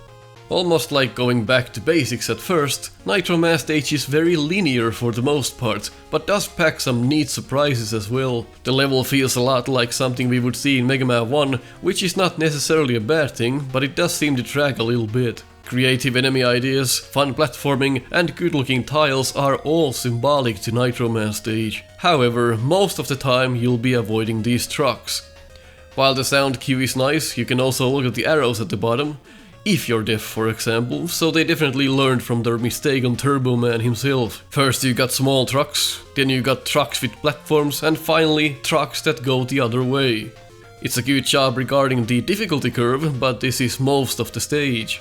Almost like going back to basics at first, Nitro Man stage is very linear for the most part, but does pack some neat surprises as well. The level feels a lot like something we would see in Mega Man 1, which is not necessarily a bad thing, but it does seem to drag a little bit. Creative enemy ideas, fun platforming and good looking tiles are all symbolic to Nitro Man stage. However, most of the time you'll be avoiding these trucks. While the sound cue is nice, you can also look at the arrows at the bottom. If you're deaf, for example, so they definitely learned from their mistake on Turbo Man himself. First you got small trucks, then you got trucks with platforms, and finally trucks that go the other way. It's a good job regarding the difficulty curve, but this is most of the stage.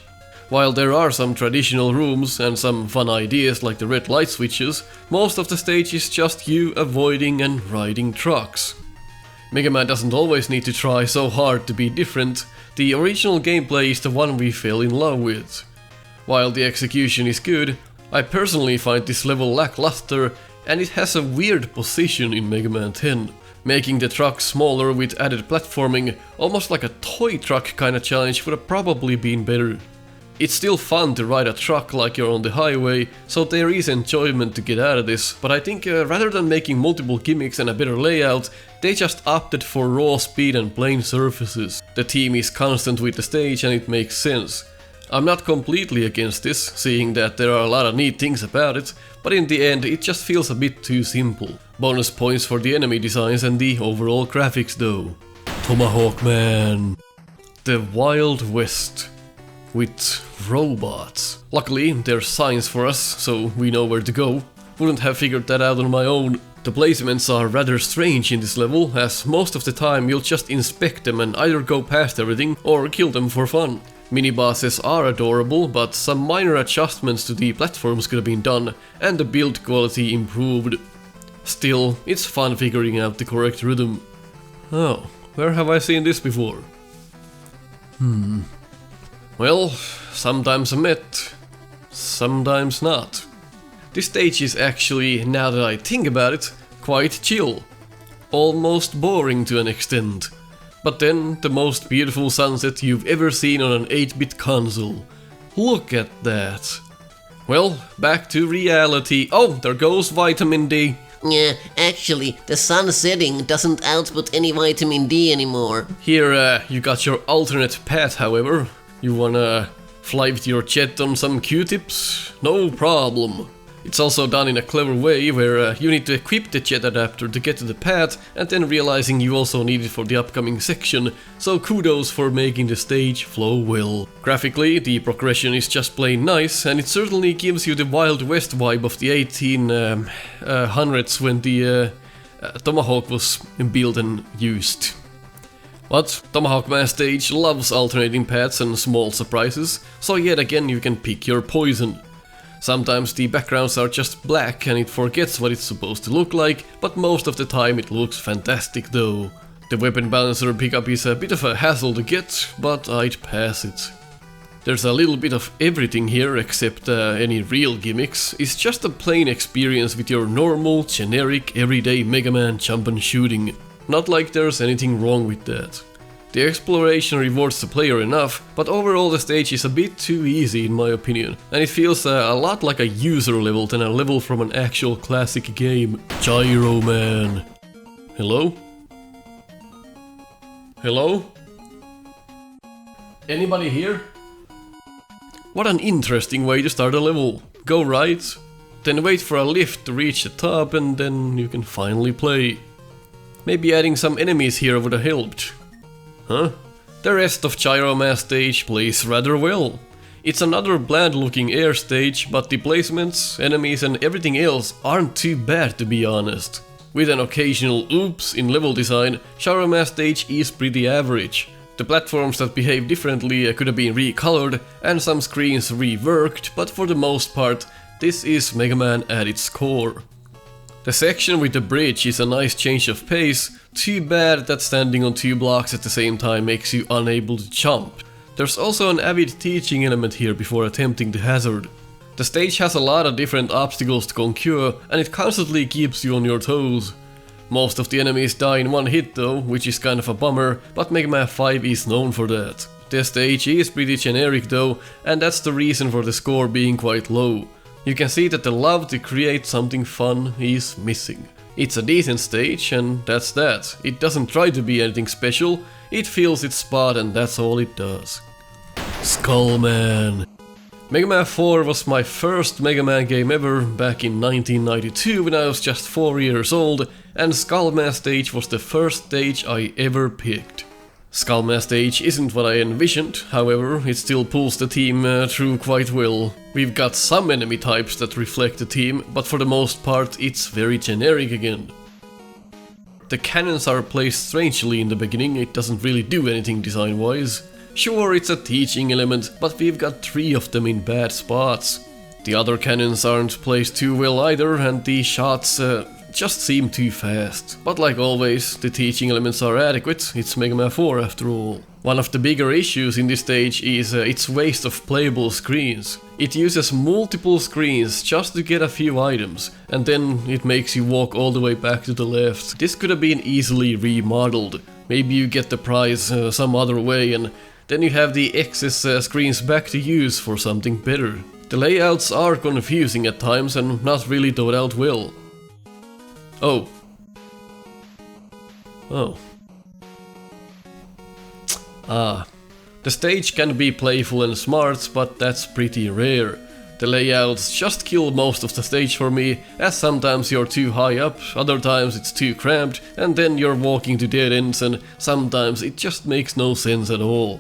While there are some traditional rooms and some fun ideas like the red light switches, most of the stage is just you avoiding and riding trucks. Megaman doesn't always need to try so hard to be different, the original gameplay is the one we fell in love with. While the execution is good, I personally find this level lackluster and it has a weird position in Mega Man 10. Making the truck smaller with added platforming, almost like a toy truck kinda challenge, would have probably been better. It's still fun to ride a truck like you're on the highway, so there is enjoyment to get out of this, but I think rather than making multiple gimmicks and a better layout, they just opted for raw speed and plain surfaces. The team is constant with the stage and it makes sense. I'm not completely against this, seeing that there are a lot of neat things about it, but in the end it just feels a bit too simple. Bonus points for the enemy designs and the overall graphics though. Tomahawk Man. The Wild West. With robots. Luckily, there's signs for us, so we know where to go. Wouldn't have figured that out on my own. The placements are rather strange in this level, as most of the time you'll just inspect them and either go past everything or kill them for fun. Mini-bosses are adorable, but some minor adjustments to the platforms could have been done, and the build quality improved. Still, it's fun figuring out the correct rhythm. Oh, where have I seen this before? Well, sometimes a met, sometimes not. This stage is actually, now that I think about it, quite chill. Almost boring to an extent. But then, the most beautiful sunset you've ever seen on an 8-bit console. Look at that. Well, back to reality. Oh, there goes vitamin D. Yeah, actually, the sun setting doesn't output any vitamin D anymore. Here, you got your alternate path, however. You wanna fly with your jet on some Q-tips? No problem. It's also done in a clever way where you need to equip the jet adapter to get to the pad and then realizing you also need it for the upcoming section, so kudos for making the stage flow well. Graphically, the progression is just plain nice and it certainly gives you the Wild West vibe of the 1800s when the Tomahawk was built and used. But Tomahawk Man stage loves alternating paths and small surprises, so yet again you can pick your poison. Sometimes the backgrounds are just black and it forgets what it's supposed to look like, but most of the time it looks fantastic though. The weapon balancer pickup is a bit of a hassle to get, but I'd pass it. There's a little bit of everything here except any real gimmicks. It's just a plain experience with your normal, generic, everyday Mega Man jump and shooting. Not like there's anything wrong with that. The exploration rewards the player enough, but overall the stage is a bit too easy in my opinion, and it feels a lot like a user level than a level from an actual classic game. Gyro Man. Hello? Hello? Anybody here? What an interesting way to start a level. Go right, then wait for a lift to reach the top and then you can finally play. Maybe adding some enemies here would have helped. Huh? The rest of Gyro Man stage plays rather well. It's another bland looking air stage, but the placements, enemies and everything else aren't too bad to be honest. With an occasional oops in level design, Gyro Man stage is pretty average. The platforms that behave differently could have been recolored and some screens reworked, but for the most part, this is Mega Man at its core. The section with the bridge is a nice change of pace, too bad that standing on two blocks at the same time makes you unable to jump. There's also an avid teaching element here before attempting the hazard. The stage has a lot of different obstacles to conquer and it constantly keeps you on your toes. Most of the enemies die in one hit though, which is kind of a bummer, but Mega Man 5 is known for that. The stage is pretty generic though, and that's the reason for the score being quite low. You can see that the love to create something fun is missing. It's a decent stage and that's that. It doesn't try to be anything special, it fills its spot and that's all it does. Skull Man. Mega Man 4 was my first Mega Man game ever back in 1992 when I was just 4 years old, and Skull Man stage was the first stage I ever picked. Skull Man stage isn't what I envisioned, however, it still pulls the theme through quite well. We've got some enemy types that reflect the theme, but for the most part it's very generic again. The cannons are placed strangely in the beginning, it doesn't really do anything design-wise. Sure, it's a teaching element, but we've got 3 of them in bad spots. The other cannons aren't placed too well either, and the shots just seem too fast. But like always, the teaching elements are adequate, it's Mega Man 4 after all. One of the bigger issues in this stage is its waste of playable screens. It uses multiple screens just to get a few items, and then it makes you walk all the way back to the left. This could have been easily remodeled. Maybe you get the prize some other way, and then you have the excess screens back to use for something better. The layouts are confusing at times and not really thought out well. Oh. The stage can be playful and smart, but that's pretty rare. The layouts just kill most of the stage for me, as sometimes you're too high up, other times it's too cramped, and then you're walking to dead ends, and sometimes it just makes no sense at all.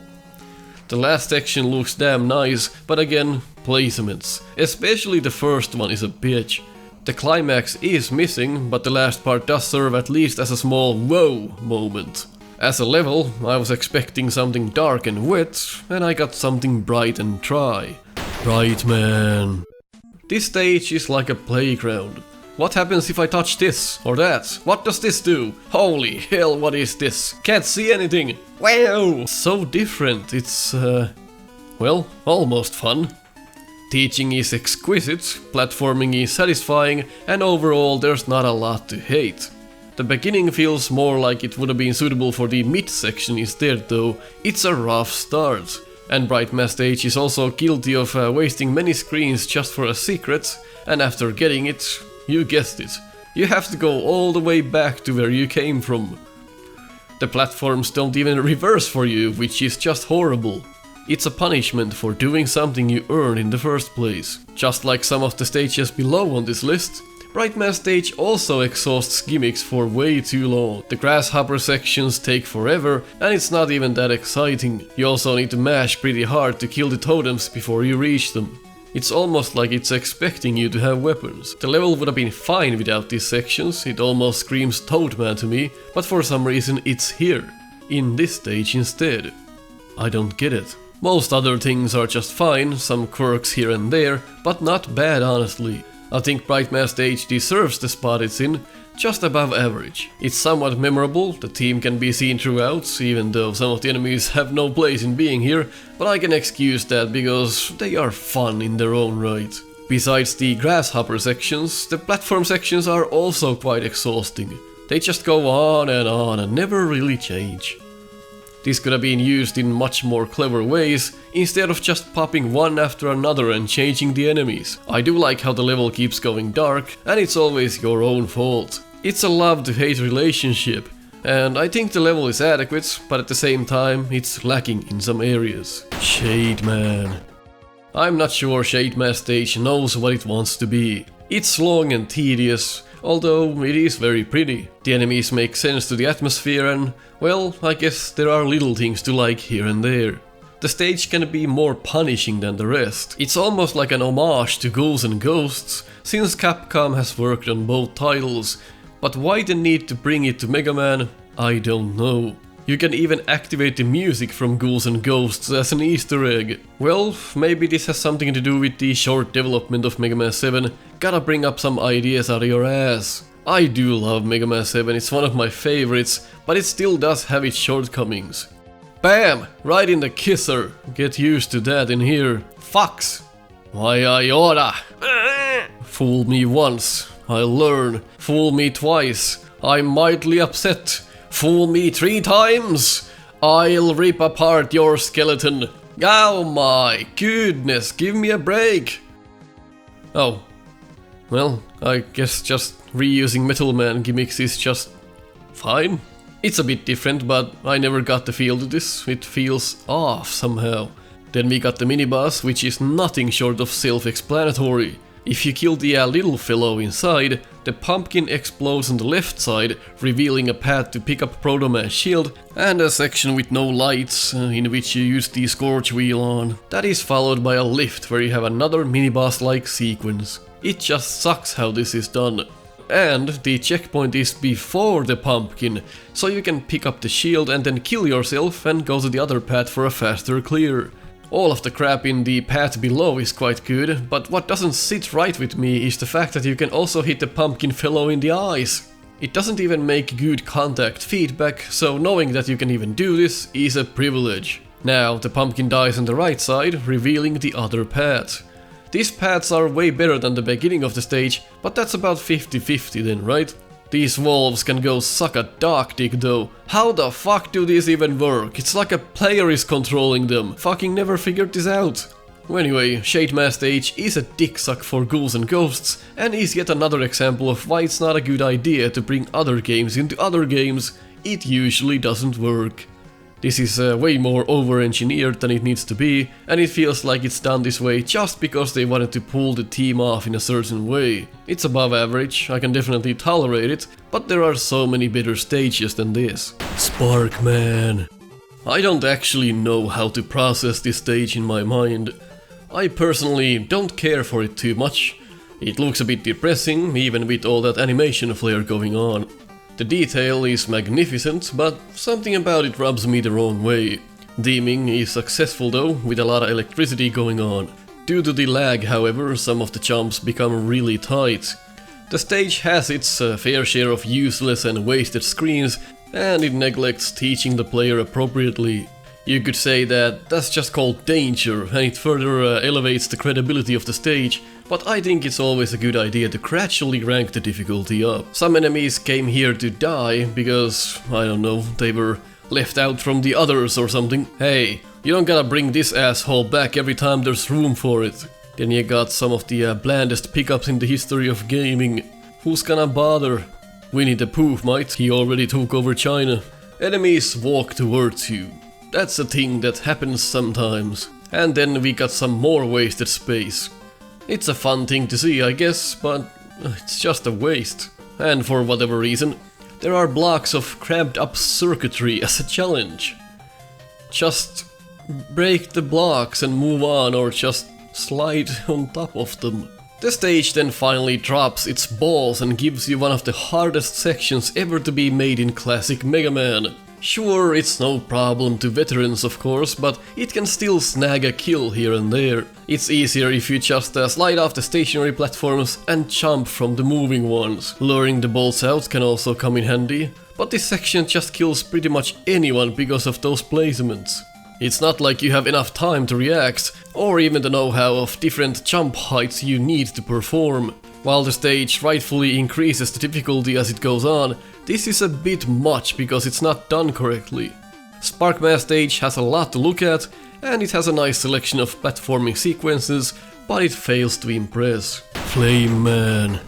The last section looks damn nice, but again, placements. Especially the first one is a bitch. The climax is missing, but the last part does serve at least as a small whoa moment. As a level, I was expecting something dark and wet, and I got something bright and dry. Bright man. This stage is like a playground. What happens if I touch this or that? What does this do? Holy hell, what is this? Can't see anything. Wow! So different, it's well, almost fun. Teaching is exquisite, platforming is satisfying, and overall there's not a lot to hate. The beginning feels more like it would have been suitable for the mid-section instead though. It's a rough start. And Brightman Stage is also guilty of wasting many screens just for a secret, and after getting it, you guessed it, you have to go all the way back to where you came from. The platforms don't even reverse for you, which is just horrible. It's a punishment for doing something you earned in the first place. Just like some of the stages below on this list, Brightman Stage also exhausts gimmicks for way too long. The grasshopper sections take forever, and it's not even that exciting. You also need to mash pretty hard to kill the totems before you reach them. It's almost like it's expecting you to have weapons. The level would have been fine without these sections, it almost screams Toadman to me, but for some reason it's here, in this stage instead. I don't get it. Most other things are just fine, some quirks here and there, but not bad honestly. I think Brightman Stage deserves the spot it's in, just above average. It's somewhat memorable, the team can be seen throughout, even though some of the enemies have no place in being here, but I can excuse that because they are fun in their own right. Besides the grasshopper sections, the platform sections are also quite exhausting. They just go on and never really change. This could have been used in much more clever ways, instead of just popping one after another and changing the enemies. I do like how the level keeps going dark, and it's always your own fault. It's a love-to-hate relationship, and I think the level is adequate, but at the same time it's lacking in some areas. Shade Man. I'm not sure Shade Man Stage knows what it wants to be. It's long and tedious, although it is very pretty. The enemies make sense to the atmosphere and, well, I guess there are little things to like here and there. The stage can be more punishing than the rest. It's almost like an homage to Ghouls and Ghosts, since Capcom has worked on both titles, but why the need to bring it to Mega Man, I don't know. You can even activate the music from Ghouls and Ghosts as an Easter egg. Well, maybe this has something to do with the short development of Mega Man 7. Gotta bring up some ideas out of your ass. I do love Mega Man 7, it's one of my favorites, but it still does have its shortcomings. Bam! Right in the kisser. Get used to that in here. Fox! Why I oughta. Fool me once, I'll learn. Fool me twice, I'm mightily upset. Fool me 3 times, I'll rip apart your skeleton. Oh my goodness, give me a break. Oh. Well, I guess just reusing Metalman gimmicks is just fine. It's a bit different, but I never got the feel to this. It feels off somehow. Then we got the mini-boss, which is nothing short of self-explanatory. If you kill the little fellow inside, the pumpkin explodes on the left side, revealing a path to pick up Proto Man's shield, and a section with no lights, in which you use the Scorch Wheel on. That is followed by a lift where you have another mini-boss-like sequence. It just sucks how this is done. And the checkpoint is before the pumpkin, so you can pick up the shield and then kill yourself and go to the other path for a faster clear. All of the crap in the path below is quite good, but what doesn't sit right with me is the fact that you can also hit the pumpkin fellow in the eyes. It doesn't even make good contact feedback, so knowing that you can even do this is a privilege. Now the pumpkin dies on the right side, revealing the other path. These paths are way better than the beginning of the stage, but that's about 50-50 then, right? These wolves can go suck a dog dick though. How the fuck do these even work? It's like a player is controlling them. Fucking never figured this out. Anyway, Shade Mass stage is a dick suck for ghouls and ghosts, and is yet another example of why it's not a good idea to bring other games into other games. It usually doesn't work. This is way more over-engineered than it needs to be, and it feels like it's done this way just because they wanted to pull the team off in a certain way. It's above average, I can definitely tolerate it, but there are so many better stages than this. Sparkman. I don't actually know how to process this stage in my mind. I personally don't care for it too much. It looks a bit depressing, even with all that animation flair going on. The detail is magnificent, but something about it rubs me the wrong way. Deeming is successful though, with a lot of electricity going on. Due to the lag, however, some of the jumps become really tight. The stage has its fair share of useless and wasted screens, and it neglects teaching the player appropriately. You could say that that's just called danger, and it further elevates the credibility of the stage, but I think it's always a good idea to gradually rank the difficulty up. Some enemies came here to die because, I don't know, they were left out from the others or something. Hey, you don't gotta bring this asshole back every time there's room for it. Then you got some of the blandest pickups in the history of gaming. Who's gonna bother? Winnie the Pooh might, he already took over China. Enemies walk towards you. That's a thing that happens sometimes. And then we got some more wasted space. It's a fun thing to see, I guess, but it's just a waste. And for whatever reason, there are blocks of cramped up circuitry as a challenge. Just break the blocks and move on, or just slide on top of them. The stage then finally drops its balls and gives you one of the hardest sections ever to be made in classic Megaman. Sure, it's no problem to veterans of course, but it can still snag a kill here and there. It's easier if you just slide off the stationary platforms and jump from the moving ones. Luring the bolts out can also come in handy, but this section just kills pretty much anyone because of those placements. It's not like you have enough time to react, or even the know-how of different jump heights you need to perform. While the stage rightfully increases the difficulty as it goes on, this is a bit much because it's not done correctly. Sparkman stage has a lot to look at, and it has a nice selection of platforming sequences, but it fails to impress. Flame Man.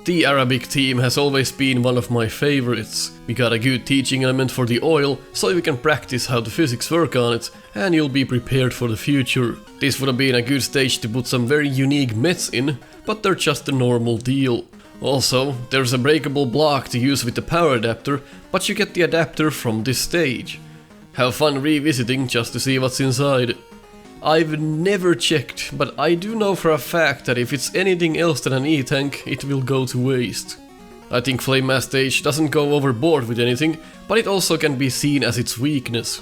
The Arabic team has always been one of my favorites. We got a good teaching element for the oil, so you can practice how the physics work on it, and you'll be prepared for the future. This would have been a good stage to put some very unique mets in, but they're just a normal deal. Also, there's a breakable block to use with the power adapter, but you get the adapter from this stage. Have fun revisiting just to see what's inside. I've never checked, but I do know for a fact that if it's anything else than an E-tank, it will go to waste. I think Flame Man stage doesn't go overboard with anything, but it also can be seen as its weakness.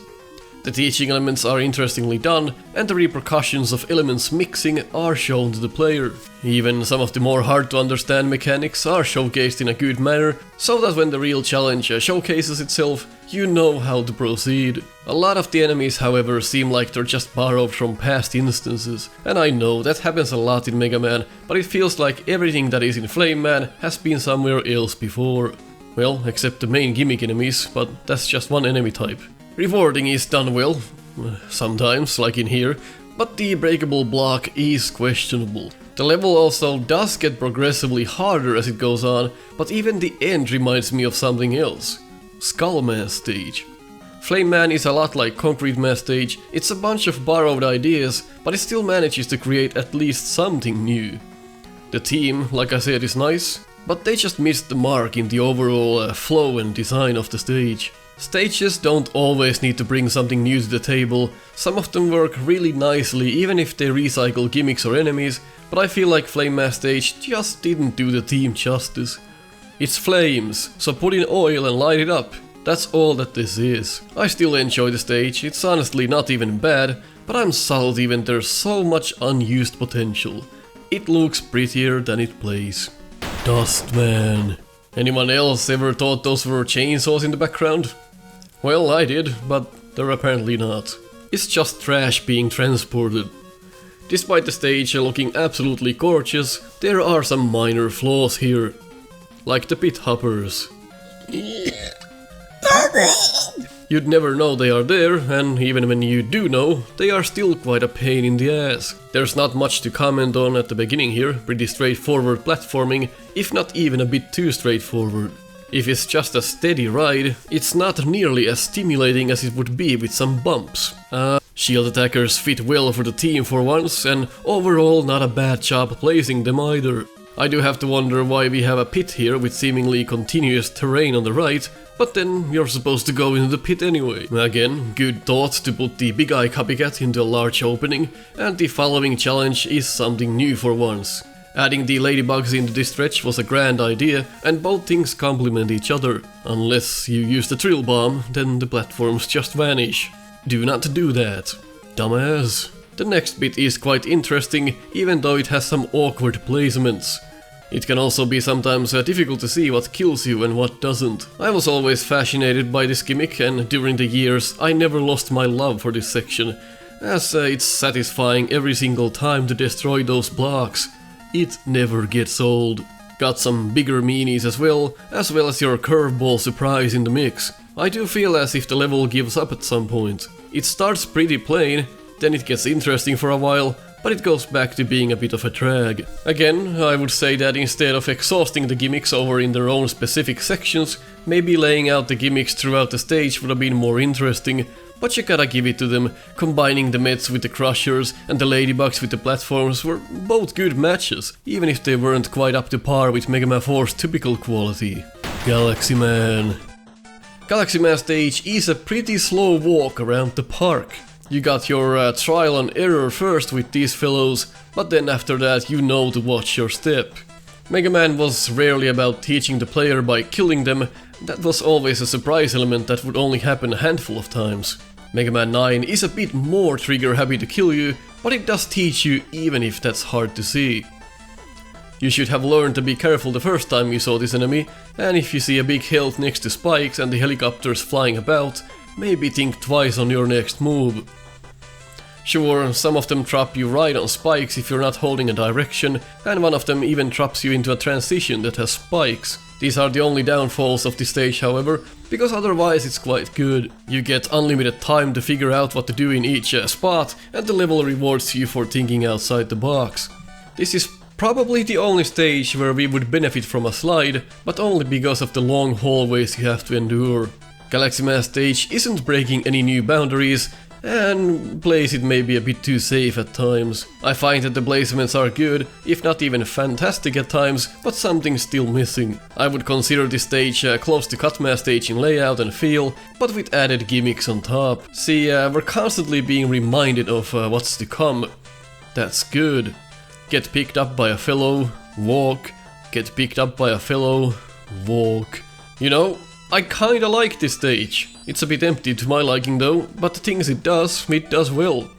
The teaching elements are interestingly done, and the repercussions of elements mixing are shown to the player. Even some of the more hard to understand mechanics are showcased in a good manner, so that when the real challenge showcases itself, you know how to proceed. A lot of the enemies, however, seem like they're just borrowed from past instances, and I know that happens a lot in Mega Man, but it feels like everything that is in Flame Man has been somewhere else before. Well, except the main gimmick enemies, but that's just one enemy type. Rewarding is done well, sometimes, like in here, but the breakable block is questionable. The level also does get progressively harder as it goes on, but even the end reminds me of something else. Skull Man stage. Flame Man is a lot like Concrete Man stage, it's a bunch of borrowed ideas, but it still manages to create at least something new. The team, like I said, is nice, but they just missed the mark in the overall flow and design of the stage. Stages don't always need to bring something new to the table, some of them work really nicely even if they recycle gimmicks or enemies, but I feel like Flame Man stage just didn't do the team justice. It's flames, so put in oil and light it up. That's all that this is. I still enjoy the stage, it's honestly not even bad, but I'm salty when there's so much unused potential. It looks prettier than it plays. Dust Man. Anyone else ever thought those were chainsaws in the background? Well, I did, but they're apparently not. It's just trash being transported. Despite the stage looking absolutely gorgeous, there are some minor flaws here. Like the pit hoppers. You'd never know they are there, and even when you do know, they are still quite a pain in the ass. There's not much to comment on at the beginning here, pretty straightforward platforming, if not even a bit too straightforward. If it's just a steady ride, it's not nearly as stimulating as it would be with some bumps. Shield attackers fit well for the team for once, and overall not a bad job placing them either. I do have to wonder why we have a pit here with seemingly continuous terrain on the right, but then you're supposed to go into the pit anyway. Again, good thought to put the Big Eye Copycat into a large opening, and the following challenge is something new for once. Adding the ladybugs into this stretch was a grand idea, and both things complement each other. Unless you use the Trill Bomb, then the platforms just vanish. Do not do that, dumbass. The next bit is quite interesting, even though it has some awkward placements. It can also be sometimes difficult to see what kills you and what doesn't. I was always fascinated by this gimmick, and during the years I never lost my love for this section, as it's satisfying every single time to destroy those blocks. It never gets old. Got some bigger meanies as well as your curveball surprise in the mix. I do feel as if the level gives up at some point. It starts pretty plain, then it gets interesting for a while, but it goes back to being a bit of a drag. Again, I would say that instead of exhausting the gimmicks over in their own specific sections, maybe laying out the gimmicks throughout the stage would have been more interesting, but you gotta give it to them. Combining the Mets with the Crushers and the Ladybugs with the platforms were both good matches, even if they weren't quite up to par with Mega Man 4's typical quality. Galaxy Man. Galaxy Man stage is a pretty slow walk around the park. You got your trial and error first with these fellows, but then after that you know to watch your step. Mega Man was rarely about teaching the player by killing them, that was always a surprise element that would only happen a handful of times. Mega Man 9 is a bit more trigger happy to kill you, but it does teach you even if that's hard to see. You should have learned to be careful the first time you saw this enemy, and if you see a big health next to spikes and the helicopters flying about, maybe think twice on your next move. Sure, some of them drop you right on spikes if you're not holding a direction, and one of them even drops you into a transition that has spikes. These are the only downfalls of this stage, however, because otherwise it's quite good. You get unlimited time to figure out what to do in each spot, and the level rewards you for thinking outside the box. This is probably the only stage where we would benefit from a slide, but only because of the long hallways you have to endure. Galaxy Man stage isn't breaking any new boundaries, and plays it maybe a bit too safe at times. I find that the placements are good, if not even fantastic at times, but something's still missing. I would consider this stage close to Cutman stage in layout and feel, but with added gimmicks on top. See, we're constantly being reminded of what's to come. That's good. Get picked up by a fellow, walk. Get picked up by a fellow, walk. You know, I kinda like this stage. It's a bit empty to my liking though, but the things it does well.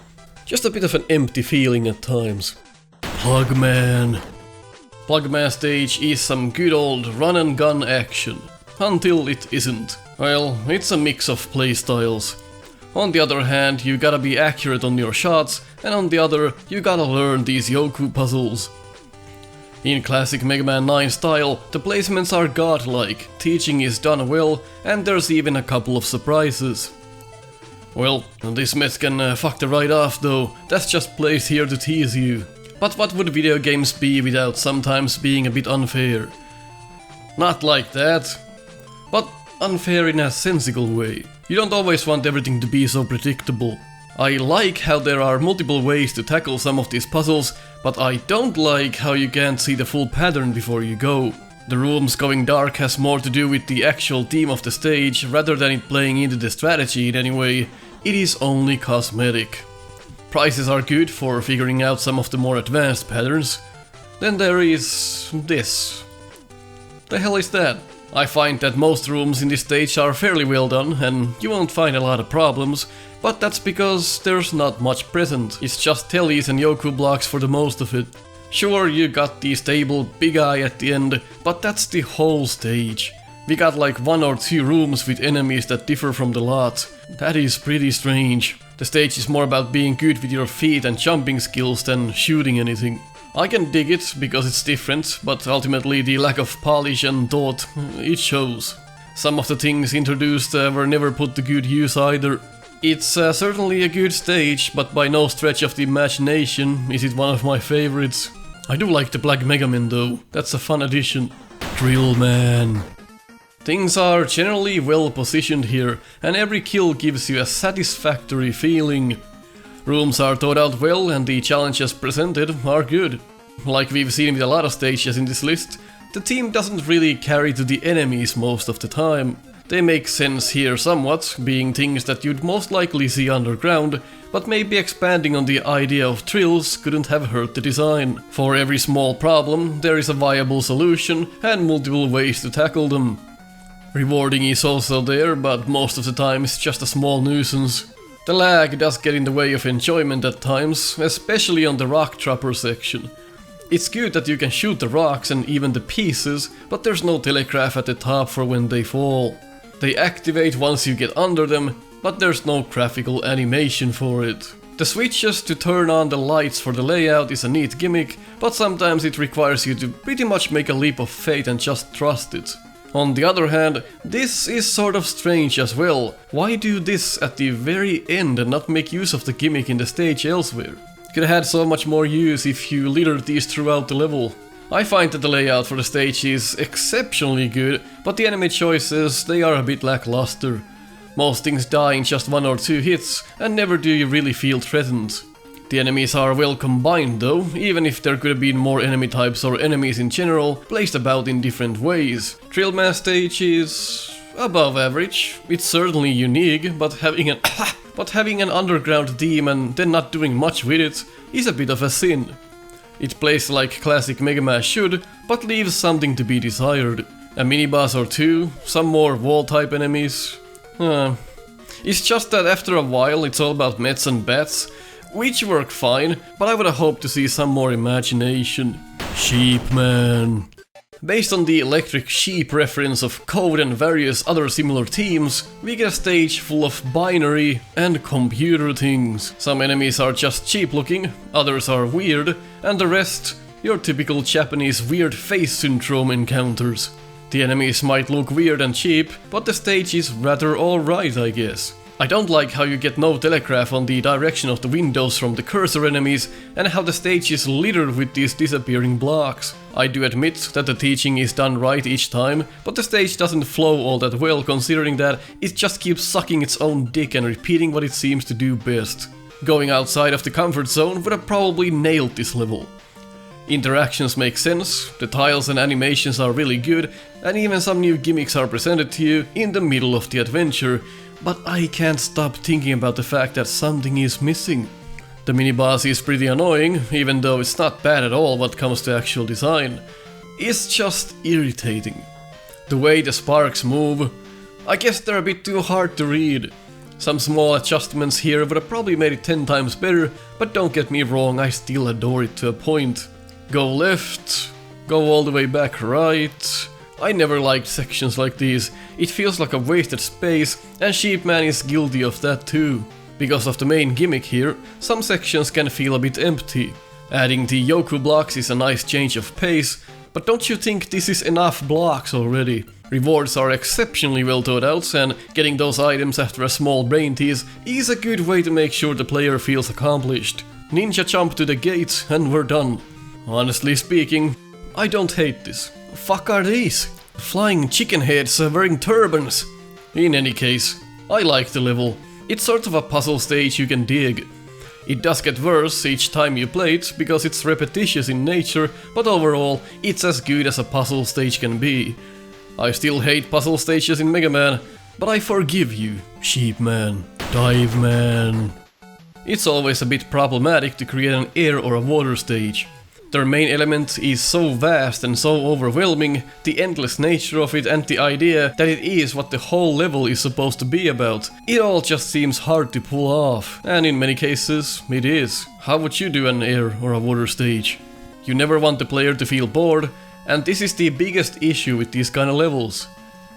Just a bit of an empty feeling at times. Plugman. Plugman stage is some good old run and gun action. Until it isn't. Well, it's a mix of playstyles. On the other hand, you gotta be accurate on your shots, and on the other, you gotta learn these Yoku puzzles. In classic Mega Man 9 style, the placements are godlike, teaching is done well, and there's even a couple of surprises. Well, this mess can fuck the ride off though, that's just placed here to tease you. But what would video games be without sometimes being a bit unfair? Not like that, but unfair in a sensible way. You don't always want everything to be so predictable. I like how there are multiple ways to tackle some of these puzzles, but I don't like how you can't see the full pattern before you go. The rooms going dark has more to do with the actual theme of the stage, rather than it playing into the strategy in any way. It is only cosmetic. Prices are good for figuring out some of the more advanced patterns. Then there is this. The hell is that? I find that most rooms in this stage are fairly well done and you won't find a lot of problems, but that's because there's not much present. It's just tellies and Yoku blocks for the most of it. Sure, you got the stable big eye at the end, but that's the whole stage. We got like 1 or 2 rooms with enemies that differ from the lot. That is pretty strange. The stage is more about being good with your feet and jumping skills than shooting anything. I can dig it because it's different, but ultimately the lack of polish and thought, it shows. Some of the things introduced were never put to good use either. It's certainly a good stage, but by no stretch of the imagination is it one of my favorites. I do like the Black Megaman though, that's a fun addition. Drill Man. Things are generally well positioned here, and every kill gives you a satisfactory feeling. Rooms are thought out well and the challenges presented are good. Like we've seen with a lot of stages in this list, the team doesn't really carry to the enemies most of the time. They make sense here somewhat, being things that you'd most likely see underground, but maybe expanding on the idea of trills couldn't have hurt the design. For every small problem, there is a viable solution and multiple ways to tackle them. Rewarding is also there, but most of the time it's just a small nuisance. The lag does get in the way of enjoyment at times, especially on the rock dropper section. It's good that you can shoot the rocks and even the pieces, but there's no telegraph at the top for when they fall. They activate once you get under them, but there's no graphical animation for it. The switches to turn on the lights for the layout is a neat gimmick, but sometimes it requires you to pretty much make a leap of faith and just trust it. On the other hand, this is sort of strange as well. Why do this at the very end and not make use of the gimmick in the stage elsewhere? Could have had so much more use if you littered these throughout the level. I find that the layout for the stage is exceptionally good, but the enemy choices, they are a bit lackluster. Most things die in just 1 or 2 hits, and never do you really feel threatened. The enemies are well combined though, even if there could have been more enemy types or enemies in general, placed about in different ways. Drillman stage is above average. It's certainly unique, but having an underground theme and then not doing much with it is a bit of a sin. It plays like classic Megaman should, but leaves something to be desired. A mini-boss or 2, some more wall-type enemies. It's just that after a while it's all about mets and bats, which work fine, but I would have hoped to see some more imagination. Sheepman. Based on the electric sheep reference of Code and various other similar themes, we get a stage full of binary and computer things. Some enemies are just cheap looking, others are weird, and the rest, your typical Japanese weird face syndrome encounters. The enemies might look weird and cheap, but the stage is rather alright, I guess. I don't like how you get no telegraph on the direction of the windows from the cursor enemies, and how the stage is littered with these disappearing blocks. I do admit that the teaching is done right each time, but the stage doesn't flow all that well considering that it just keeps sucking its own dick and repeating what it seems to do best. Going outside of the comfort zone would have probably nailed this level. Interactions make sense, the tiles and animations are really good, and even some new gimmicks are presented to you in the middle of the adventure, but I can't stop thinking about the fact that something is missing. The mini-boss is pretty annoying, even though it's not bad at all when it comes to actual design. It's just irritating. The way the sparks move, I guess they're a bit too hard to read. Some small adjustments here would have probably made it 10 times better, but don't get me wrong, I still adore it to a point. Go left, go all the way back right. I never liked sections like these. It feels like a wasted space, and Sheepman is guilty of that too. Because of the main gimmick here, some sections can feel a bit empty. Adding the Yoku blocks is a nice change of pace, but don't you think this is enough blocks already? Rewards are exceptionally well thought out, and getting those items after a small brain tease is a good way to make sure the player feels accomplished. Ninja jump to the gate and we're done. Honestly speaking, I don't hate this. Fuck are these? Flying chicken heads wearing turbans. In any case, I like the level. It's sort of a puzzle stage you can dig. It does get worse each time you play it because it's repetitious in nature, but overall it's as good as a puzzle stage can be. I still hate puzzle stages in Megaman, but I forgive you, Sheepman, Dive Man. It's always a bit problematic to create an air or a water stage. Their main element is so vast and so overwhelming, the endless nature of it and the idea that it is what the whole level is supposed to be about. It all just seems hard to pull off, and in many cases, it is. How would you do an air or a water stage? You never want the player to feel bored, and this is the biggest issue with these kind of levels.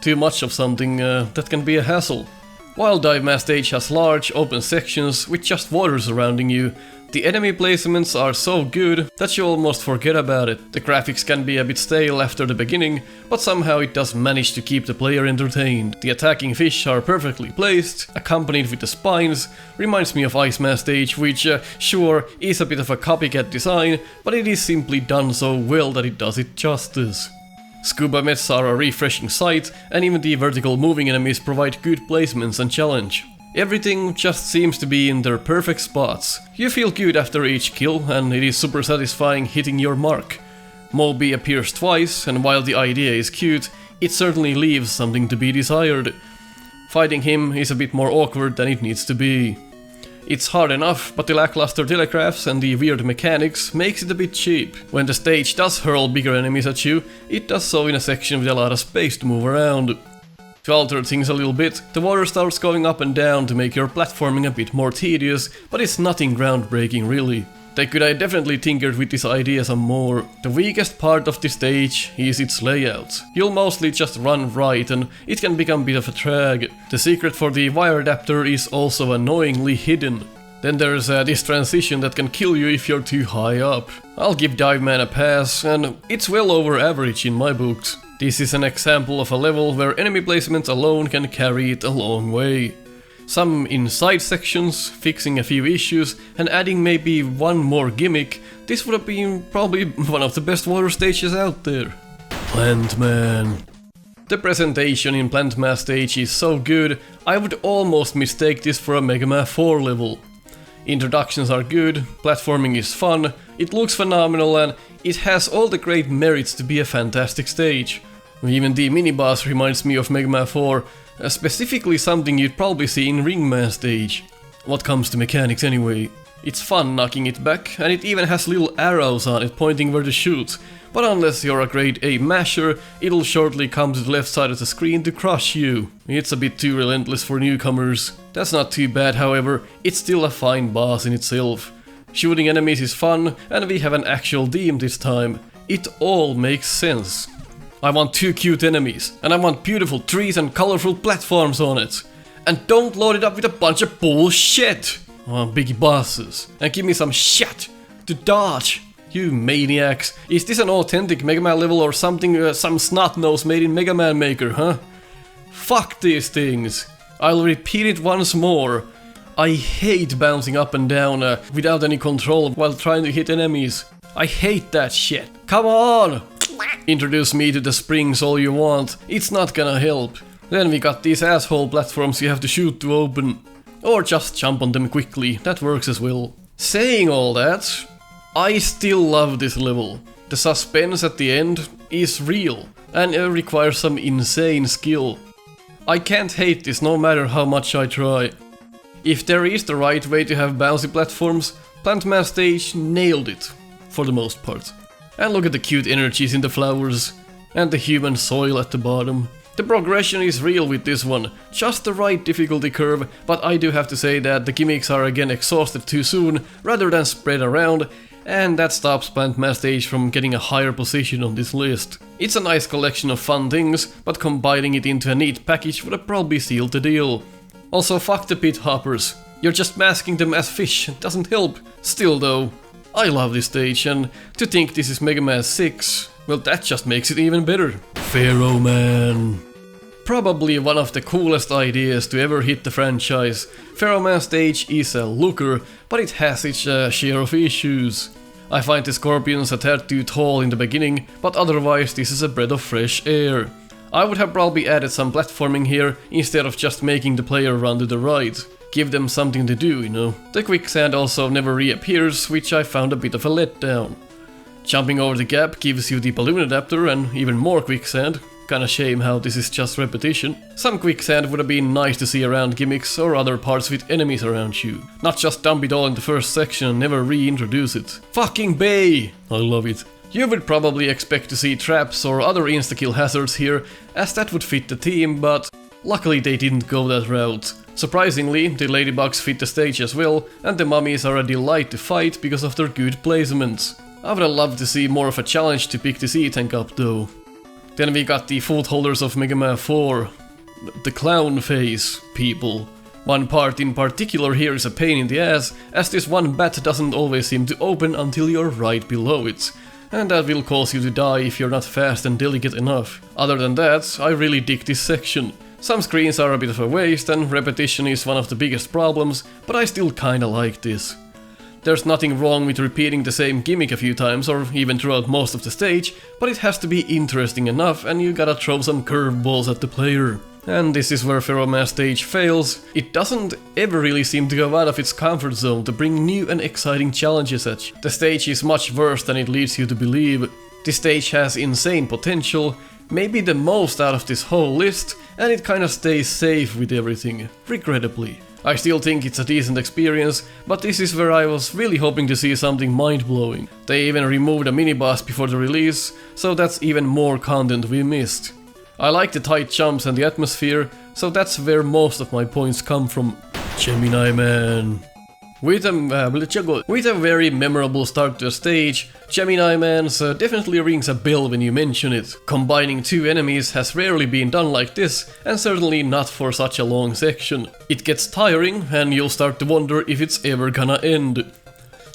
Too much of something that can be a hassle. While Dive Man stage has large open sections with just water surrounding you, the enemy placements are so good that you almost forget about it. The graphics can be a bit stale after the beginning, but somehow it does manage to keep the player entertained. The attacking fish are perfectly placed, accompanied with the spines. Reminds me of Iceman stage, which sure is a bit of a copycat design, but it is simply done so well that it does it justice. Scuba mets are a refreshing sight, and even the vertical moving enemies provide good placements and challenge. Everything just seems to be in their perfect spots. You feel good after each kill, and it is super satisfying hitting your mark. Moby appears twice, and while the idea is cute, it certainly leaves something to be desired. Fighting him is a bit more awkward than it needs to be. It's hard enough, but the lackluster telegraphs and the weird mechanics makes it a bit cheap. When the stage does hurl bigger enemies at you, it does so in a section with a lot of space to move around. To alter things a little bit, the water starts going up and down to make your platforming a bit more tedious, but it's nothing groundbreaking really. They could have definitely tinkered with this idea some more. The weakest part of the stage is its layout. You'll mostly just run right and it can become a bit of a drag. The secret for the wire adapter is also annoyingly hidden. Then there's this transition that can kill you if you're too high up. I'll give Dive Man a pass, and it's well over average in my books. This is an example of a level where enemy placement alone can carry it a long way. Some inside sections, fixing a few issues, and adding maybe one more gimmick, this would have been probably one of the best water stages out there. Plant Man. The presentation in Plant Man stage is so good, I would almost mistake this for a Megaman 4 level. Introductions are good, platforming is fun, it looks phenomenal, and it has all the great merits to be a fantastic stage. Even the mini-boss reminds me of Megaman 4, specifically something you'd probably see in Ringman stage. What comes to mechanics anyway? It's fun knocking it back, and it even has little arrows on it pointing where to shoot, but unless you're a grade A masher, it'll shortly come to the left side of the screen to crush you. It's a bit too relentless for newcomers. That's not too bad, however, it's still a fine boss in itself. Shooting enemies is fun, and we have an actual team this time. It all makes sense. I want 2 cute enemies, and I want beautiful trees and colorful platforms on it. And don't load it up with a bunch of bullshit! I want big bosses, and give me some shit to dodge. You maniacs, is this an authentic Megaman level or something some snot-nose made in Megaman Maker, huh? Fuck these things! I'll repeat it once more. I hate bouncing up and down without any control while trying to hit enemies. I hate that shit. Come on! Introduce me to the springs all you want, it's not gonna help. Then we got these asshole platforms you have to shoot to open. Or just jump on them quickly, that works as well. Saying all that, I still love this level. The suspense at the end is real, and it requires some insane skill. I can't hate this no matter how much I try. If there is the right way to have bouncy platforms, Plant Man stage nailed it, for the most part. And look at the cute energies in the flowers, and the human soil at the bottom. The progression is real with this one, just the right difficulty curve, but I do have to say that the gimmicks are again exhausted too soon, rather than spread around, and that stops Plant Man stage from getting a higher position on this list. It's a nice collection of fun things, but combining it into a neat package would have probably sealed the deal. Also, fuck the pit hoppers. You're just masking them as fish, it doesn't help. Still though, I love this stage, and to think this is Megaman 6, well, that just makes it even better. Pharaoh Man. Probably one of the coolest ideas to ever hit the franchise. Pharaoh Man stage is a looker, but it has its share of issues. I find the scorpions a tad too tall in the beginning, but otherwise this is a breath of fresh air. I would have probably added some platforming here, instead of just making the player run to the right. Give them something to do, you know. The quicksand also never reappears, which I found a bit of a letdown. Jumping over the gap gives you the balloon adapter and even more quicksand. Kinda shame how this is just repetition. Some quicksand would have been nice to see around gimmicks or other parts with enemies around you. Not just dump it all in the first section and never reintroduce it. Fucking Bay! I love it. You would probably expect to see traps or other insta-kill hazards here, as that would fit the theme, but luckily they didn't go that route. Surprisingly, the ladybugs fit the stage as well, and the mummies are a delight to fight because of their good placements. I would have loved to see more of a challenge to pick this E-tank up though. Then we got the footholders of Megaman 4, the clown face people. One part in particular here is a pain in the ass, as this one bat doesn't always seem to open until you're right below it. And that will cause you to die if you're not fast and delicate enough. Other than that, I really dig this section. Some screens are a bit of a waste and repetition is one of the biggest problems, but I still kinda like this. There's nothing wrong with repeating the same gimmick a few times or even throughout most of the stage, but it has to be interesting enough and you gotta throw some curveballs at the player. And this is where Feroman's stage fails. It doesn't ever really seem to go out of its comfort zone to bring new and exciting challenges at you. The stage is much worse than it leads you to believe. This stage has insane potential, maybe the most out of this whole list, and it kinda stays safe with everything, regrettably. I still think it's a decent experience, but this is where I was really hoping to see something mind-blowing. They even removed a mini-boss before the release, so that's even more content we missed. I like the tight jumps and the atmosphere, so that's where most of my points come from. Gemini Man. With a very memorable start to the stage, Gemini Man's definitely rings a bell when you mention it. Combining two enemies has rarely been done like this, and certainly not for such a long section. It gets tiring, and you'll start to wonder if it's ever gonna end.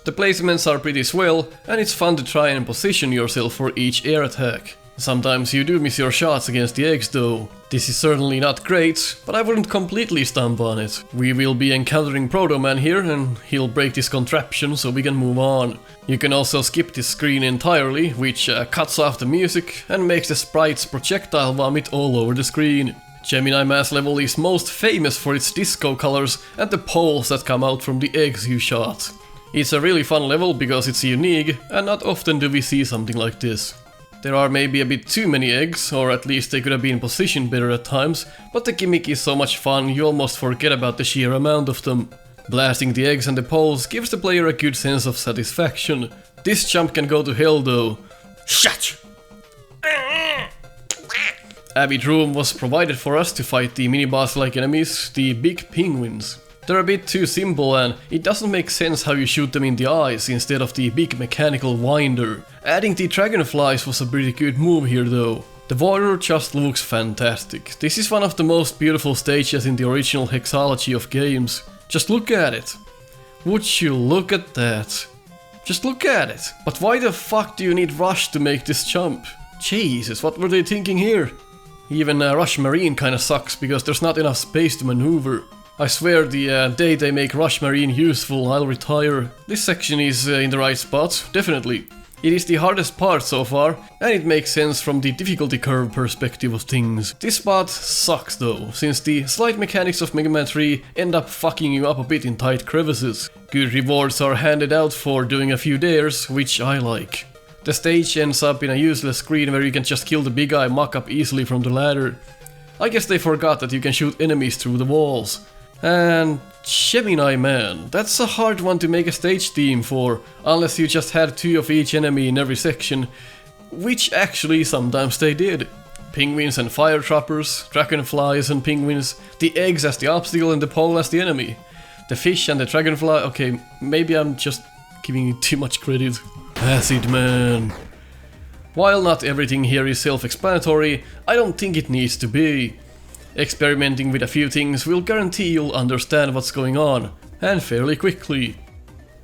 The placements are pretty swell, and it's fun to try and position yourself for each air attack. Sometimes you do miss your shots against the eggs though. This is certainly not great, but I wouldn't completely stomp on it. We will be encountering Proto Man here and he'll break this contraption so we can move on. You can also skip this screen entirely, which cuts off the music and makes the sprites projectile vomit all over the screen. Gemini Man's level is most famous for its disco colors and the poles that come out from the eggs you shot. It's a really fun level because it's unique and not often do we see something like this. There are maybe a bit too many eggs, or at least they could have been positioned better at times, but the gimmick is so much fun you almost forget about the sheer amount of them. Blasting the eggs and the poles gives the player a good sense of satisfaction. This jump can go to hell though. Shut! Avid room was provided for us to fight the mini-boss-like enemies, the big penguins. They're a bit too simple and it doesn't make sense how you shoot them in the eyes instead of the big mechanical winder. Adding the dragonflies was a pretty good move here though. The water just looks fantastic. This is one of the most beautiful stages in the original hexology of games. Just look at it. Would you look at that? Just look at it. But why the fuck do you need Rush to make this jump? Jesus, what were they thinking here? Even Rush Marine kinda sucks because there's not enough space to maneuver. I swear the day they make Rush Marine useful, I'll retire. This section is in the right spot, definitely. It is the hardest part so far, and it makes sense from the difficulty curve perspective of things. This spot sucks though, since the slight mechanics of Mega Man 3 end up fucking you up a bit in tight crevices. Good rewards are handed out for doing a few dares, which I like. The stage ends up in a useless screen where you can just kill the big eye mock-up easily from the ladder. I guess they forgot that you can shoot enemies through the walls. And Gemini Man, that's a hard one to make a stage theme for, unless you just had two of each enemy in every section, which actually sometimes they did. Penguins and fire trappers, dragonflies and penguins, the eggs as the obstacle and the pole as the enemy. The fish and the dragonfly, okay, maybe I'm just giving it too much credit. Acid Man. While not everything here is self-explanatory, I don't think it needs to be. Experimenting with a few things will guarantee you'll understand what's going on, and fairly quickly.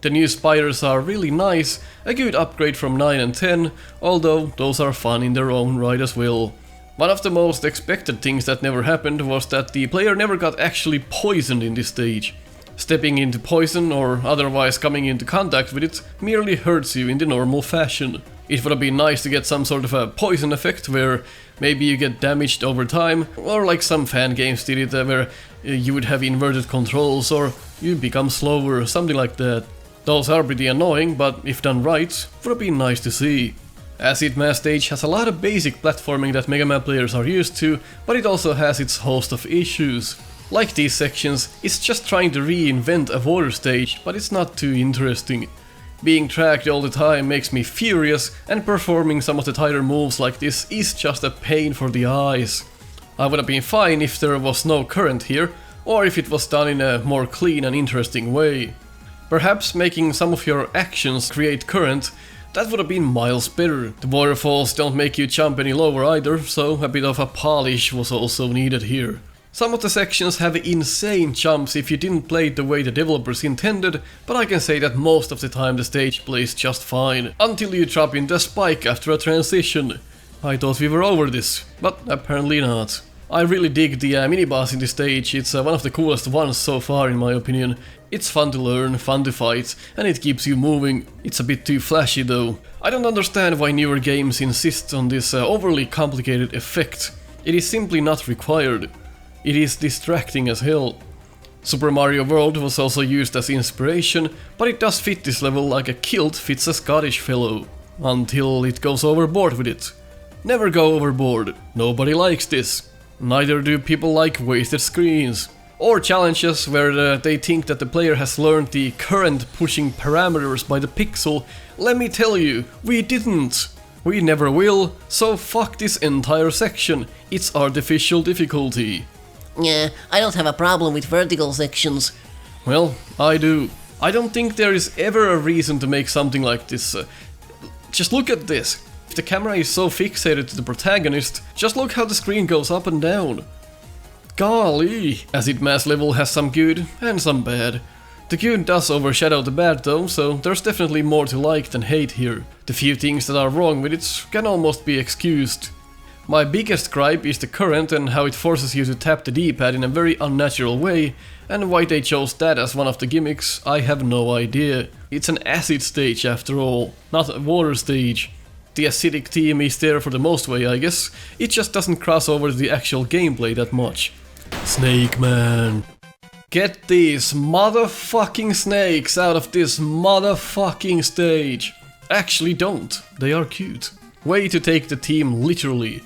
The new spiders are really nice, a good upgrade from 9 and 10, although those are fun in their own right as well. One of the most expected things that never happened was that the player never got actually poisoned in this stage. Stepping into poison or otherwise coming into contact with it merely hurts you in the normal fashion. It would have been nice to get some sort of a poison effect where maybe you get damaged over time, or like some fan games did it where you would have inverted controls or you become slower, something like that. Those are pretty annoying, but if done right, would have been nice to see. Acid Man stage has a lot of basic platforming that Mega Man players are used to, but it also has its host of issues. Like these sections, it's just trying to reinvent a water stage, but it's not too interesting. Being tracked all the time makes me furious, and performing some of the tighter moves like this is just a pain for the eyes. I would have been fine if there was no current here, or if it was done in a more clean and interesting way. Perhaps making some of your actions create current, that would have been miles better. The waterfalls don't make you jump any lower either, so a bit of a polish was also needed here. Some of the sections have insane jumps if you didn't play it the way the developers intended, but I can say that most of the time the stage plays just fine, until you drop into a spike after a transition. I thought we were over this, but apparently not. I really dig the mini-boss in this stage, it's one of the coolest ones so far in my opinion. It's fun to learn, fun to fight, and it keeps you moving. It's a bit too flashy though. I don't understand why newer games insist on this overly complicated effect. It is simply not required. It is distracting as hell. Super Mario World was also used as inspiration, but it does fit this level like a kilt fits a Scottish fellow. Until it goes overboard with it. Never go overboard. Nobody likes this. Neither do people like wasted screens. Or challenges where they think that the player has learned the current pushing parameters by the pixel. Let me tell you, we didn't. We never will, so fuck this entire section. It's artificial difficulty. Yeah, I don't have a problem with vertical sections. Well, I do. I don't think there is ever a reason to make something like this. Just look at this. If the camera is so fixated to the protagonist, just look how the screen goes up and down. Golly! Acid Mass level has some good and some bad. The good does overshadow the bad though, so there's definitely more to like than hate here. The few things that are wrong with it can almost be excused. My biggest gripe is the current and how it forces you to tap the D-pad in a very unnatural way, and why they chose that as one of the gimmicks, I have no idea. It's an acid stage after all, not a water stage. The acidic theme is there for the most way, I guess, it just doesn't cross over the actual gameplay that much. Snake Man. Get these motherfucking snakes out of this motherfucking stage. Actually don't, they are cute. Way to take the theme literally.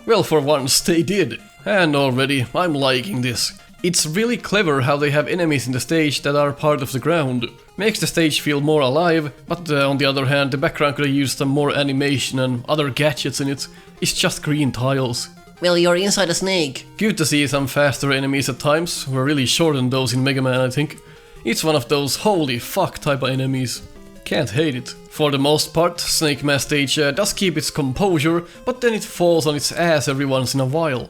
Well, for once they did. And already I'm liking this. It's really clever how they have enemies in the stage that are part of the ground. Makes the stage feel more alive, but on the other hand the background could have used some more animation and other gadgets in it. It's just green tiles. Well, you're inside a snake. Good to see some faster enemies at times. We're really short on those in Mega Man, I think. It's one of those holy fuck type of enemies. Can't hate it. For the most part, Snake Man stage does keep its composure, but then it falls on its ass every once in a while.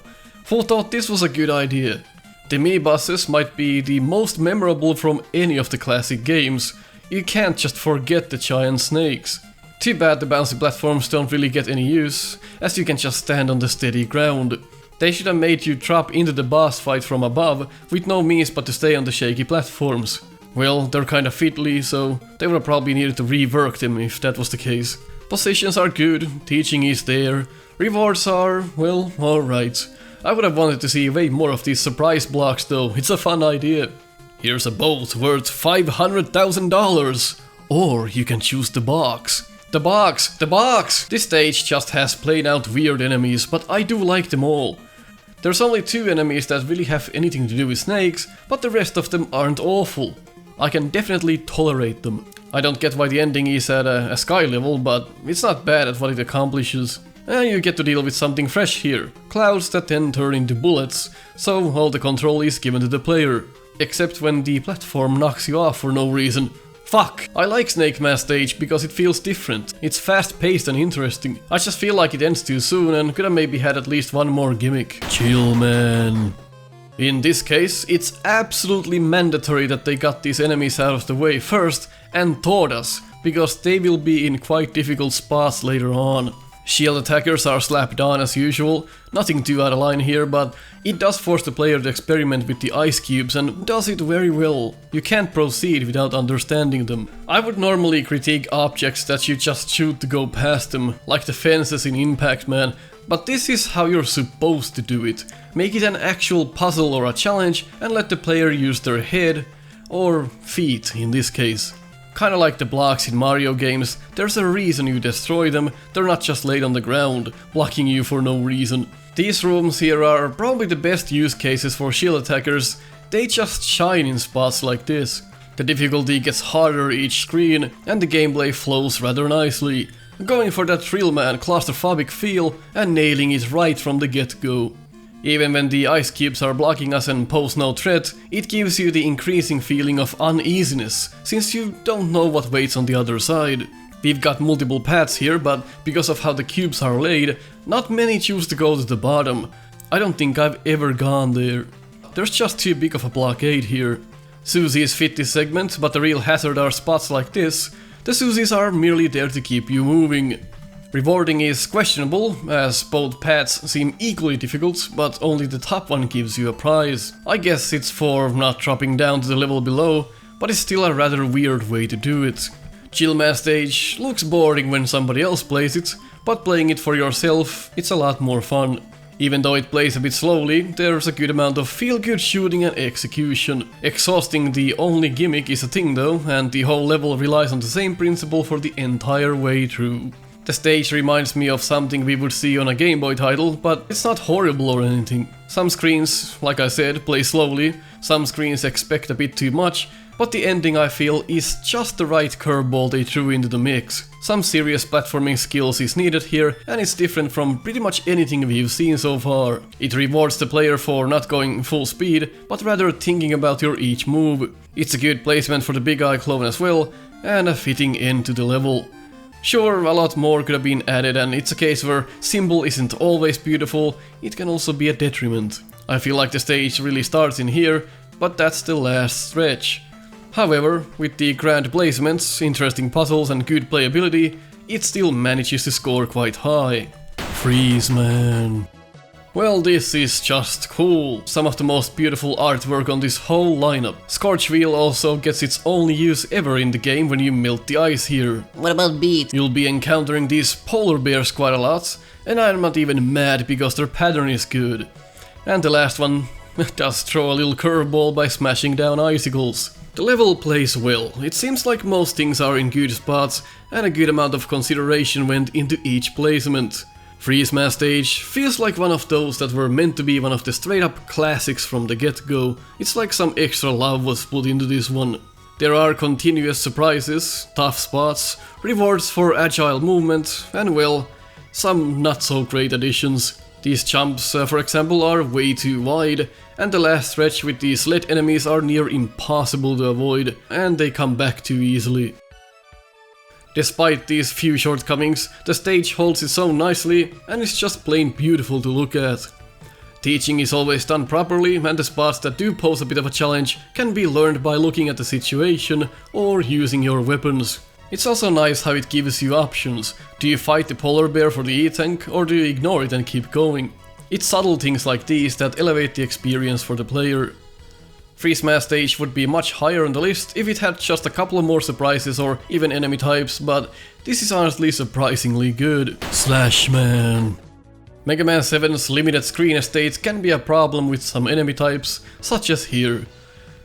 Who thought this was a good idea? The mini-bosses might be the most memorable from any of the classic games. You can't just forget the giant snakes. Too bad the bouncy platforms don't really get any use, as you can just stand on the steady ground. They should have made you drop into the boss fight from above, with no means but to stay on the shaky platforms. Well, they're kinda fiddly, so they would have probably needed to rework them if that was the case. Positions are good, teaching is there, rewards are, well, alright. I would have wanted to see way more of these surprise blocks though, it's a fun idea. Here's a boat worth $500,000! Or you can choose the box. The box! The box! This stage just has plain out weird enemies, but I do like them all. There's only 2 enemies that really have anything to do with snakes, but the rest of them aren't awful. I can definitely tolerate them. I don't get why the ending is at a sky level, but it's not bad at what it accomplishes. And you get to deal with something fresh here. Clouds that then turn into bullets, so all the control is given to the player. Except when the platform knocks you off for no reason. Fuck! I like Snake Man stage because it feels different. It's fast paced and interesting. I just feel like it ends too soon and could have maybe had at least one more gimmick. Chill man. In this case, it's absolutely mandatory that they got these enemies out of the way first and taught us, because they will be in quite difficult spots later on. Shield attackers are slapped on as usual, nothing too out of line here, but it does force the player to experiment with the ice cubes and does it very well. You can't proceed without understanding them. I would normally critique objects that you just shoot to go past them, like the fences in Impact Man, but this is how you're supposed to do it. Make it an actual puzzle or a challenge and let the player use their head, or feet in this case. Kinda like the blocks in Mario games, there's a reason you destroy them, they're not just laid on the ground, blocking you for no reason. These rooms here are probably the best use cases for shield attackers, they just shine in spots like this. The difficulty gets harder each screen, and the gameplay flows rather nicely, going for that real man claustrophobic feel and nailing it right from the get-go. Even when the ice cubes are blocking us and pose no threat, it gives you the increasing feeling of uneasiness, since you don't know what waits on the other side. We've got multiple paths here, but because of how the cubes are laid, not many choose to go to the bottom. I don't think I've ever gone there. There's just too big of a blockade here. Susies fit this segment, but the real hazard are spots like this. The Susies are merely there to keep you moving. Rewarding is questionable, as both paths seem equally difficult, but only the top one gives you a prize. I guess it's for not dropping down to the level below, but it's still a rather weird way to do it. Chillman stage looks boring when somebody else plays it, but playing it for yourself, it's a lot more fun. Even though it plays a bit slowly, there's a good amount of feel-good shooting and execution. Exhausting the only gimmick is a thing though, and the whole level relies on the same principle for the entire way through. The stage reminds me of something we would see on a Game Boy title, but it's not horrible or anything. Some screens, like I said, play slowly, some screens expect a bit too much, but the ending I feel is just the right curveball they threw into the mix. Some serious platforming skills is needed here, and it's different from pretty much anything we've seen so far. It rewards the player for not going full speed, but rather thinking about your each move. It's a good placement for the Big Eye clone as well, and a fitting end to the level. Sure, a lot more could have been added, and it's a case where simple isn't always beautiful, it can also be a detriment. I feel like the stage really starts in here, but that's the last stretch. However, with the grand placements, interesting puzzles and good playability, it still manages to score quite high. Freeze Man. Well, this is just cool. Some of the most beautiful artwork on this whole lineup. Scorch Wheel also gets its only use ever in the game when you melt the ice here. What about Beat? You'll be encountering these polar bears quite a lot, and I'm not even mad because their pattern is good. And the last one does throw a little curveball by smashing down icicles. The level plays well, it seems like most things are in good spots and a good amount of consideration went into each placement. Freeze Man stage feels like one of those that were meant to be one of the straight up classics from the get-go. It's like some extra love was put into this one. There are continuous surprises, tough spots, rewards for agile movement, and well, some not so great additions. These jumps, for example, are way too wide, and the last stretch with these sled enemies are near impossible to avoid, and they come back too easily. Despite these few shortcomings, the stage holds its own nicely, and it's just plain beautiful to look at. Teaching is always done properly, and the spots that do pose a bit of a challenge can be learned by looking at the situation or using your weapons. It's also nice how it gives you options. Do you fight the polar bear for the E-tank, or do you ignore it and keep going? It's subtle things like these that elevate the experience for the player. Freeze Man stage would be much higher on the list if it had just a couple of more surprises or even enemy types, but this is honestly surprisingly good. Slash Man. Mega Man 7's limited screen estate can be a problem with some enemy types, such as here.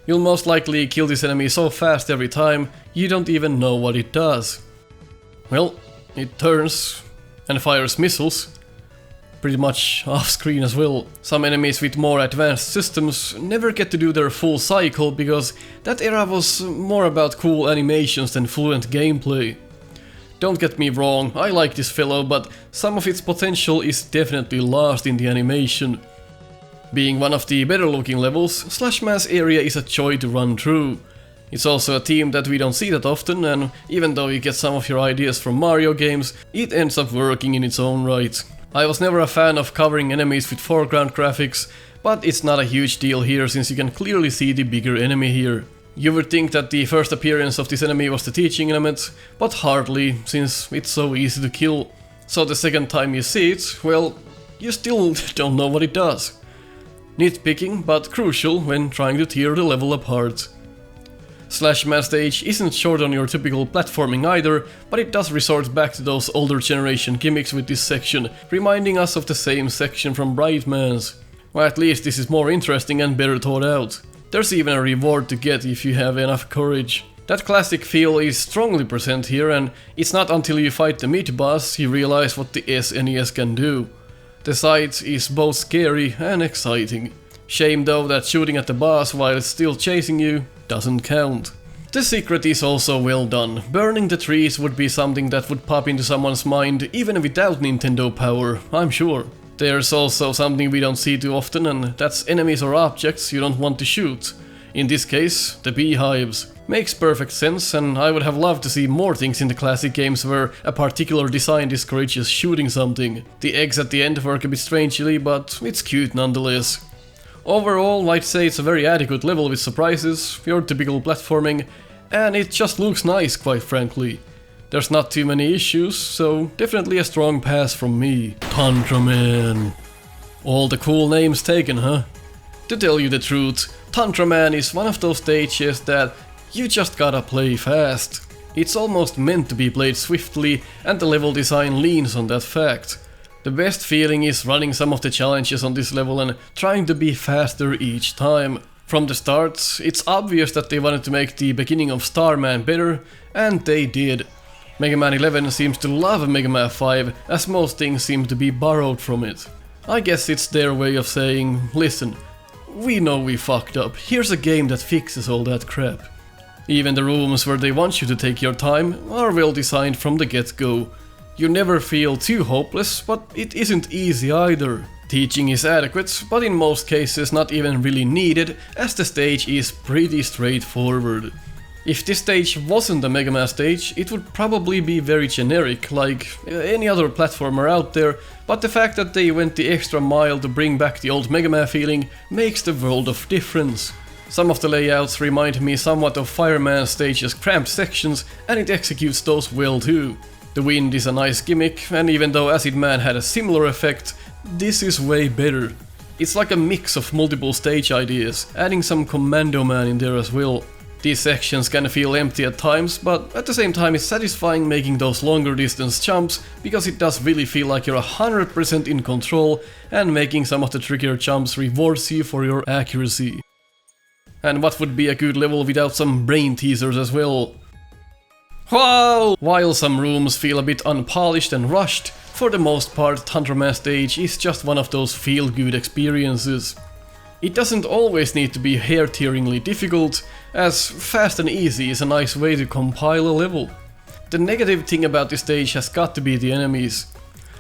You'll most likely kill this enemy so fast every time, you don't even know what it does. Well, it turns and fires missiles, pretty much off screen as well. Some enemies with more advanced systems never get to do their full cycle because that era was more about cool animations than fluent gameplay. Don't get me wrong, I like this fellow, but some of its potential is definitely lost in the animation. Being one of the better looking levels, Slash Man's area is a joy to run through. It's also a theme that we don't see that often, and even though you get some of your ideas from Mario games, it ends up working in its own right. I was never a fan of covering enemies with foreground graphics, but it's not a huge deal here since you can clearly see the bigger enemy here. You would think that the first appearance of this enemy was the teaching element, but hardly, since it's so easy to kill. So the second time you see it, well, you still don't know what it does. Nitpicking, but crucial when trying to tear the level apart. Slash Man stage isn't short on your typical platforming either, but it does resort back to those older generation gimmicks with this section, reminding us of the same section from Brightman's. Or at least this is more interesting and better thought out. There's even a reward to get if you have enough courage. That classic feel is strongly present here, and it's not until you fight the mid-boss you realize what the SNES can do. The sight is both scary and exciting. Shame though that shooting at the boss while it's still chasing you doesn't count. The secret is also well done. Burning the trees would be something that would pop into someone's mind even without Nintendo power, I'm sure. There's also something we don't see too often, and that's enemies or objects you don't want to shoot. In this case, the beehives. Makes perfect sense, and I would have loved to see more things in the classic games where a particular design discourages shooting something. The eggs at the end work a bit strangely, but it's cute nonetheless. Overall, I'd say it's a very adequate level with surprises, your typical platforming, and it just looks nice, quite frankly. There's not too many issues, so definitely a strong pass from me. Tantra Man. All the cool names taken, huh? To tell you the truth, Tantra Man is one of those stages that you just gotta play fast. It's almost meant to be played swiftly, and the level design leans on that fact. The best feeling is running some of the challenges on this level and trying to be faster each time. From the start, it's obvious that they wanted to make the beginning of Starman better, and they did. Mega Man 11 seems to love Mega Man 5, as most things seem to be borrowed from it. I guess it's their way of saying, listen, we know we fucked up, here's a game that fixes all that crap. Even the rooms where they want you to take your time are well designed from the get-go. You never feel too hopeless, but it isn't easy either. Teaching is adequate, but in most cases not even really needed, as the stage is pretty straightforward. If this stage wasn't a Mega Man stage, it would probably be very generic, like any other platformer out there, but the fact that they went the extra mile to bring back the old Mega Man feeling makes the world of difference. Some of the layouts remind me somewhat of Fireman stage's cramped sections, and it executes those well too. The wind is a nice gimmick, and even though Acid Man had a similar effect, this is way better. It's like a mix of multiple stage ideas, adding some Commando Man in there as well. These sections can feel empty at times, but at the same time it's satisfying making those longer distance jumps, because it does really feel like you're 100% in control, and making some of the trickier jumps rewards you for your accuracy. And what would be a good level without some brain teasers as well? Wow! While some rooms feel a bit unpolished and rushed, for the most part Tantra Man stage is just one of those feel-good experiences. It doesn't always need to be hair-tearingly difficult, as fast and easy is a nice way to compile a level. The negative thing about this stage has got to be the enemies.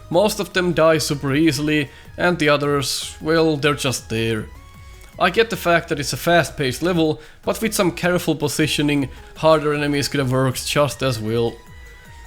Most of them die super easily, and the others, well, they're just there. I get the fact that it's a fast-paced level, but with some careful positioning, harder enemies could have worked just as well.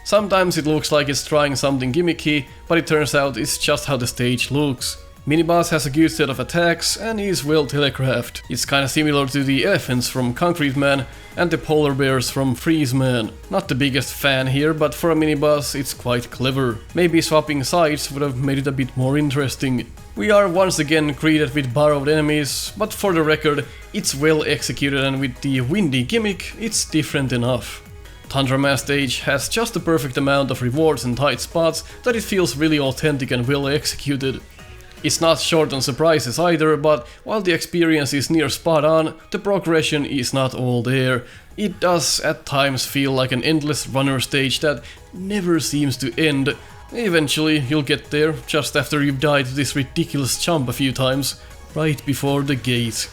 Sometimes it looks like it's trying something gimmicky, but it turns out it's just how the stage looks. Miniboss has a good set of attacks and is well telegraphed. It's kinda similar to the elephants from Concrete Man and the polar bears from Freeze Man. Not the biggest fan here, but for a miniboss it's quite clever. Maybe swapping sides would have made it a bit more interesting. We are once again greeted with borrowed enemies, but for the record, it's well executed, and with the windy gimmick, it's different enough. Tantra Man stage has just the perfect amount of rewards and tight spots that it feels really authentic and well executed. It's not short on surprises either, but while the experience is near spot on, the progression is not all there. It does at times feel like an endless runner stage that never seems to end. Eventually you'll get there, just after you've died to this ridiculous jump a few times, right before the gate.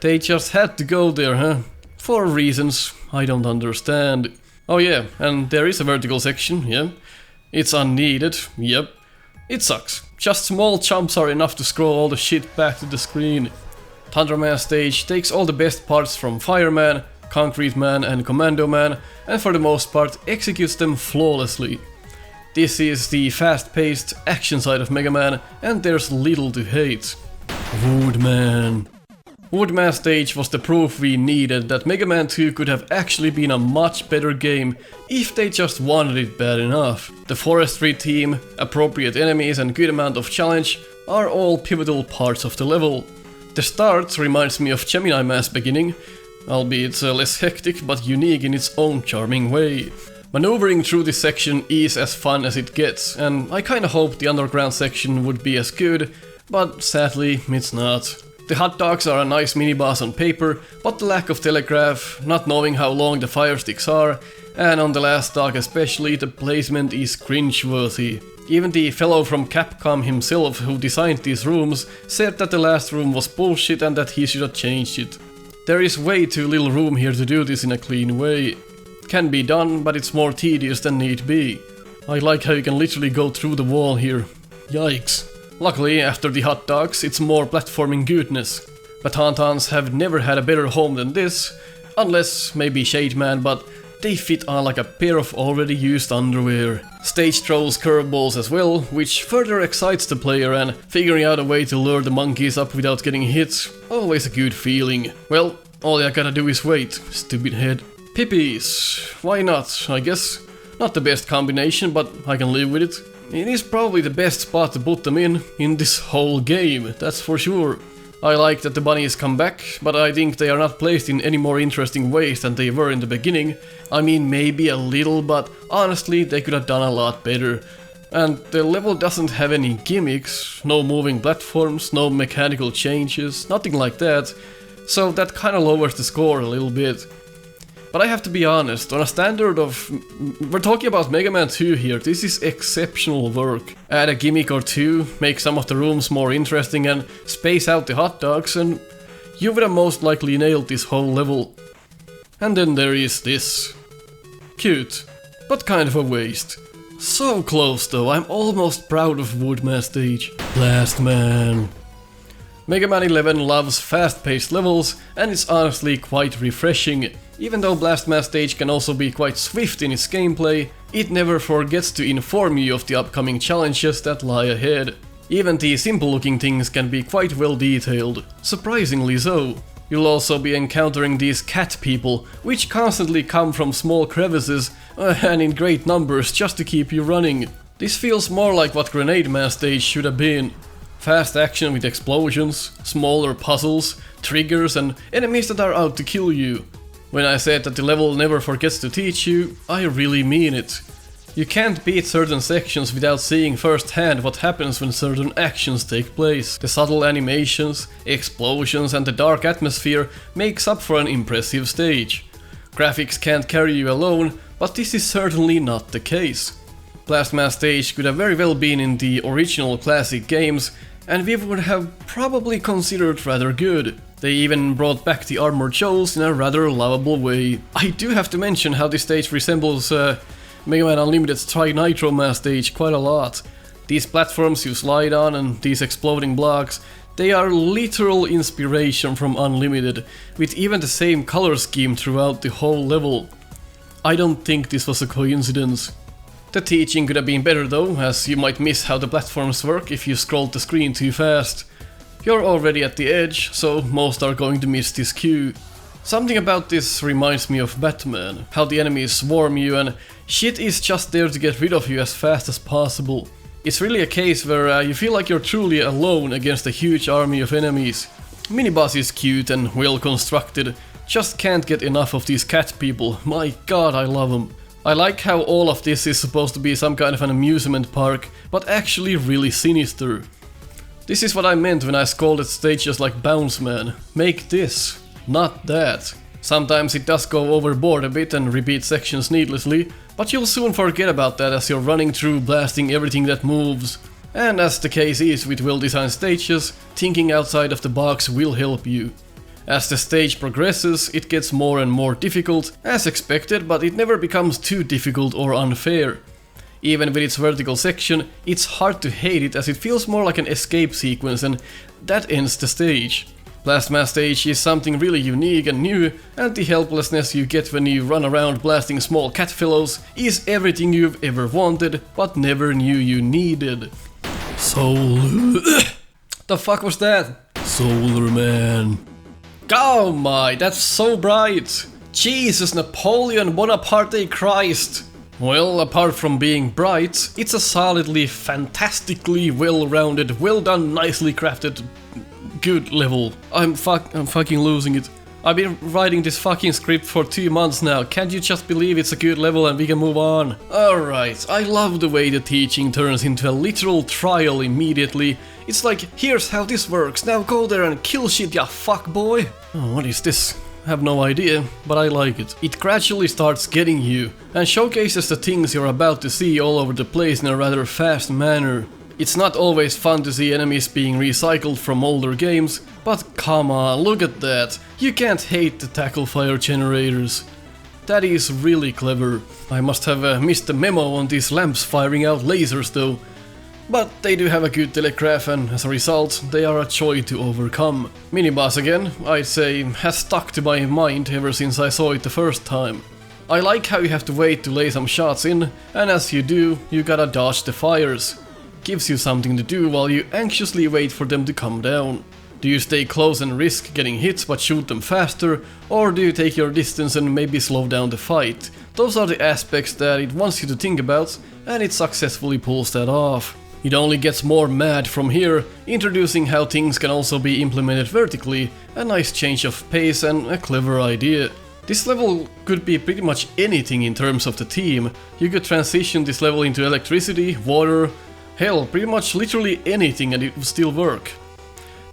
They just had to go there, huh? For reasons I don't understand. Oh yeah, and there is a vertical section, yeah. It's unneeded, yep. It sucks. Just small jumps are enough to scroll all the shit back to the screen. Tantra Man stage takes all the best parts from Fireman, Concrete Man and Commando Man, and for the most part executes them flawlessly. This is the fast-paced action side of Mega Man, and there's little to hate. Woodman. Woodman stage was the proof we needed that Mega Man 2 could have actually been a much better game if they just wanted it bad enough. The forestry theme, appropriate enemies and good amount of challenge are all pivotal parts of the level. The start reminds me of Gemini Man's beginning, albeit less hectic but unique in its own charming way. Maneuvering through this section is as fun as it gets, and I kinda hoped the underground section would be as good, but sadly it's not. The hot dogs are a nice mini-boss on paper, but the lack of telegraph, not knowing how long the fire sticks are, and on the last dog especially, the placement is cringeworthy. Even the fellow from Capcom himself who designed these rooms said that the last room was bullshit and that he should have changed it. There is way too little room here to do this in a clean way. Can be done, but it's more tedious than need be. I like how you can literally go through the wall here. Yikes. Luckily, after the hot dogs, it's more platforming goodness. Batantans have never had a better home than this, unless maybe Shade Man, but they fit on like a pair of already used underwear. Stage throws curveballs as well, which further excites the player, and figuring out a way to lure the monkeys up without getting hit, always a good feeling. Well, all I gotta do is wait, stupid head. Pippies, why not, I guess. Not the best combination, but I can live with it. It is probably the best spot to put them in this whole game, that's for sure. I like that the bunnies come back, but I think they are not placed in any more interesting ways than they were in the beginning. I mean, maybe a little, but honestly, they could have done a lot better. And the level doesn't have any gimmicks, no moving platforms, no mechanical changes, nothing like that. So that kinda lowers the score a little bit. But I have to be honest, on a standard of... We're talking about Mega Man 2 here, this is exceptional work. Add a gimmick or two, make some of the rooms more interesting and space out the hot dogs and you would have most likely nailed this whole level. And then there is this. Cute, but kind of a waste. So close though, I'm almost proud of Woodman stage. Blast Man. Mega Man 11 loves fast-paced levels and it's honestly quite refreshing. Even though Blast Man stage can also be quite swift in its gameplay, it never forgets to inform you of the upcoming challenges that lie ahead. Even the simple-looking things can be quite well detailed, surprisingly so. You'll also be encountering these cat people, which constantly come from small crevices and in great numbers just to keep you running. This feels more like what Grenade Man stage should have been. Fast action with explosions, smaller puzzles, triggers and enemies that are out to kill you. When I said that the level never forgets to teach you, I really mean it. You can't beat certain sections without seeing firsthand what happens when certain actions take place. The subtle animations, explosions and the dark atmosphere makes up for an impressive stage. Graphics can't carry you alone, but this is certainly not the case. Blast Man stage could have very well been in the original classic games, and we would have probably considered rather good. They even brought back the Armored Joes in a rather lovable way. I do have to mention how this stage resembles Mega Man Unlimited's Tri Nitro Man stage quite a lot. These platforms you slide on and these exploding blocks, they are literal inspiration from Unlimited, with even the same color scheme throughout the whole level. I don't think this was a coincidence. The teaching could have been better though, as you might miss how the platforms work if you scrolled the screen too fast. You're already at the edge, so most are going to miss this cue. Something about this reminds me of Batman, how the enemies swarm you and shit is just there to get rid of you as fast as possible. It's really a case where you feel like you're truly alone against a huge army of enemies. Miniboss is cute and well constructed, just can't get enough of these cat people, my god I love them. I like how all of this is supposed to be some kind of an amusement park, but actually really sinister. This is what I meant when I scolded stages like Bounce Man. Make this, not that. Sometimes it does go overboard a bit and repeat sections needlessly, but you'll soon forget about that as you're running through blasting everything that moves. And as the case is with well-designed stages, thinking outside of the box will help you. As the stage progresses, it gets more and more difficult, as expected, but it never becomes too difficult or unfair. Even with its vertical section, it's hard to hate it as it feels more like an escape sequence and that ends the stage. Blast Man stage is something really unique and new, and the helplessness you get when you run around blasting small cat fellows is everything you've ever wanted, but never knew you needed. The fuck was that? Solar Man. Oh my, that's so bright! Jesus, Napoleon Bonaparte Christ! Well, apart from being bright, it's a solidly, fantastically well-rounded, well-done, nicely crafted, good level. I'm fucking losing it. I've been writing this fucking script for 2 months now, can't you just believe it's a good level and we can move on? Alright, I love the way the teaching turns into a literal trial immediately. It's like, here's how this works, now go there and kill shit, ya fuckboy. Oh, what is this? I have no idea, but I like it. It gradually starts getting you, and showcases the things you're about to see all over the place in a rather fast manner. It's not always fun to see enemies being recycled from older games, but come on, look at that. You can't hate the tackle fire generators. That is really clever. I must have missed the memo on these lamps firing out lasers though. But they do have a good telegraph and as a result, they are a joy to overcome. Miniboss again, I'd say, has stuck to my mind ever since I saw it the first time. I like how you have to wait to lay some shots in, and as you do, you gotta dodge the fires. Gives you something to do while you anxiously wait for them to come down. Do you stay close and risk getting hit but shoot them faster, or do you take your distance and maybe slow down the fight? Those are the aspects that it wants you to think about, and it successfully pulls that off. It only gets more mad from here, introducing how things can also be implemented vertically, a nice change of pace and a clever idea. This level could be pretty much anything in terms of the theme. You could transition this level into electricity, water, hell, pretty much literally anything and it will still work.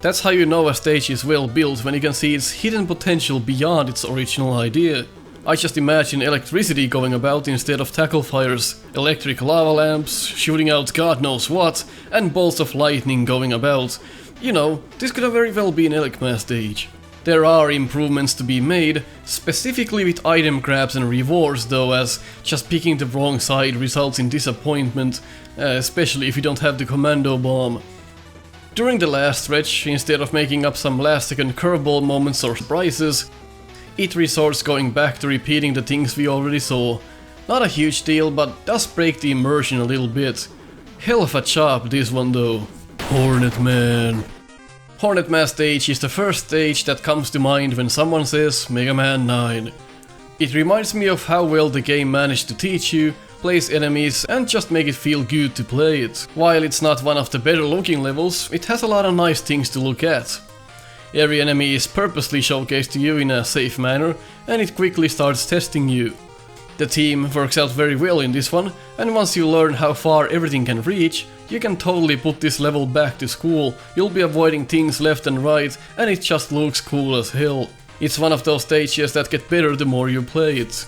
That's how you know a stage is well built, when you can see its hidden potential beyond its original idea. I just imagine electricity going about instead of tackle fires, electric lava lamps, shooting out god knows what, and bolts of lightning going about. You know, this could have very well been Elecman stage. There are improvements to be made, specifically with item grabs and rewards though, as just picking the wrong side results in disappointment, especially if you don't have the commando bomb. During the last stretch, instead of making up some last second curveball moments or surprises, it resorts going back to repeating the things we already saw. Not a huge deal, but does break the immersion a little bit. Hell of a job this one though. Hornet Man. Hornet Man stage is the first stage that comes to mind when someone says Mega Man 9. It reminds me of how well the game managed to teach you, place enemies and just make it feel good to play it. While it's not one of the better looking levels, it has a lot of nice things to look at. Every enemy is purposely showcased to you in a safe manner and it quickly starts testing you. The team works out very well in this one, and once you learn how far everything can reach, you can totally put this level back to school. You'll be avoiding things left and right, and it just looks cool as hell. It's one of those stages that get better the more you play it.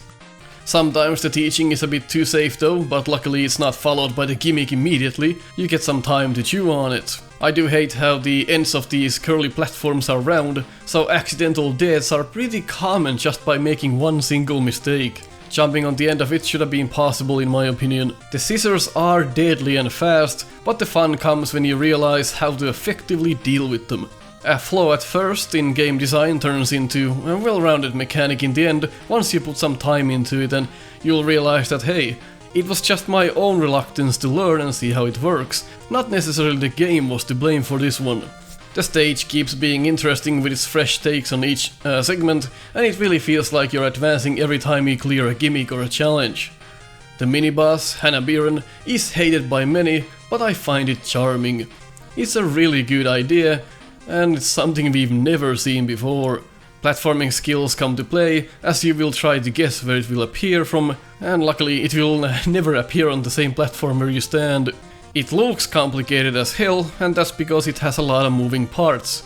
Sometimes the teaching is a bit too safe though, but luckily it's not followed by the gimmick immediately, you get some time to chew on it. I do hate how the ends of these curly platforms are round, so accidental deaths are pretty common just by making one single mistake. Jumping on the end of it should have been possible in my opinion. The scissors are deadly and fast, but the fun comes when you realize how to effectively deal with them. A flaw at first in game design turns into a well-rounded mechanic in the end once you put some time into it, and you'll realize that hey, it was just my own reluctance to learn and see how it works, not necessarily the game was to blame for this one. The stage keeps being interesting with its fresh takes on each segment, and it really feels like you're advancing every time you clear a gimmick or a challenge. The mini-boss, Hanabiran, is hated by many, but I find it charming. It's a really good idea, and it's something we've never seen before. Platforming skills come to play, as you will try to guess where it will appear from, and luckily it will never appear on the same platform where you stand. It looks complicated as hell, and that's because it has a lot of moving parts.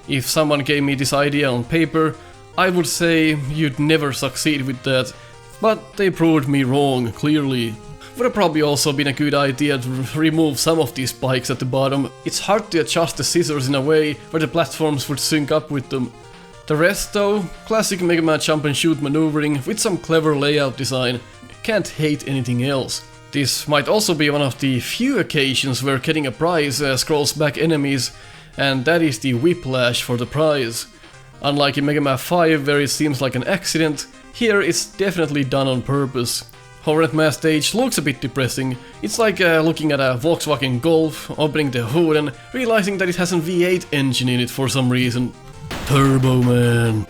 If someone gave me this idea on paper, I would say you'd never succeed with that, but they proved me wrong, clearly. Would have probably also been a good idea to remove some of these spikes at the bottom. It's hard to adjust the scissors in a way where the platforms would sync up with them. The rest though, classic Mega Man jump and shoot maneuvering with some clever layout design. Can't hate anything else. This might also be one of the few occasions where getting a prize scrolls back enemies, and that is the whiplash for the prize. Unlike in Mega Man 5 where it seems like an accident, here it's definitely done on purpose. Hornet Man stage looks a bit depressing. It's like looking at a Volkswagen Golf, opening the hood and realizing that it has a V8 engine in it for some reason. Turbo Man.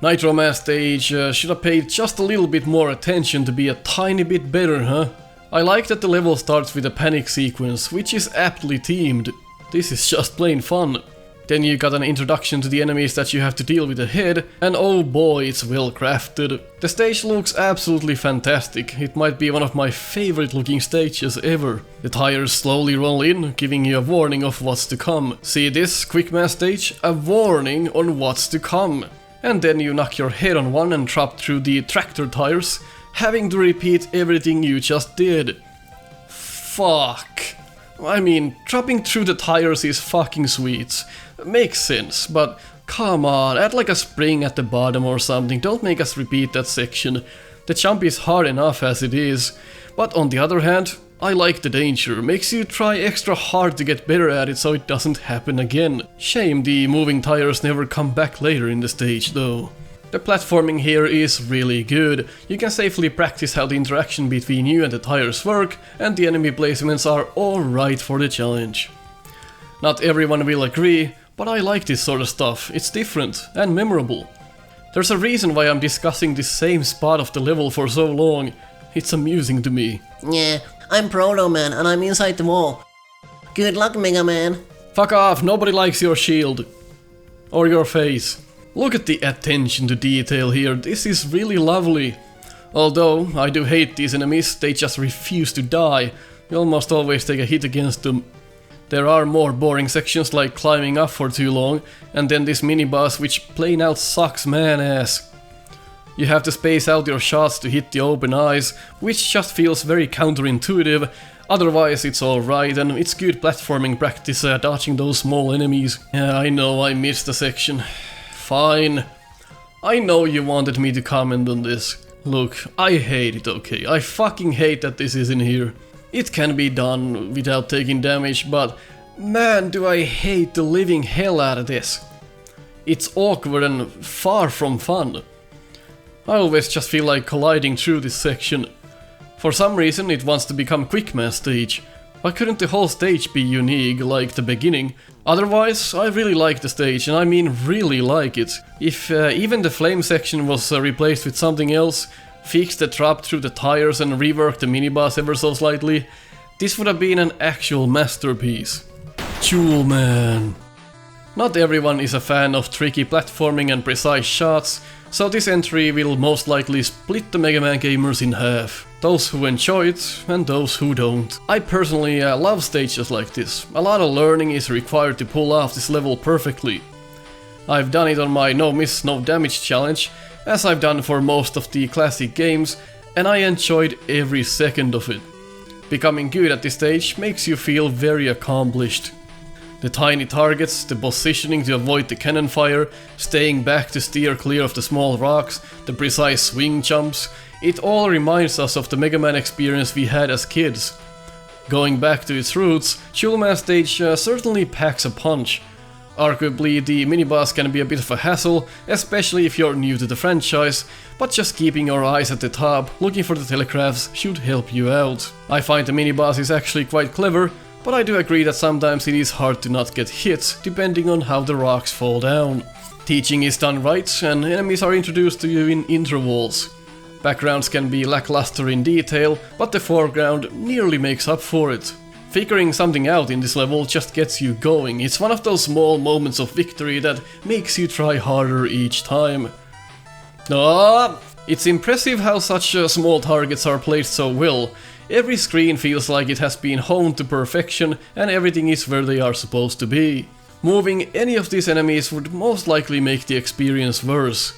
Nitro Man stage should have paid just a little bit more attention to be a tiny bit better, huh? I like that the level starts with a panic sequence, which is aptly themed. This is just plain fun. Then you got an introduction to the enemies that you have to deal with ahead, and oh boy, it's well crafted. The stage looks absolutely fantastic. It might be one of my favorite looking stages ever. The tires slowly roll in, giving you a warning of what's to come. See this Quickman stage? A warning on what's to come. And then you knock your head on one and drop through the tractor tires, having to repeat everything you just did. Fuck. I mean, dropping through the tires is fucking sweet. Makes sense, but come on, add like a spring at the bottom or something, don't make us repeat that section. The jump is hard enough as it is, but on the other hand, I like the danger, makes you try extra hard to get better at it so it doesn't happen again. Shame the moving tires never come back later in the stage though. The platforming here is really good. You can safely practice how the interaction between you and the tires work, and the enemy placements are alright for the challenge. Not everyone will agree, but I like this sort of stuff. It's different and memorable. There's a reason why I'm discussing this same spot of the level for so long. It's amusing to me. Yeah, I'm Proto Man and I'm inside the wall. Good luck, Megaman. Fuck off, nobody likes your shield. Or your face. Look at the attention to detail here, this is really lovely. Although, I do hate these enemies, they just refuse to die. You almost always take a hit against them. There are more boring sections like climbing up for too long, and then this mini-boss which plain out sucks man ass. You have to space out your shots to hit the open eyes, which just feels very counterintuitive. Otherwise it's alright and it's good platforming practice dodging those small enemies. Yeah, I know I missed a section. Fine. I know you wanted me to comment on this. Look, I hate it, okay? I fucking hate that this is in here. It can be done without taking damage, but man, do I hate the living hell out of this. It's awkward and far from fun. I always just feel like colliding through this section. For some reason it wants to become Quickman stage. Why couldn't the whole stage be unique like the beginning? Otherwise, I really like the stage, and I mean really like it. If even the flame section was replaced with something else, fixed the drop through the tires and reworked the mini-boss ever so slightly, this would have been an actual masterpiece. Jewel Man. Not everyone is a fan of tricky platforming and precise shots, so this entry will most likely split the Mega Man gamers in half. Those who enjoy it and those who don't. I personally love stages like this. A lot of learning is required to pull off this level perfectly. I've done it on my no miss no damage challenge, as I've done for most of the classic games, and I enjoyed every second of it. Becoming good at this stage makes you feel very accomplished. The tiny targets, the positioning to avoid the cannon fire, staying back to steer clear of the small rocks, the precise swing jumps, it all reminds us of the Mega Man experience we had as kids. Going back to its roots, Jewel Man stage certainly packs a punch. Arguably, the mini-boss can be a bit of a hassle, especially if you're new to the franchise, but just keeping your eyes at the top, looking for the telegraphs, should help you out. I find the mini-boss is actually quite clever, but I do agree that sometimes it is hard to not get hit, depending on how the rocks fall down. Teaching is done right, and enemies are introduced to you in intervals. Backgrounds can be lackluster in detail, but the foreground nearly makes up for it. Figuring something out in this level just gets you going. It's one of those small moments of victory that makes you try harder each time. It's impressive how such small targets are placed so well. Every screen feels like it has been honed to perfection and everything is where they are supposed to be. Moving any of these enemies would most likely make the experience worse.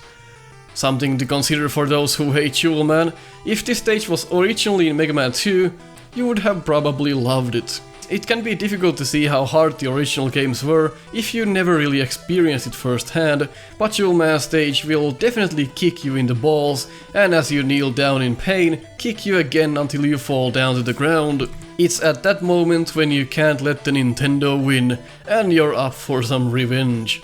Something to consider for those who hate Jewel Man: if this stage was originally in Mega Man 2, you would have probably loved it. It can be difficult to see how hard the original games were if you never really experienced it firsthand, but Jewel Man stage will definitely kick you in the balls, and as you kneel down in pain, kick you again until you fall down to the ground. It's at that moment when you can't let the Nintendo win, and you're up for some revenge.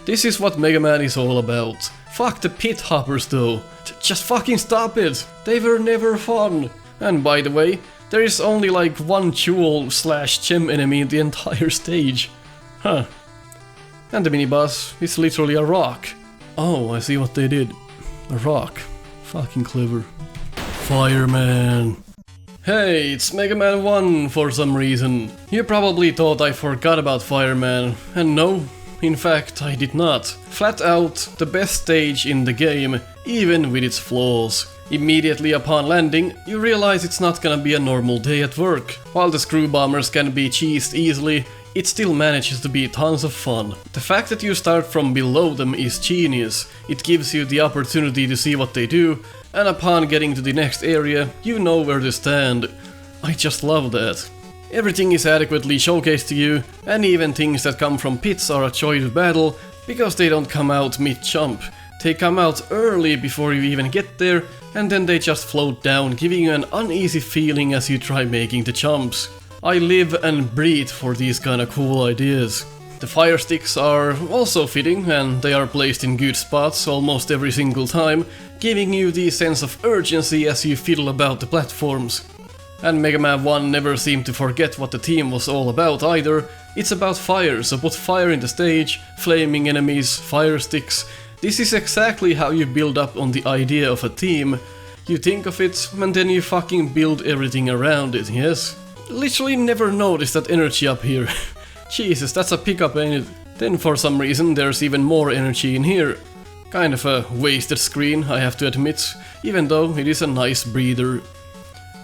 This is what Mega Man is all about. Fuck the pit hoppers though. Just fucking stop it. They were never fun. And by the way, there is only like one jewel/gem enemy in the entire stage. Huh. And the mini-boss is literally a rock. Oh, I see what they did. A rock. Fucking clever. Fireman. Hey, it's Mega Man 1 for some reason. You probably thought I forgot about Fireman, and no, in fact I did not. Flat out, the best stage in the game, even with its flaws. Immediately upon landing, you realize it's not gonna be a normal day at work. While the screw bombers can be cheesed easily, it still manages to be tons of fun. The fact that you start from below them is genius. It gives you the opportunity to see what they do, and upon getting to the next area, you know where to stand. I just love that. Everything is adequately showcased to you, and even things that come from pits are a joy to battle, because they don't come out mid-jump. They come out early before you even get there, and then they just float down, giving you an uneasy feeling as you try making the jumps. I live and breathe for these kinda cool ideas. The fire sticks are also fitting, and they are placed in good spots almost every single time, giving you the sense of urgency as you fiddle about the platforms. And Mega Man 1 never seemed to forget what the theme was all about either. It's about fire, so put fire in the stage, flaming enemies, fire sticks. This is exactly how you build up on the idea of a theme. You think of it, and then you fucking build everything around it, yes? Literally never noticed that energy up here. Jesus, that's a pickup, ain't it? Then for some reason there's even more energy in here. Kind of a wasted screen, I have to admit, even though it is a nice breather.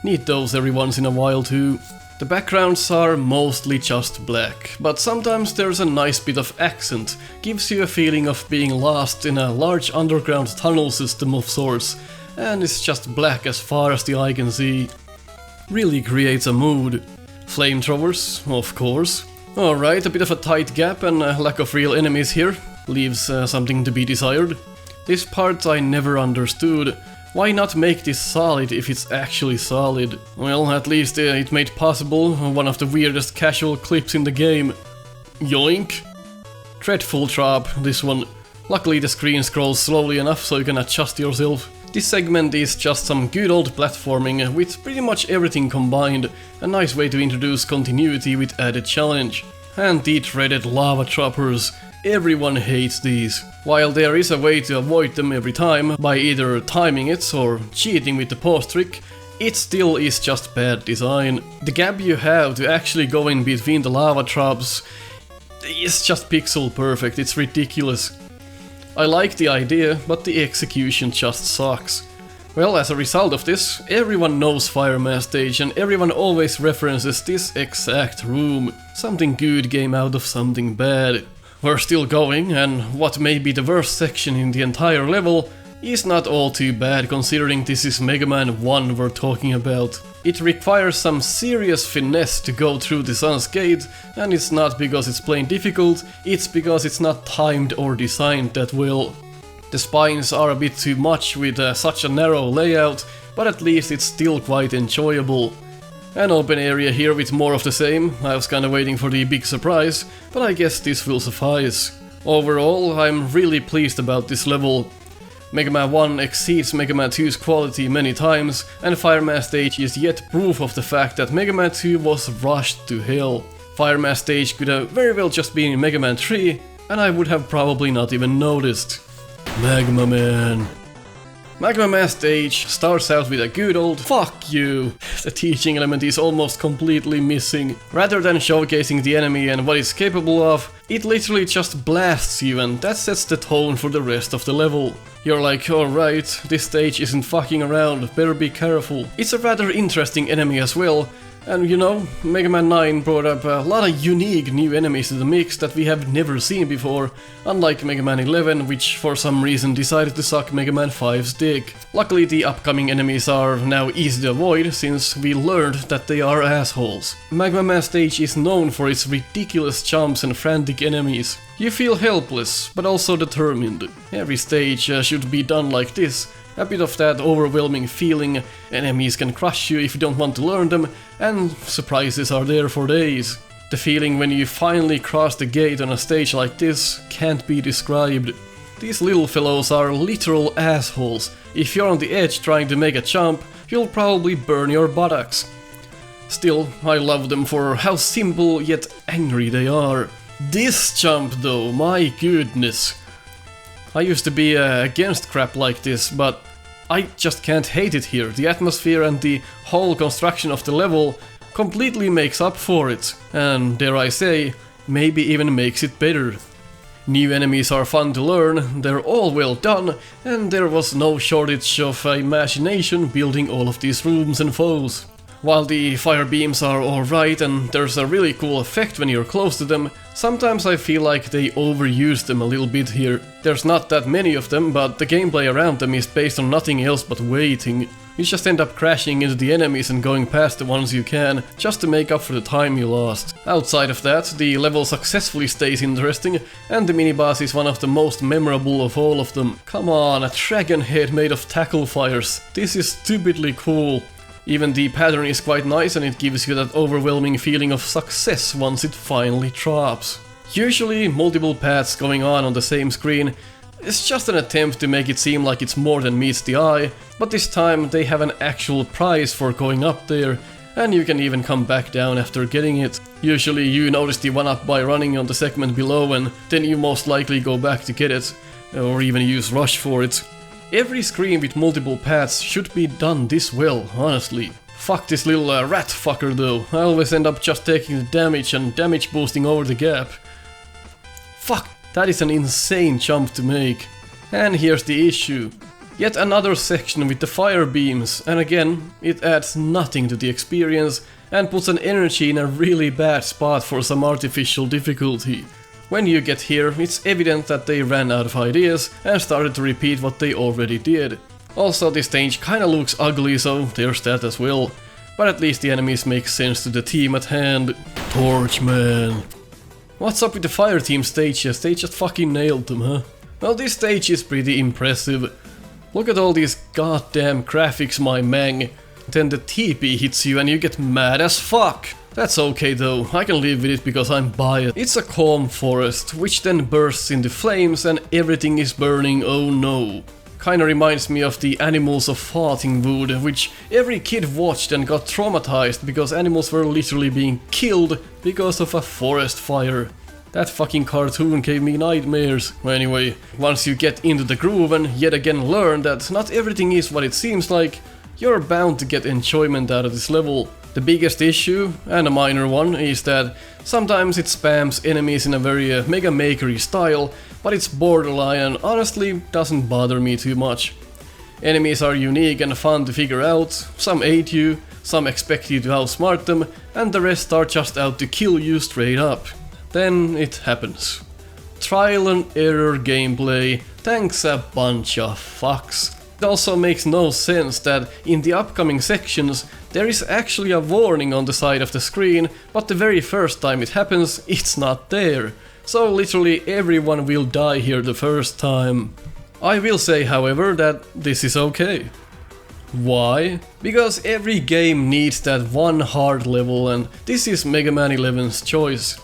Need those every once in a while too. The backgrounds are mostly just black, but sometimes there's a nice bit of accent, gives you a feeling of being lost in a large underground tunnel system of sorts, and it's just black as far as the eye can see. Really creates a mood. Flamethrowers, of course. Alright, a bit of a tight gap and a lack of real enemies here. Leaves something to be desired. This part I never understood. Why not make this solid if it's actually solid? Well, at least it made possible one of the weirdest casual clips in the game. Yoink! Dreadful drop, this one. Luckily the screen scrolls slowly enough so you can adjust yourself. This segment is just some good old platforming with pretty much everything combined, a nice way to introduce continuity with added challenge. And the dreaded lava droppers, everyone hates these. While there is a way to avoid them every time, by either timing it or cheating with the pause trick, it still is just bad design. The gap you have to actually go in between the lava drops is just pixel perfect, it's ridiculous. I like the idea, but the execution just sucks. Well, as a result of this, everyone knows Fireman Stage and everyone always references this exact room. Something good came out of something bad. We're still going, and what may be the worst section in the entire level is not all too bad considering this is Mega Man 1 we're talking about. It requires some serious finesse to go through this unscathed, and it's not because it's plain difficult, it's because it's not timed or designed that well. The spines are a bit too much with such a narrow layout, but at least it's still quite enjoyable. An open area here with more of the same. I was kinda waiting for the big surprise, but I guess this will suffice. Overall, I'm really pleased about this level. Mega Man 1 exceeds Mega Man 2's quality many times, and Fireman Stage is yet proof of the fact that Mega Man 2 was rushed to hell. Fireman Stage could have very well just been in Mega Man 3, and I would have probably not even noticed. Megaman. Megaman Stage starts out with a good old fuck you. The teaching element is almost completely missing. Rather than showcasing the enemy and what it's capable of, it literally just blasts you, and that sets the tone for the rest of the level. You're like, alright, this stage isn't fucking around, better be careful. It's a rather interesting enemy as well, and you know, Mega Man 9 brought up a lot of unique new enemies to the mix that we have never seen before, unlike Mega Man 11, which for some reason decided to suck Mega Man 5's dick. Luckily the upcoming enemies are now easy to avoid, since we learned that they are assholes. Mega Man Stage is known for its ridiculous jumps and frantic enemies. You feel helpless, but also determined. Every stage should be done like this. A bit of that overwhelming feeling, enemies can crush you if you don't want to learn them, and surprises are there for days. The feeling when you finally cross the gate on a stage like this can't be described. These little fellows are literal assholes. If you're on the edge trying to make a jump, you'll probably burn your buttocks. Still, I love them for how simple yet angry they are. This jump though, my goodness. I used to be against crap like this, but I just can't hate it here. The atmosphere and the whole construction of the level completely makes up for it, and dare I say, maybe even makes it better. New enemies are fun to learn, they're all well done, and there was no shortage of imagination building all of these rooms and foes. While the fire beams are alright and there's a really cool effect when you're close to them, sometimes I feel like they overuse them a little bit here. There's not that many of them, but the gameplay around them is based on nothing else but waiting. You just end up crashing into the enemies and going past the ones you can, just to make up for the time you lost. Outside of that, the level successfully stays interesting, and the mini-boss is one of the most memorable of all of them. Come on, a dragon head made of tackle fires. This is stupidly cool. Even the pattern is quite nice and it gives you that overwhelming feeling of success once it finally drops. Usually, multiple paths going on the same screen is just an attempt to make it seem like it's more than meets the eye, but this time they have an actual prize for going up there, and you can even come back down after getting it. Usually you notice the one-up by running on the segment below, and then you most likely go back to get it, or even use rush for it. Every screen with multiple paths should be done this well, honestly. Fuck this little rat fucker though, I always end up just taking the damage and damage boosting over the gap. Fuck, that is an insane jump to make. And here's the issue. Yet another section with the fire beams, and again, it adds nothing to the experience and puts an energy in a really bad spot for some artificial difficulty. When you get here, it's evident that they ran out of ideas and started to repeat what they already did. Also, this stage kinda looks ugly, so there's that as well. But at least the enemies make sense to the team at hand. Torchman. What's up with the fire team stages? They just fucking nailed them, huh? Well, this stage is pretty impressive. Look at all these goddamn graphics, my man. Then the TP hits you and you get mad as fuck. That's okay though, I can live with it because I'm biased. It's a calm forest, which then bursts into flames and everything is burning, oh no. Kinda reminds me of the Animals of Farthingwood, which every kid watched and got traumatized because animals were literally being killed because of a forest fire. That fucking cartoon gave me nightmares. Anyway, once you get into the groove and yet again learn that not everything is what it seems like, you're bound to get enjoyment out of this level. The biggest issue, and a minor one, is that sometimes it spams enemies in a very Mega Maker-y style, but it's borderline and honestly doesn't bother me too much. Enemies are unique and fun to figure out, some aid you, some expect you to outsmart them, and the rest are just out to kill you straight up. Then it happens. Trial and error gameplay, thanks a bunch of fucks. It also makes no sense that in the upcoming sections there is actually a warning on the side of the screen, but the very first time it happens, it's not there. So literally everyone will die here the first time. I will say, however, that this is okay. Why? Because every game needs that one hard level, and this is Mega Man 11's choice.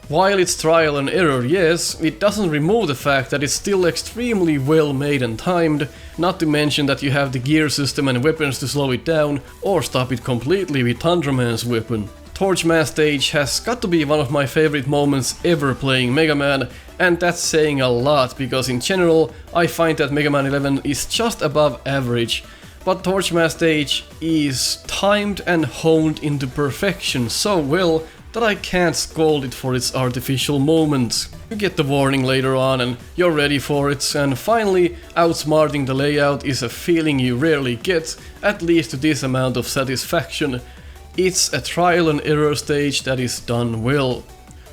While it's trial and error, yes, it doesn't remove the fact that it's still extremely well made and timed, not to mention that you have the gear system and weapons to slow it down, or stop it completely with Thunder Man's weapon. Torchman stage has got to be one of my favorite moments ever playing Mega Man, and that's saying a lot, because in general, I find that Mega Man 11 is just above average. But Torchman stage is timed and honed into perfection so well that I can't scold it for its artificial moments. You get the warning later on and you're ready for it, and finally, outsmarting the layout is a feeling you rarely get, at least to this amount of satisfaction. It's a trial and error stage that is done well.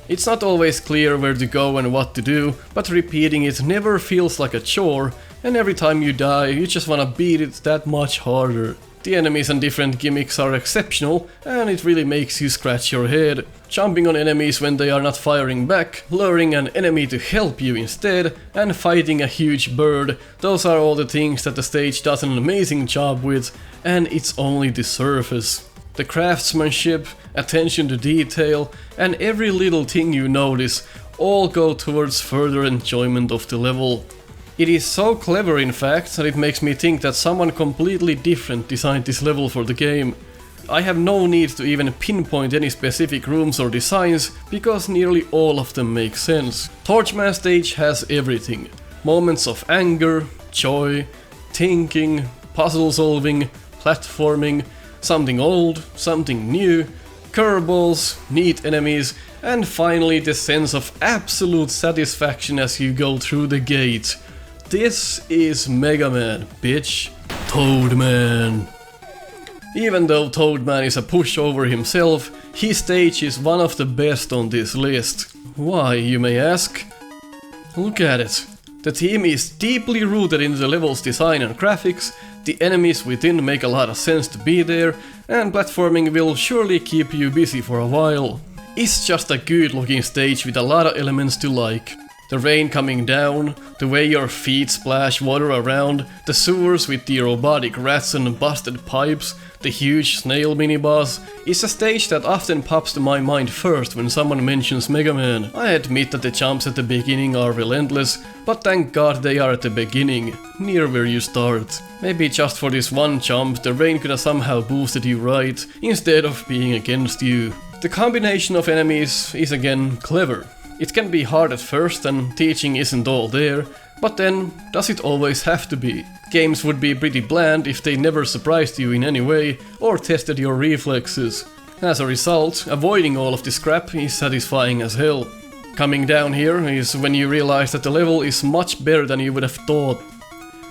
It's not always clear where to go and what to do, but repeating it never feels like a chore, and every time you die you just wanna beat it that much harder. The enemies and different gimmicks are exceptional, and it really makes you scratch your head. Jumping on enemies when they are not firing back, luring an enemy to help you instead, and fighting a huge bird, those are all the things that the stage does an amazing job with, and it's only the surface. The craftsmanship, attention to detail, and every little thing you notice all go towards further enjoyment of the level. It is so clever in fact that it makes me think that someone completely different designed this level for the game. I have no need to even pinpoint any specific rooms or designs, because nearly all of them make sense. Torchman stage has everything. Moments of anger, joy, thinking, puzzle solving, platforming, something old, something new, curveballs, neat enemies, and finally the sense of absolute satisfaction as you go through the gate. This is Megaman, bitch. Toadman. Even though Toadman is a pushover himself, his stage is one of the best on this list. Why, you may ask? Look at it. The theme is deeply rooted in the level's design and graphics, the enemies within make a lot of sense to be there, and platforming will surely keep you busy for a while. It's just a good looking stage with a lot of elements to like. The rain coming down, the way your feet splash water around, the sewers with the robotic rats and busted pipes, the huge snail mini-boss, is a stage that often pops to my mind first when someone mentions Megaman. I admit that the jumps at the beginning are relentless, but thank God they are at the beginning, near where you start. Maybe just for this one jump the rain could have somehow boosted you right, instead of being against you. The combination of enemies is again clever. It can be hard at first and teaching isn't all there, but then, does it always have to be? Games would be pretty bland if they never surprised you in any way or tested your reflexes. As a result, avoiding all of this crap is satisfying as hell. Coming down here is when you realize that the level is much better than you would have thought.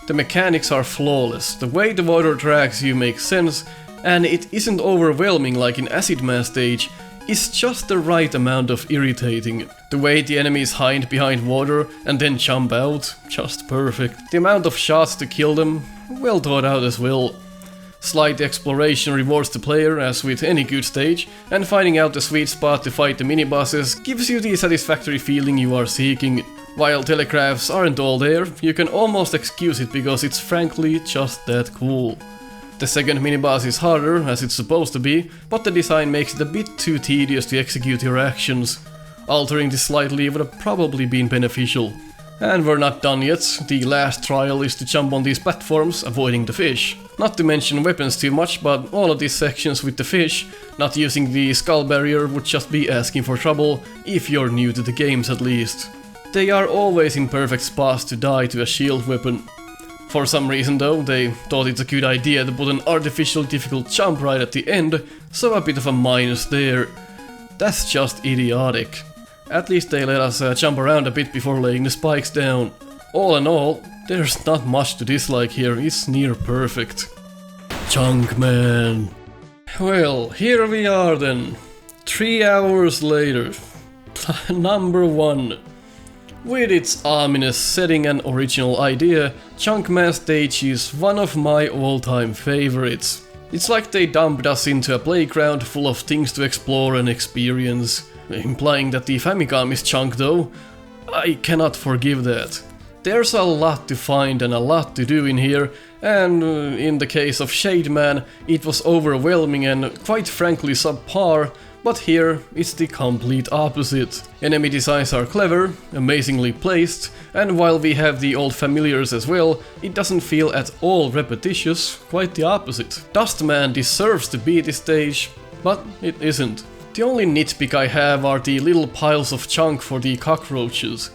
The mechanics are flawless, the way the water drags you makes sense, and it isn't overwhelming like in Acid Man stage. Is just the right amount of irritating. The way the enemies hide behind water and then jump out, just perfect. The amount of shots to kill them, well thought out as well. Slight exploration rewards the player as with any good stage, and finding out the sweet spot to fight the mini-bosses gives you the satisfactory feeling you are seeking. While telegraphs aren't all there, you can almost excuse it because it's frankly just that cool. The second mini-boss is harder, as it's supposed to be, but the design makes it a bit too tedious to execute your actions. Altering this slightly would have probably been beneficial. And we're not done yet, the last trial is to jump on these platforms, avoiding the fish. Not to mention weapons too much, but all of these sections with the fish, not using the skull barrier would just be asking for trouble, if you're new to the games at least. They are always in perfect spots to die to a shield weapon. For some reason though, they thought it's a good idea to put an artificial difficult jump right at the end, so a bit of a minus there. That's just idiotic. At least they let us jump around a bit before laying the spikes down. All in all, there's not much to dislike here, it's near perfect. Chunk Man. Well, here we are then. 3 hours later. Number 1. With its ominous setting and original idea, Chunk Man stage is one of my all-time favorites. It's like they dumped us into a playground full of things to explore and experience. Implying that the Famicom is chunk though, I cannot forgive that. There's a lot to find and a lot to do in here, and in the case of Shade Man, it was overwhelming and quite frankly subpar. But here, it's the complete opposite. Enemy designs are clever, amazingly placed, and while we have the old familiars as well, it doesn't feel at all repetitious, quite the opposite. Dustman deserves to be this stage, but it isn't. The only nitpick I have are the little piles of chunk for the cockroaches.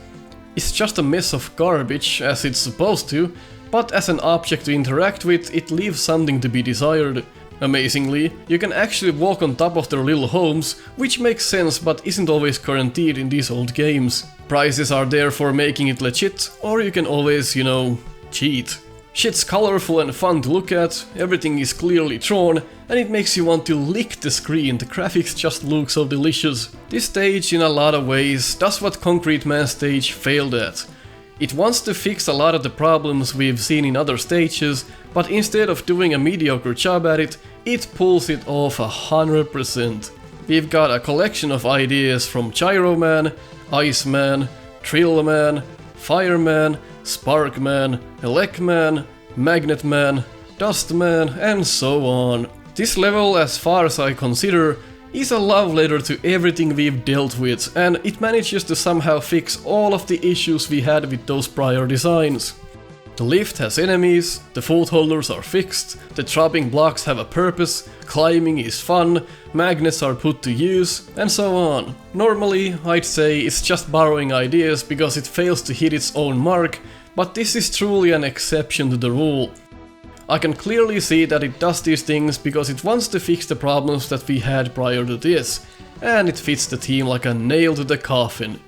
It's just a mess of garbage, as it's supposed to, but as an object to interact with, it leaves something to be desired. Amazingly, you can actually walk on top of their little homes, which makes sense but isn't always guaranteed in these old games. Prizes are there for making it legit, or you can always, you know, cheat. Shit's colorful and fun to look at, everything is clearly drawn, and it makes you want to lick the screen, the graphics just look so delicious. This stage in a lot of ways does what Concrete Man stage failed at. It wants to fix a lot of the problems we've seen in other stages, but instead of doing a mediocre job at it, it pulls it off 100%. We've got a collection of ideas from Gyro Man, Ice Man, Drill Man, Fireman, Spark Man, Elec Man, Magnet Man, Dust Man, and so on. This level, as far as I consider, is a love letter to everything we've dealt with, and it manages to somehow fix all of the issues we had with those prior designs. The lift has enemies, the footholders are fixed, the dropping blocks have a purpose, climbing is fun, magnets are put to use, and so on. Normally, I'd say it's just borrowing ideas because it fails to hit its own mark, but this is truly an exception to the rule. I can clearly see that it does these things because it wants to fix the problems that we had prior to this, and it fits the theme like a nail to the coffin.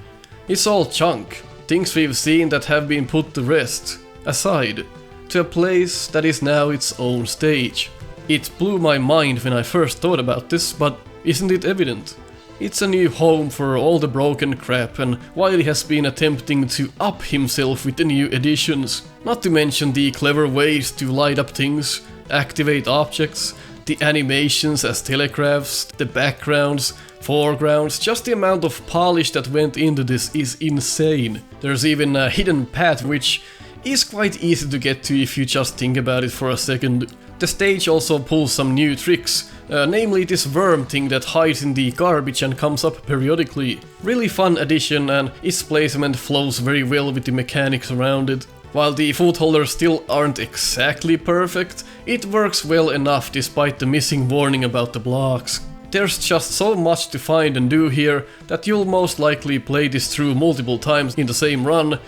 It's all chunk, things we've seen that have been put to rest, aside, to a place that is now its own stage. It blew my mind when I first thought about this, but isn't it evident? It's a new home for all the broken crap, and Wiley has been attempting to up himself with the new additions. Not to mention the clever ways to light up things, activate objects, the animations as telegraphs, the backgrounds, foregrounds, just the amount of polish that went into this is insane. There's even a hidden path which is quite easy to get to if you just think about it for a second. The stage also pulls some new tricks, namely this worm thing that hides in the garbage and comes up periodically. Really fun addition, and its placement flows very well with the mechanics around it. While the footholders still aren't exactly perfect, it works well enough despite the missing warning about the blocks. There's just so much to find and do here that you'll most likely play this through multiple times in the same run,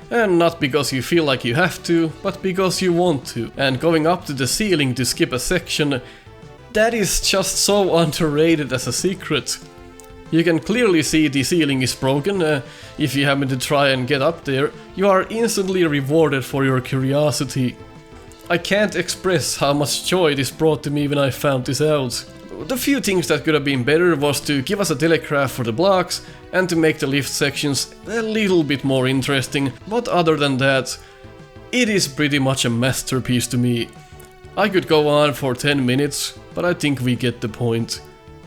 and not because you feel like you have to, but because you want to. And going up to the ceiling to skip a section, that is just so underrated as a secret. You can clearly see the ceiling is broken. If you happen to try and get up there, you are instantly rewarded for your curiosity. I can't express how much joy this brought to me when I found this out. The few things that could have been better was to give us a telegraph for the blocks and to make the lift sections a little bit more interesting, but other than that, it is pretty much a masterpiece to me. I could go on for 10 minutes, but I think we get the point.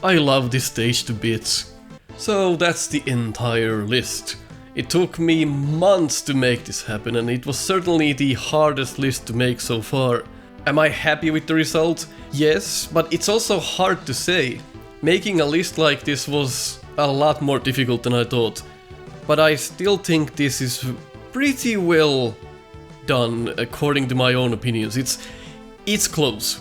I love this stage to bits. So that's the entire list. It took me months to make this happen, and it was certainly the hardest list to make so far. Am I happy with the result? Yes, but it's also hard to say. Making a list like this was a lot more difficult than I thought. But I still think this is pretty well done, according to my own opinions. It's close.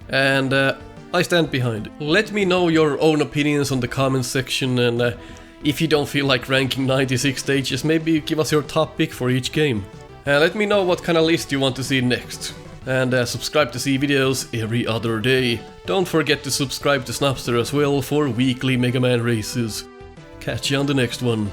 And I stand behind it. Let me know your own opinions on the comments section, and if you don't feel like ranking 96 stages, maybe give us your top pick for each game. Let me know what kind of list you want to see next. And subscribe to see videos every other day. Don't forget to subscribe to Snupster as well for weekly Megaman races. Catch you on the next one.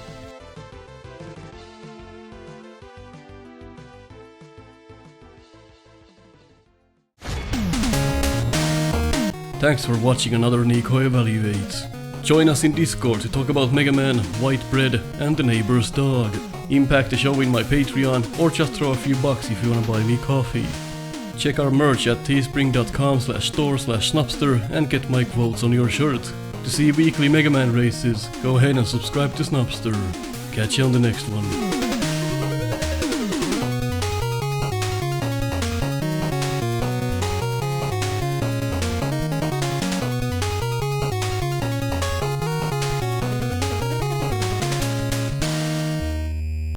Thanks for watching another Nico Evaluates. Join us in Discord to talk about Megaman, White Bread and the neighbor's dog. Impact the show in my Patreon, or just throw a few bucks if you wanna buy me coffee. Check our merch at teespring.com/store/snupster and get my quotes on your shirt. To see weekly Megaman races, go ahead and subscribe to Snupster. Catch you on the next one.